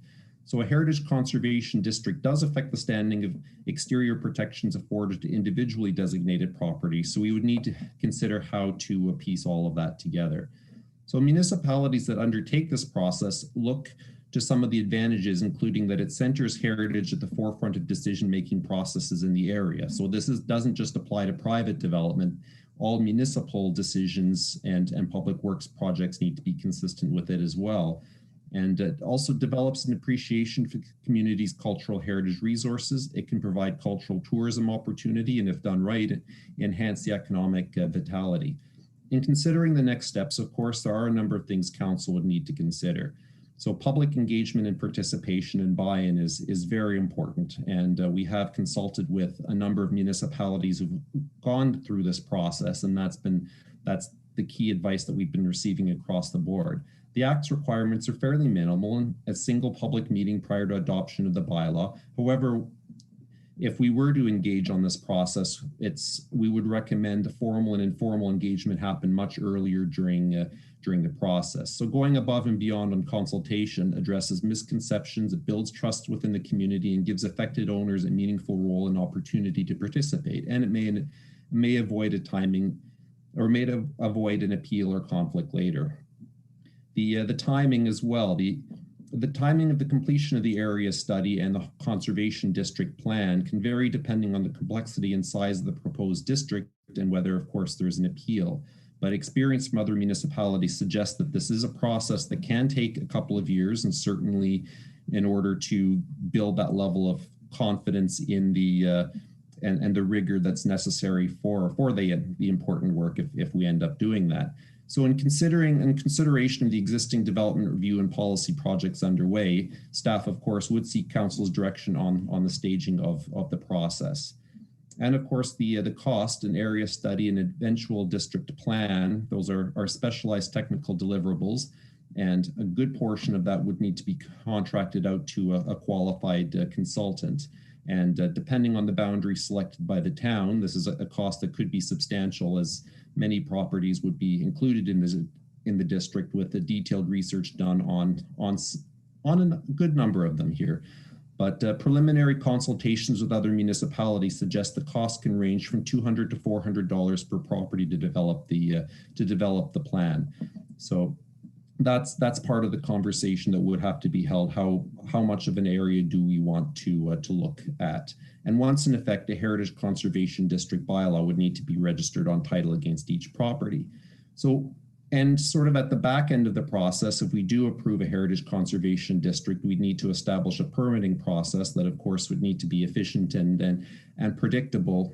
So a heritage conservation district does affect the standing of exterior protections afforded to individually designated property. So we would need to consider how to piece all of that together. So municipalities that undertake this process look to some of the advantages, including that it centers heritage at the forefront of decision-making processes in the area. So this doesn't just apply to private development. All municipal decisions and public works projects need to be consistent with it as well. And it also develops an appreciation for the community's cultural heritage resources. It can provide cultural tourism opportunity, and if done right, enhance the economic vitality. In considering the next steps, of course, there are a number of things council would need to consider. So public engagement and participation and buy-in is very important. And we have consulted with a number of municipalities who've gone through this process, and that's the key advice that we've been receiving across the board. The Act's requirements are fairly minimal, and a single public meeting prior to adoption of the bylaw. However, if we were to engage on this process, we would recommend a formal and informal engagement happen much earlier during the process. So going above and beyond on consultation addresses misconceptions, it builds trust within the community, and gives affected owners a meaningful role and opportunity to participate. And it may avoid a timing, or may avoid an appeal or conflict later. The timing as well. The timing of the completion of the area study and the conservation district plan can vary depending on the complexity and size of the proposed district and whether, of course, there's an appeal. But experience from other municipalities suggests that this is a process that can take a couple of years, and certainly in order to build that level of confidence in the and the rigor that's necessary for the important work if we end up doing that. So in consideration of the existing development review and policy projects underway, staff, of course, would seek council's direction on the staging of the process. And of course, the cost, an area study, and eventual district plan, those are specialized technical deliverables, and a good portion of that would need to be contracted out to a qualified consultant. And depending on the boundary selected by the town, this is a cost that could be substantial, as many properties would be included in the district, with the detailed research done on a good number of them here. But preliminary consultations with other municipalities suggest the cost can range from $200 to $400 per property to develop the plan. So that's part of the conversation that would have to be held. How much of an area do we want to look at? And once in effect, a Heritage Conservation District bylaw would need to be registered on title against each property. So, and sort of at the back end of the process, if we do approve a Heritage Conservation District, we'd need to establish a permitting process that, of course, would need to be efficient and predictable,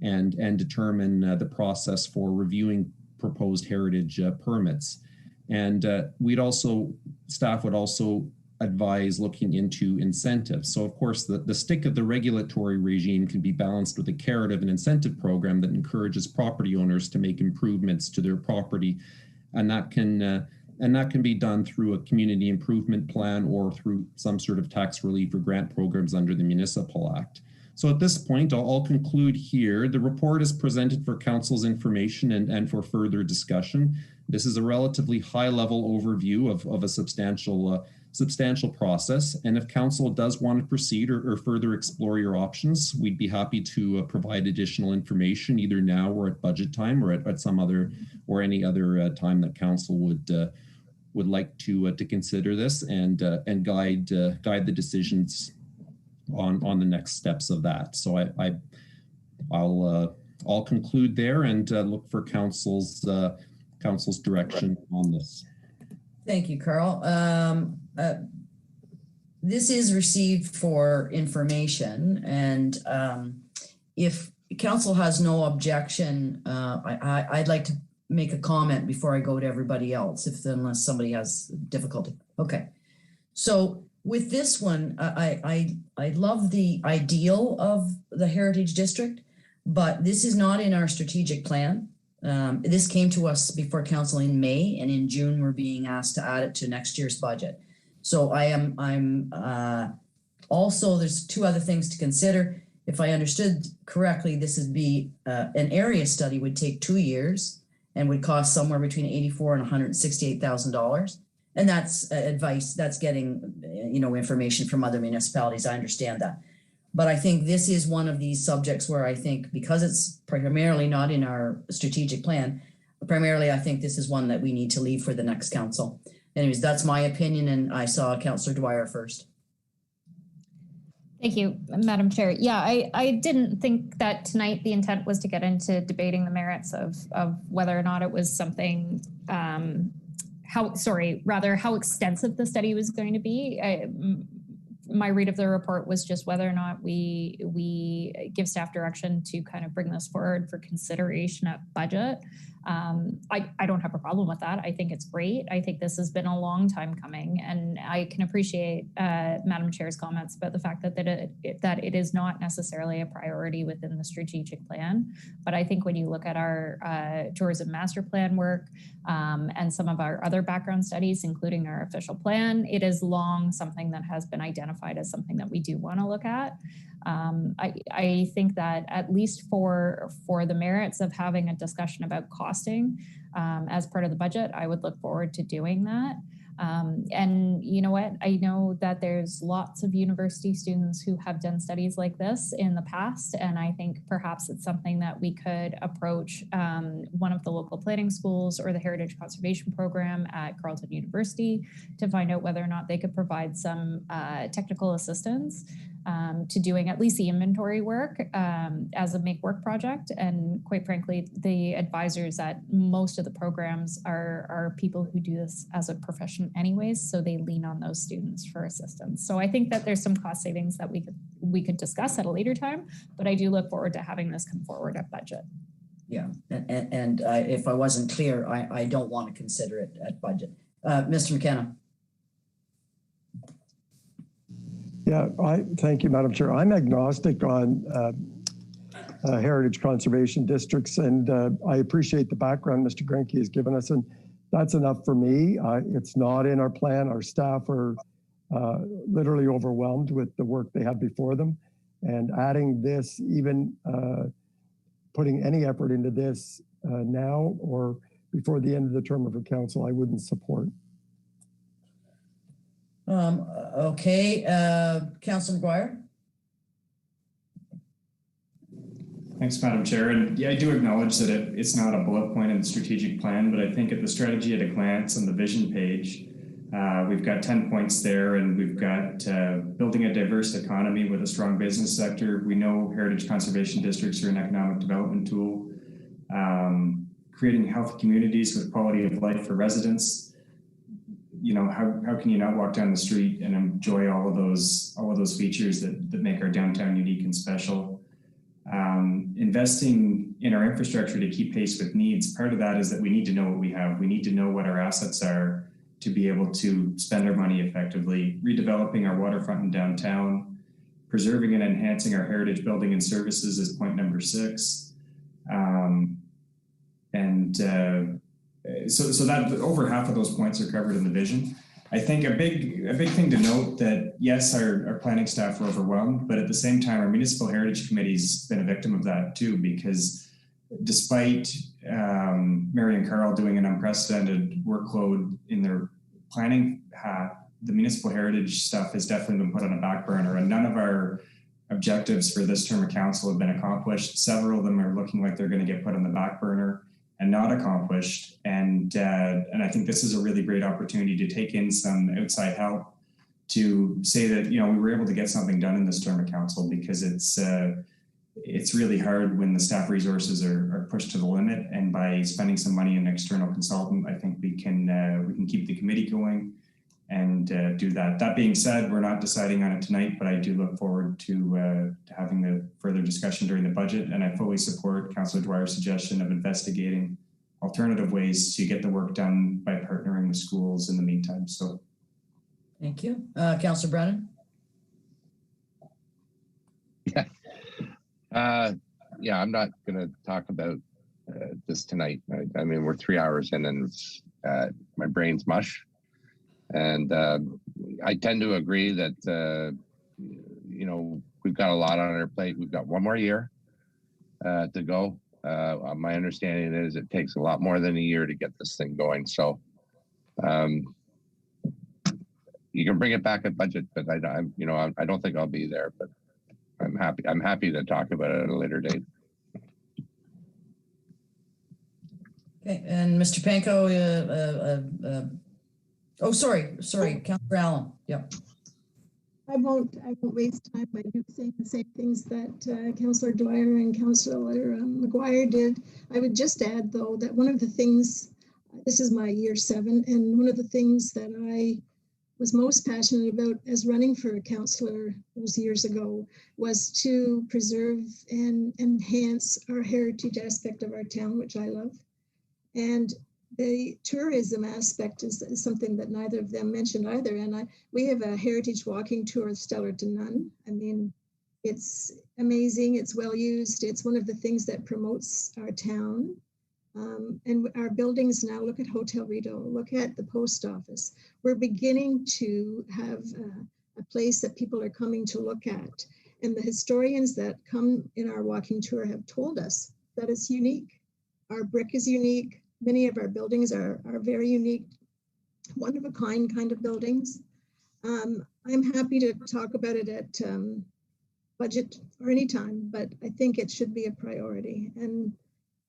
and determine the process for reviewing proposed heritage permits. And staff would also advise looking into incentives. So of course, the stick of the regulatory regime can be balanced with a carrot of an incentive program that encourages property owners to make improvements to their property. And that can be done through a community improvement plan or through some sort of tax relief or grant programs under the Municipal Act. So at this point, I'll conclude here. The report is presented for Council's information and for further discussion. This is a relatively high-level overview of a substantial process. And if Council does want to proceed or further explore your options, we'd be happy to provide additional information either now or at budget time or at some other or any other time that Council would like to consider this and guide the decisions on the next steps of that. So I'll conclude there and look for Council's direction on this. Thank you, Carl. This is received for information, and if Council has no objection, I'd like to make a comment before I go to everybody else, unless somebody has difficulty. Okay, so with this one, I love the ideal of the Heritage District, but this is not in our strategic plan. This came to us before Council in May, and in June we're being asked to add it to next year's budget. So I'm also, there's two other things to consider. If I understood correctly, this would be an area study would take 2 years and would cost somewhere between $84,000 and $168,000. And that's advice, that's getting, information from other municipalities. I understand that. But I think this is one of these subjects where I think, because it's primarily not in our strategic plan, primarily I think this is one that we need to leave for the next council. Anyways, that's my opinion, and I saw Councillor Dwyer first. Thank you, Madam Chair. Yeah, I didn't think that tonight the intent was to get into debating the merits of whether or not it was something, how extensive the study was going to be. My read of the report was just whether or not we give staff direction to kind of bring this forward for consideration at budget. I don't have a problem with that. I think it's great. I think this has been a long time coming, and I can appreciate Madam Chair's comments about the fact that it is not necessarily a priority within the strategic plan. But I think when you look at our tourism master plan work and some of our other background studies, including our official plan, it is long something that has been identified as something that we do want to look at. I think that at least for the merits of having a discussion about costing as part of the budget, I would look forward to doing that. And you know what? I know that there's lots of university students who have done studies like this in the past, and I think perhaps it's something that we could approach one of the local planning schools or the Heritage Conservation Program at Carleton University to find out whether or not they could provide some technical assistance to doing at least the inventory work as a make work project. And quite frankly, the advisors at most of the programs are people who do this as a profession anyways, so they lean on those students for assistance. So I think that there's some cost savings that we could discuss at a later time, but I do look forward to having this come forward at budget. Yeah, and if I wasn't clear, I don't want to consider it at budget. Mr. McKenna. Yeah, thank you, Madam Chair. I'm agnostic on heritage conservation districts, and I appreciate the background Mr. Grenke has given us, and that's enough for me. It's not in our plan. Our staff are literally overwhelmed with the work they have before them, and adding this, even putting any effort into this now or before the end of the term of a council, I wouldn't support. Okay, Councilor McGuire. Thanks, Madam Chair. And yeah, I do acknowledge that it's not a bullet point in the strategic plan, but I think at the strategy at a glance on the vision page, we've got 10 points there, and we've got building a diverse economy with a strong business sector. We know heritage conservation districts are an economic development tool. Creating healthy communities with quality of life for residents. You know, how can you not walk down the street and enjoy all of those features that make our downtown unique and special? Investing in our infrastructure to keep pace with needs. Part of that is that we need to know what we have. We need to know what our assets are to be able to spend our money effectively. Redeveloping our waterfront and downtown, preserving and enhancing our heritage building and services is point number 6. So that over half of those points are covered in the vision. I think a big thing to note that yes, our planning staff are overwhelmed, but at the same time, our municipal heritage committee's been a victim of that too, because despite Mary and Carl doing an unprecedented workload in their planning hat, the municipal heritage stuff has definitely been put on a back burner, and none of our objectives for this term of council have been accomplished. Several of them are looking like they're going to get put on the back burner and not accomplished. And I think this is a really great opportunity to take in some outside help to say that, you know, we were able to get something done in this term of council, because it's really hard when the staff resources are pushed to the limit. And by spending some money on an external consultant, I think we can keep the committee going and do that. That being said, we're not deciding on it tonight, but I do look forward to having the further discussion during the budget. And I fully support Councillor Dwyer's suggestion of investigating alternative ways to get the work done by partnering with schools in the meantime. So, thank you, Councillor Brennan. Yeah, I'm not going to talk about this tonight. I mean, we're 3 hours in, and my brain's mush. And I tend to agree that, you know, we've got a lot on our plate. We've got one more year to go. My understanding is it takes a lot more than a year to get this thing going. So you can bring it back at budget, but I don't think I'll be there. But I'm happy to talk about it at a later date. Okay, and Mr. Panko, oh, sorry, Councillor Allen. Yep. I won't waste time by saying the same things that Councillor Dwyer and Councillor McGuire did. I would just add, though, that one of the things, this is my year 7, and one of the things that I was most passionate about as running for a councillor those years ago was to preserve and enhance our heritage aspect of our town, which I love. And the tourism aspect is something that neither of them mentioned either. And we have a heritage walking tour of Stellar to None. I mean, it's amazing. It's well used. It's one of the things that promotes our town. And our buildings now, look at Hotel Rideau, look at the post office. We're beginning to have a place that people are coming to look at. And the historians that come in our walking tour have told us that it's unique. Our brick is unique. Many of our buildings are very unique, one of a kind of buildings. I'm happy to talk about it at budget or anytime, but I think it should be a priority. And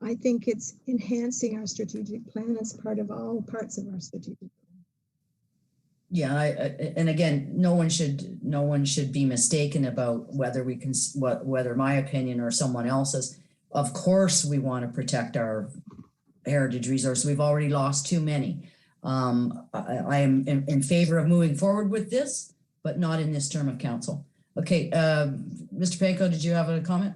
I think it's enhancing our strategic plan as part of all parts of our strategic plan. Yeah, and again, no one should be mistaken about whether we can, whether my opinion or someone else's. Of course, we want to protect our heritage resource. We've already lost too many. I am in favor of moving forward with this, but not in this term of council. Okay, Mr. Panko, did you have a comment?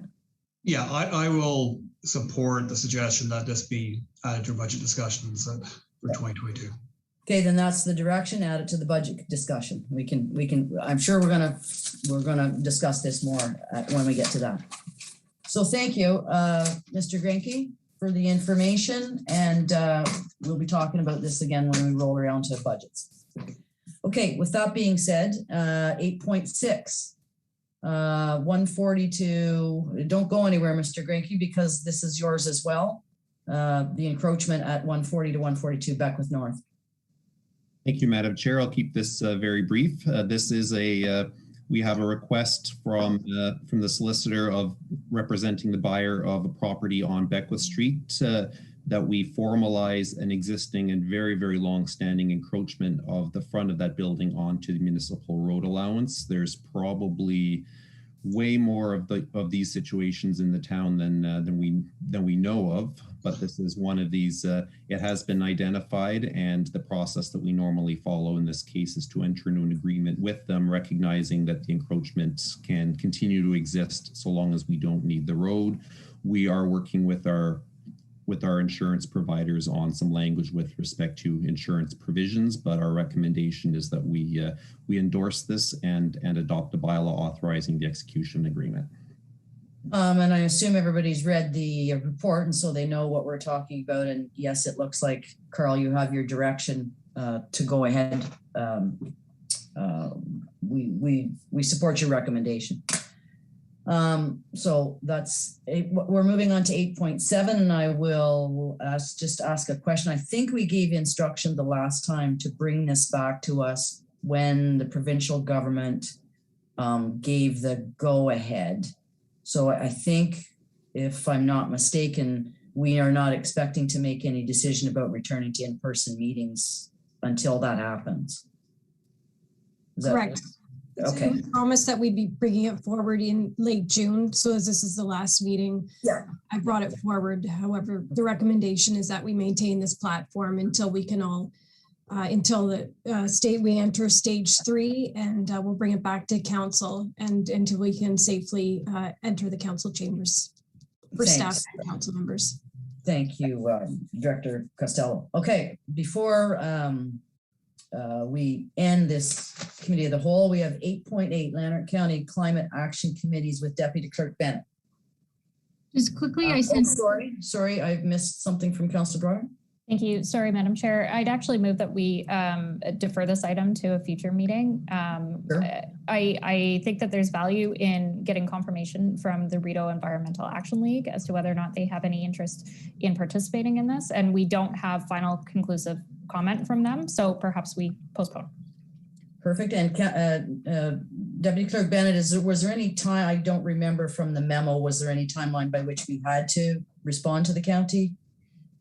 Yeah, I will support the suggestion that this be added to budget discussions for 2022. Okay, then that's the direction. Add it to the budget discussion. We can. I'm sure we're gonna discuss this more when we get to that. So thank you, Mr. Grenke, for the information, and we'll be talking about this again when we roll around to budgets. Okay, with that being said, 8.6, 142, don't go anywhere, Mr. Grenke, because this is yours as well. the encroachment at 140 to 142 Beckwith North. Thank you, Madam Chair. I'll keep this very brief. This is we have a request from the solicitor of representing the buyer of a property on Beckwith Street that we formalize an existing and very, very long-standing encroachment of the front of that building onto the municipal road allowance. There's probably way more of these situations in the town than we know of, but this is one of these. It has been identified, and the process that we normally follow in this case is to enter into an agreement with them, recognizing that the encroachment can continue to exist so long as we don't need the road. We are working with our insurance providers on some language with respect to insurance provisions, but our recommendation is that we endorse this and adopt a bylaw authorizing the execution agreement. And I assume everybody's read the report, and so they know what we're talking about. And yes, it looks like, Carl, you have your direction to go ahead. We support your recommendation. So we're moving on to 8.7, and I will ask a question. I think we gave instruction the last time to bring this back to us when the provincial government gave the go-ahead. So I think, if I'm not mistaken, we are not expecting to make any decision about returning to in-person meetings until that happens. Correct. Okay. We promised that we'd be bringing it forward in late June. So as this is the last meeting, yeah, I brought it forward. However, the recommendation is that we maintain this platform until we can all, until we enter stage 3, and we'll bring it back to council and until we can safely enter the council chambers for staff and council members. Thank you, Director Costello. Okay, before we end this committee of the whole, we have 8.8 Lanark County Climate Action Committees with Deputy Clerk Bennett. Just quickly, I sent. Sorry, I've missed something from Councillor Dwyer. Thank you. Sorry, Madam Chair. I'd actually move that we defer this item to a future meeting. Sure. I think that there's value in getting confirmation from the Rideau Environmental Action League as to whether or not they have any interest in participating in this. And we don't have final conclusive comment from them. So perhaps we postpone. Perfect. And Deputy Clerk Bennett, was there any time, I don't remember from the memo, was there any timeline by which we had to respond to the county?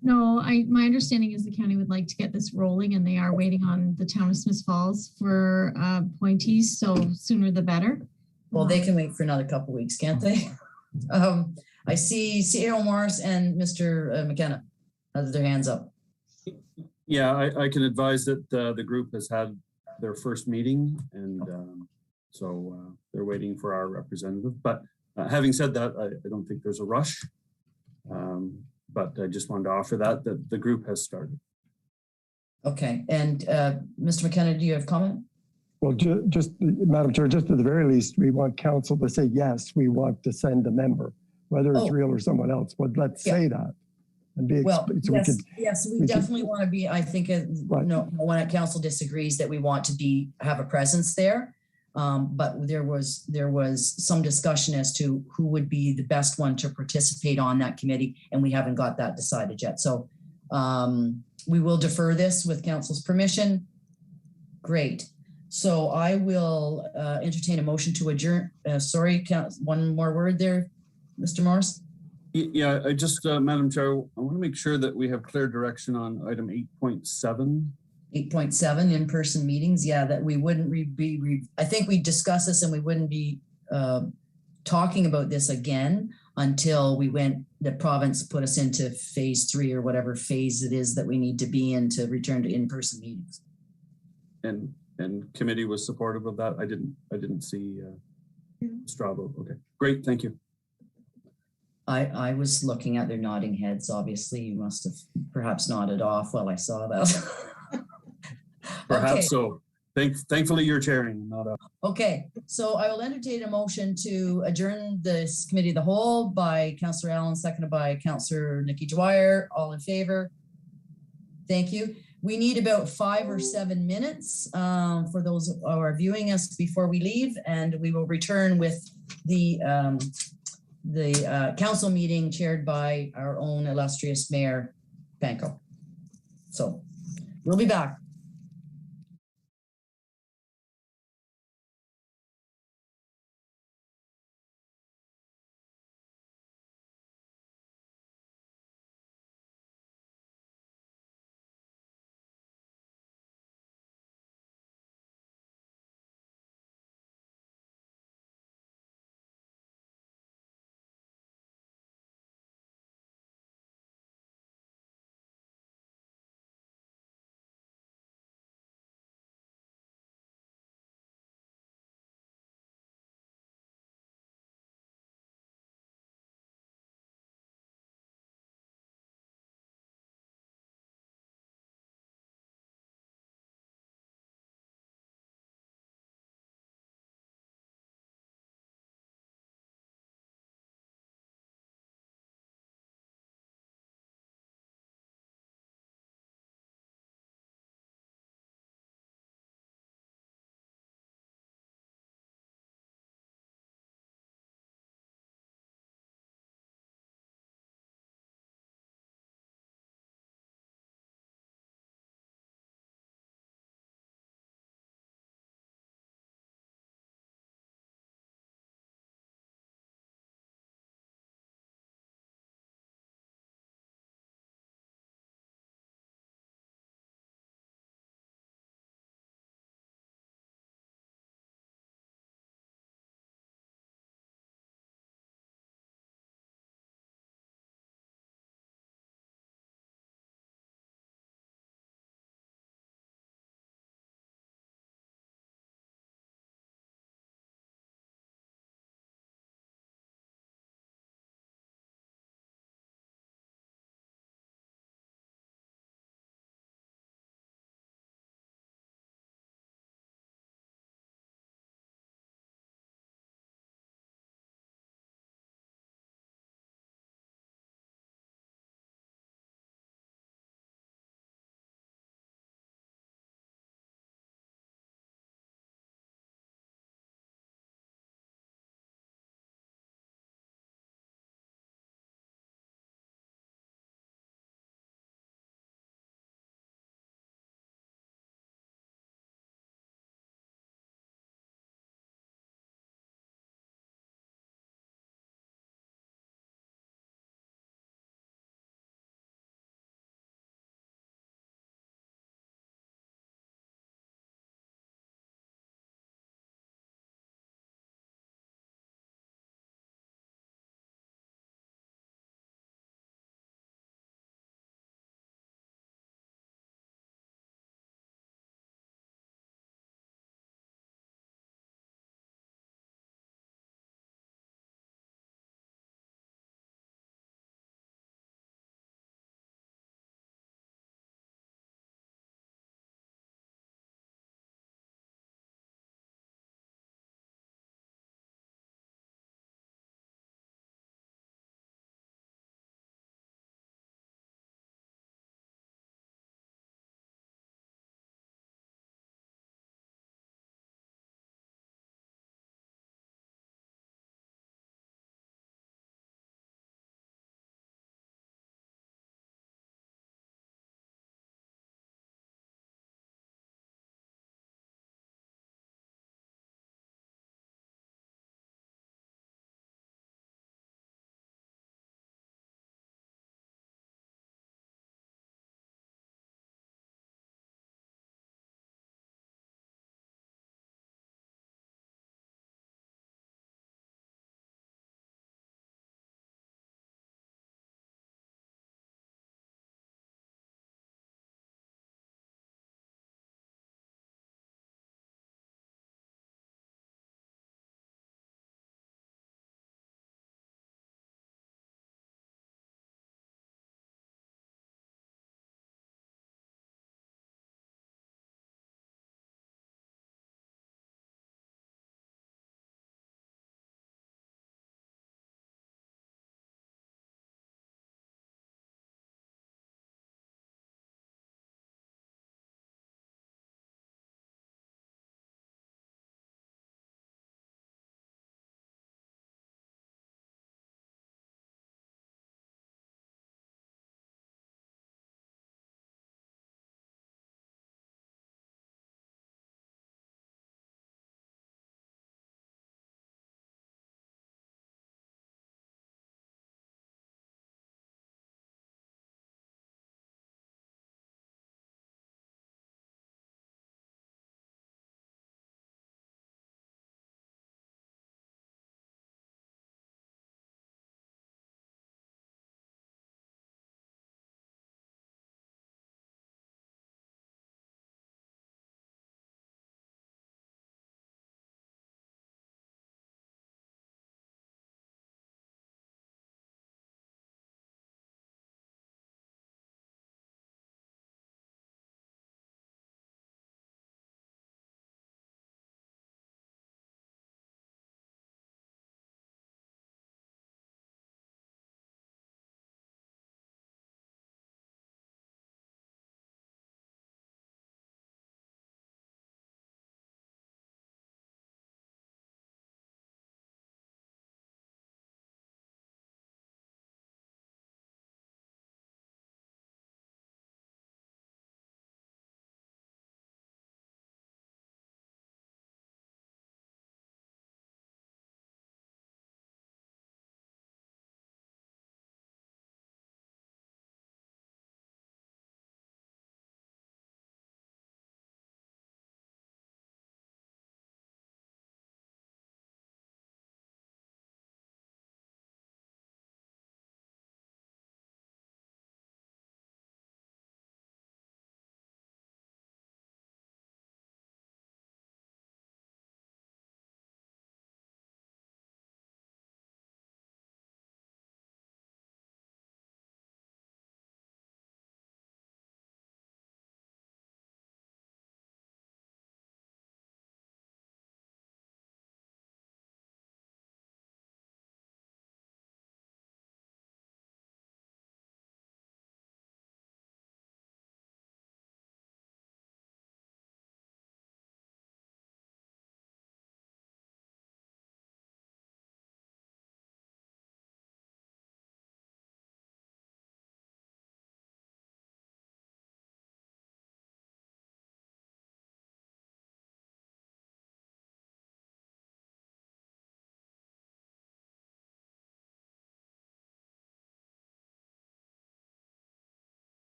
No, my understanding is the county would like to get this rolling, and they are waiting on the town of Smith Falls for appointees. So sooner the better. Well, they can wait for another couple of weeks, can't they? I see CEO Morris and Mr. McKenna have their hands up. Yeah, I can advise that the group has had their first meeting, and so they're waiting for our representative. But having said that, I don't think there's a rush. But I just wanted to offer that the group has started. Okay, and Mr. McKenna, do you have comment? Well, just Madam Chair, just at the very least, we want council to say, yes, we want to send a member, whether it's real or someone else, but let's say that. And be well, so yes, we definitely want to be, I think, right. No one at council disagrees that we want to have a presence there. But there was some discussion as to who would be the best one to participate on that committee, and we haven't got that decided yet. So we will defer this with council's permission. Great. So I will entertain a motion to adjourn. Sorry, one more word there, Mr. Morris. Yeah, I just, Madam Chair, I want to make sure that we have clear direction on item 8.7. 8.7 in-person meetings. Yeah, that we wouldn't I think we discussed this, and we wouldn't be talking about this again until the province put us into phase 3 or whatever phase it is that we need to be in to return to in-person meetings. And committee was supportive of that. I didn't see straw vote. Okay, great, thank you. I was looking at their nodding heads. Obviously, you must have perhaps nodded off while I saw that. Perhaps okay. So. Thankfully, you're chairing, not us. Okay, so I will entertain a motion to adjourn this committee of the whole by Councillor Allen, seconded by Councillor Nikki Dwyer. All in favor? Thank you. We need about 5 or 7 minutes for those who are viewing us before we leave, and we will return with the council meeting chaired by our own illustrious Mayor Panko. So we'll be back.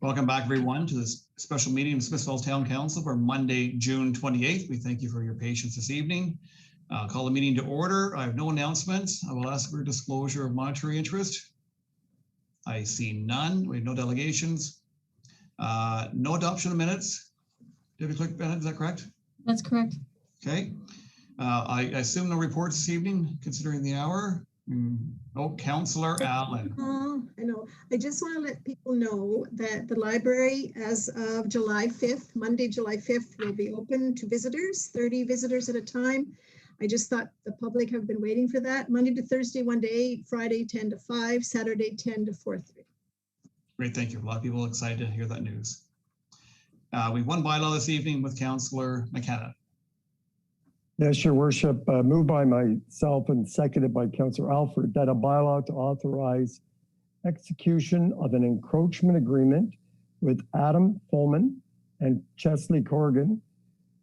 Welcome back, everyone, to this special meeting of Smiths Falls Town Council for Monday, June 28th. We thank you for your patience this evening. Call the meeting to order. I have no announcements. I will ask for disclosure of monetary interest. I see none. We have no delegations. No adoption of minutes. David Clerk Bennett, is that correct? That's correct. Okay. I assume no reports this evening, considering the hour. Oh, Councillor Allen. I know. I just want to let people know that the library, as of July 5th, Monday, July 5th, will be open to visitors, 30 visitors at a time. I just thought the public have been waiting for that. Monday to Thursday, 1 to 8, Friday, 10 to 5, Saturday, 10 to 4:30. Great, thank you. A lot of people excited to hear that news. We have one bylaw this evening with Councillor McKenna. Yes, Your Worship, moved by myself and seconded by Councillor Alfred, that a bylaw to authorize execution of an encroachment agreement with Adam Fulman and Chesley Corrigan,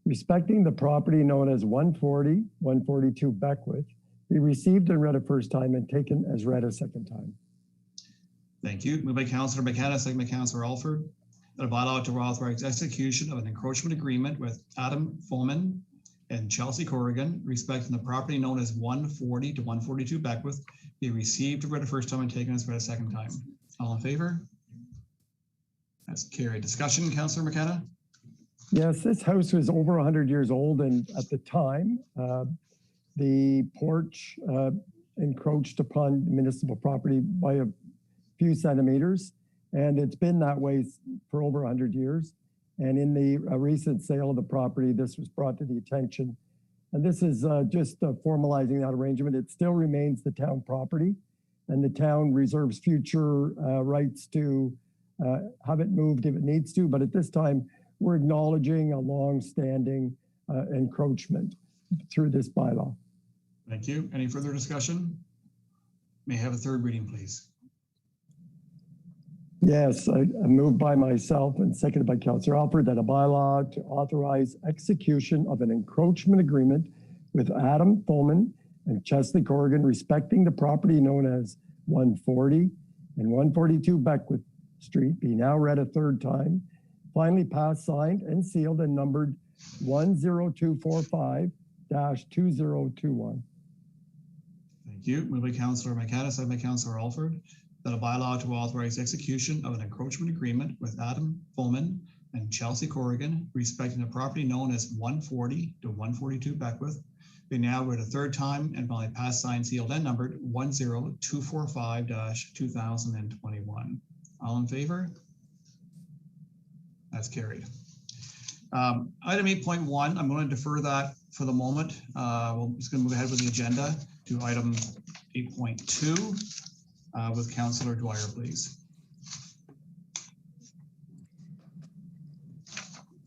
respecting the property known as 140, 142 Beckwith, be received and read a first time and taken as read a second time. Thank you. Moved by Councillor McKenna, second by Councillor Alford, that a bylaw to authorize execution of an encroachment agreement with Adam Fulman and Chelsea Corrigan, respecting the property known as 140 to 142 Beckwith, be received and read a first time and taken as read a second time. All in favor? That's carried. Discussion, Councillor McKenna? Yes, this house was over 100 years old, and at the time, the porch encroached upon municipal property by a few centimeters, and it's been that way for over 100 years. And in the recent sale of the property, this was brought to the attention. And this is just formalizing that arrangement. It still remains the town property, and the town reserves future rights to have it moved if it needs to. But at this time, we're acknowledging a long-standing encroachment through this bylaw. Thank you. Any further discussion? May I have a third reading, please? Yes, I moved by myself and seconded by Councillor Alford that a bylaw to authorize execution of an encroachment agreement with Adam Fulman and Chesley Corrigan, respecting the property known as 140 and 142 Beckwith Street, be now read a third time, finally passed, signed, and sealed and numbered 10245-2021. Thank you. Moved by Councillor McKenna, second by Councillor Alford, that a bylaw to authorize execution of an encroachment agreement with Adam Fulman and Chelsea Corrigan, respecting the property known as 140 to 142 Beckwith, be now read a third time and finally passed, signed, sealed, and numbered 10245-2021. All in favor? That's carried. Item 8.1, I'm going to defer that for the moment. We're just going to move ahead with the agenda to item 8.2 with Councillor Dwyer, please.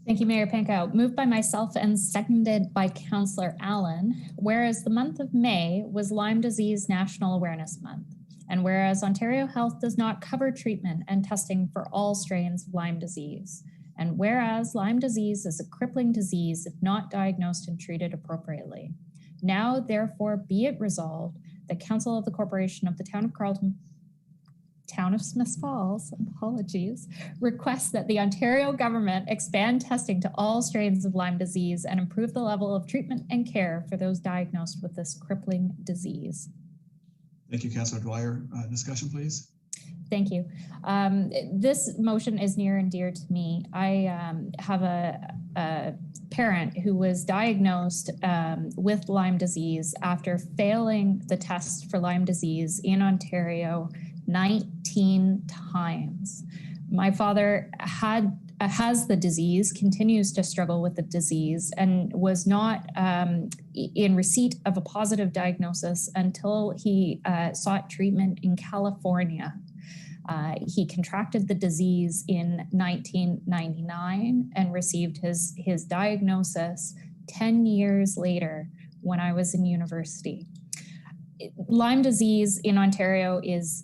Thank you, Mayor Pankow. Moved by myself and seconded by Councillor Allen. Whereas the month of May was Lyme Disease National Awareness Month, and whereas Ontario Health does not cover treatment and testing for all strains of Lyme disease, and whereas Lyme disease is a crippling disease if not diagnosed and treated appropriately. Now, therefore, be it resolved that Council of the Corporation of the Town of Carleton, Town of Smiths Falls, apologies, requests that the Ontario government expand testing to all strains of Lyme disease and improve the level of treatment and care for those diagnosed with this crippling disease. Thank you, Councillor Dwyer. Discussion, please. Thank you. This motion is near and dear to me. I have a parent who was diagnosed with Lyme disease after failing the test for Lyme disease in Ontario 19 times. My father has the disease, continues to struggle with the disease, and was not in receipt of a positive diagnosis until he sought treatment in California. He contracted the disease in 1999 and received his diagnosis 10 years later when I was in university. Lyme disease in Ontario is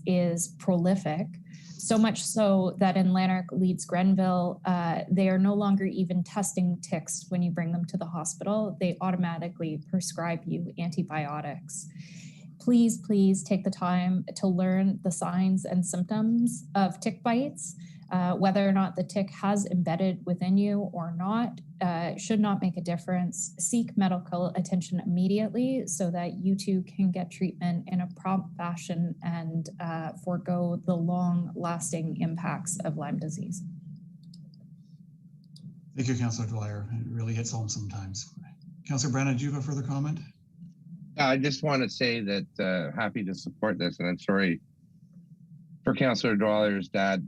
prolific, so much so that in Lanark, Leeds, Grenville, they are no longer even testing ticks when you bring them to the hospital. They automatically prescribe you antibiotics. Please take the time to learn the signs and symptoms of tick bites. Whether or not the tick has embedded within you or not should not make a difference. Seek medical attention immediately so that you too can get treatment in a prompt fashion and forego the long-lasting impacts of Lyme disease. Thank you, Councillor Dwyer. It really hits home sometimes. Councillor Brennan, do you have a further comment? I just want to say that happy to support this, and I'm sorry for Councillor Dwyer's dad.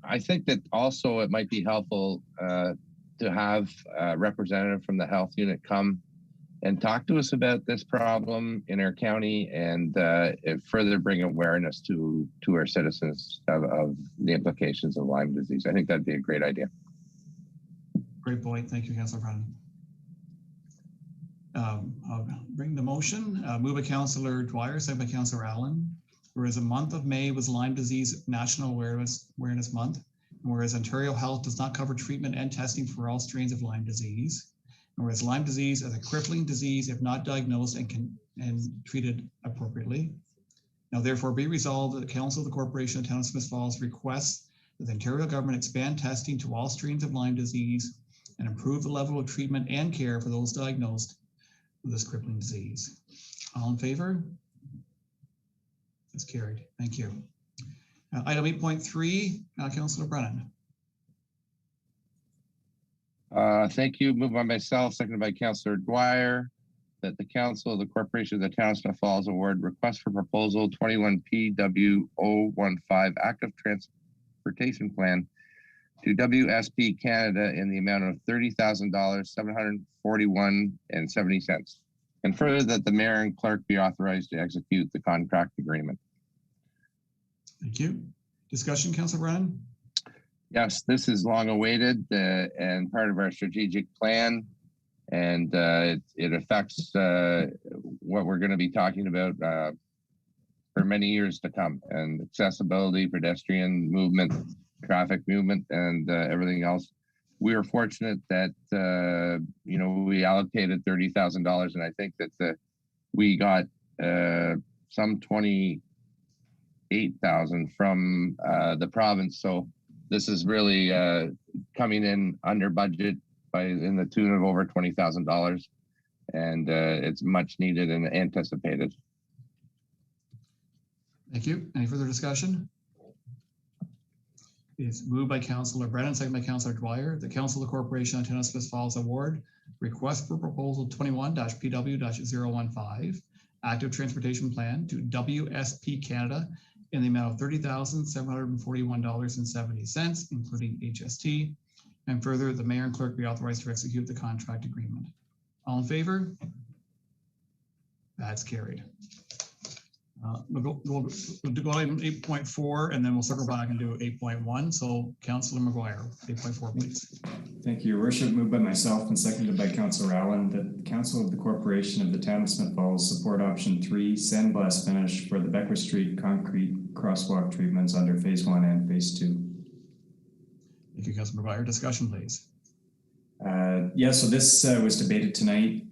I think that also it might be helpful to have a representative from the health unit come and talk to us about this problem in our county and further bring awareness to our citizens of the implications of Lyme disease. I think that'd be a great idea. Great point. Thank you, Councillor Brennan. I'll bring the motion. Move by Councillor Dwyer, second by Councillor Allen. Whereas the month of May was Lyme Disease National Awareness Month, and whereas Ontario Health does not cover treatment and testing for all strains of Lyme disease, and whereas Lyme disease is a crippling disease if not diagnosed and treated appropriately. Now therefore be resolved that the Council of the Corporation of Town of Smith Falls requests that the Ontario government expand testing to all strains of Lyme disease and improve the level of treatment and care for those diagnosed with this crippling disease. All in favor? That's carried. Thank you. Item 8.3, Councillor Brennan. Thank you. Moved by myself, seconded by Councillor Dwyer, that the Council of the Corporation of the Town of Smith Falls award request for proposal 21PW015 active transportation plan to WSP Canada in the amount of $30,000, $741.70. And further, that the mayor and clerk be authorized to execute the contract agreement. Thank you. Discussion, Councillor Brennan? Yes, this is long awaited and part of our strategic plan. And it affects what we're going to be talking about for many years to come, and accessibility, pedestrian movement, traffic movement, and everything else. We are fortunate that we allocated $30,000, and I think that we got some 28,000 from the province. So this is really coming in under budget in the tune of over $20,000, and it's much needed and anticipated. Thank you. Any further discussion? It's moved by Councillor Brennan, second by Councillor Dwyer. The Council of the Corporation of Town of Smith Falls award request for proposal 21-PW-015 active transportation plan to WSP Canada in the amount of $30,741.70, including HST. And further, the mayor and clerk be authorized to execute the contract agreement. All in favor? That's carried. We'll go to item 8.4, and then we'll circle back and do 8.1. So Councillor McGuire, 8.4, please. Thank you, Your Worship. Moved by myself and seconded by Councillor Allen that the Council of the Corporation of the Town of Smith Falls support option 3, sandblast finish for the Beckwith Street concrete crosswalk treatments under phase 1 and phase 2. Thank you, Councillor McGuire. Discussion, please. Yeah, so this was debated tonight.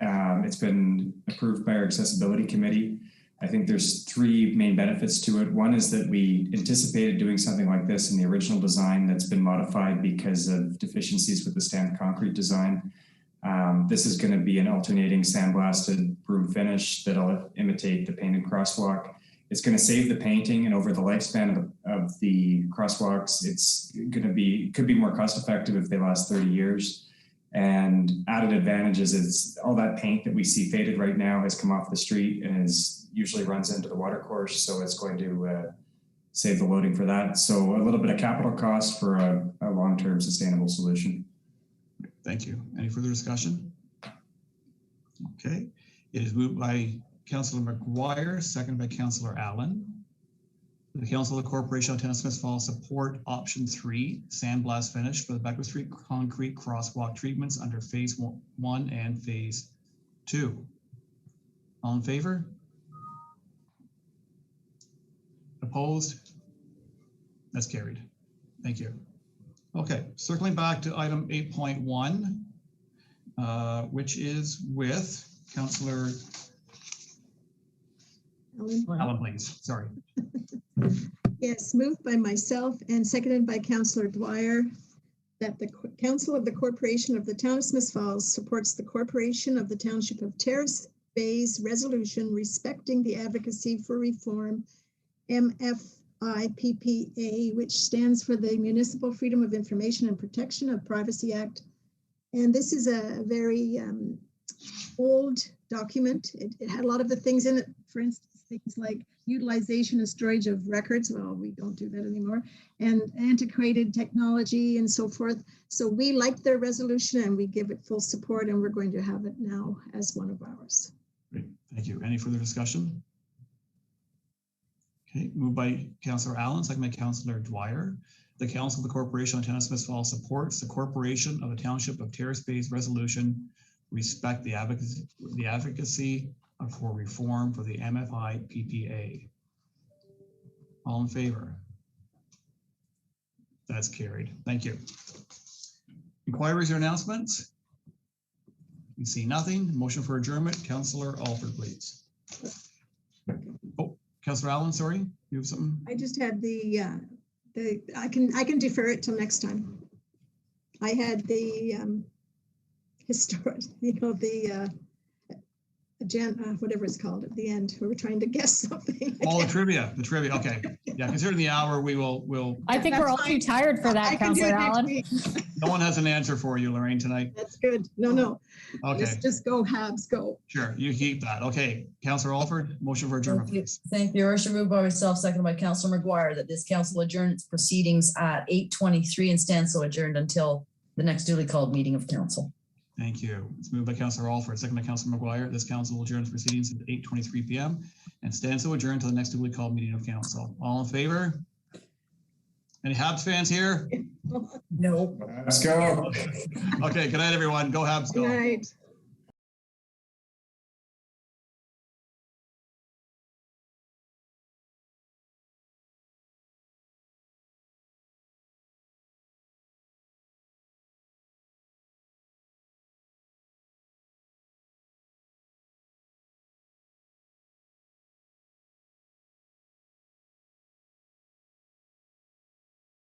It's been approved by our accessibility committee. I think there's 3 main benefits to it. One is that we anticipated doing something like this in the original design that's been modified because of deficiencies with the stamped concrete design. This is going to be an alternating sandblasted broom finish that'll imitate the painted crosswalk. It's going to save the painting, and over the lifespan of the crosswalks, it's going to be, could be more cost effective if they last 30 years. And added advantages is all that paint that we see faded right now has come off the street and usually runs into the water course. So it's going to save the loading for that. So a little bit of capital cost for a long-term sustainable solution. Thank you. Any further discussion? Okay. It is moved by Councillor McGuire, seconded by Councillor Allen. The Council of the Corporation of Town of Smith Falls support option 3, sandblast finish for the Beckwith Street concrete crosswalk treatments under phase 1 and phase 2. All in favor? Opposed? That's carried. Thank you. Okay, circling back to item 8.1, which is with Councillor Allen, please. Sorry. Yes, moved by myself and seconded by Councillor Dwyer, that the Council of the Corporation of the Town of Smith Falls supports the Corporation of the Township of Terrace Bay's resolution respecting the advocacy for reform, MFIPPA, which stands for the Municipal Freedom of Information and Protection of Privacy Act. And this is a very old document. It had a lot of the things in it, for instance, things like utilization and storage of records. Well, we don't do that anymore. And antiquated technology and so forth. So we like their resolution and we give it full support, and we're going to have it now as one of ours. Great, thank you. Any further discussion? Okay, moved by Councillor Allen, second by Councillor Dwyer. The Council of the Corporation of the Town of Smith Falls supports the Corporation of the Township of Terrace Bay's resolution, respect the advocacy for reform for the MFI PPA. All in favor? That's carried. Thank you. Inquiries or announcements? You see nothing. Motion for adjournment. Councillor Alford, please. Oh, Councillor Allen, sorry, you have something? I just had I can defer it till next time. I had the historic, the whatever it's called at the end, where we're trying to guess something. Oh, the trivia. Okay. Yeah, considering the hour, we'll. I think we're all too tired for that, Councillor Allen. No one has an answer for you, Lorraine, tonight. That's good. No. Okay. Let's just go Habs, go. Sure, you keep that. Okay, Councillor Alford, motion for adjournment, please. Thank you. Your worship, moved by myself, seconded by Councillor McGuire, that this council adjourns proceedings at 8:23 and stands so adjourned until the next duly called meeting of council. Thank you. It's moved by Councillor Alford, second by Councillor McGuire. This council will adjourn its proceedings at 8:23 p.m. and stands so adjourned until the next duly called meeting of council. All in favor? Any Habs fans here? No. Let's go. Okay, good night, everyone. Go Habs, go. Good night.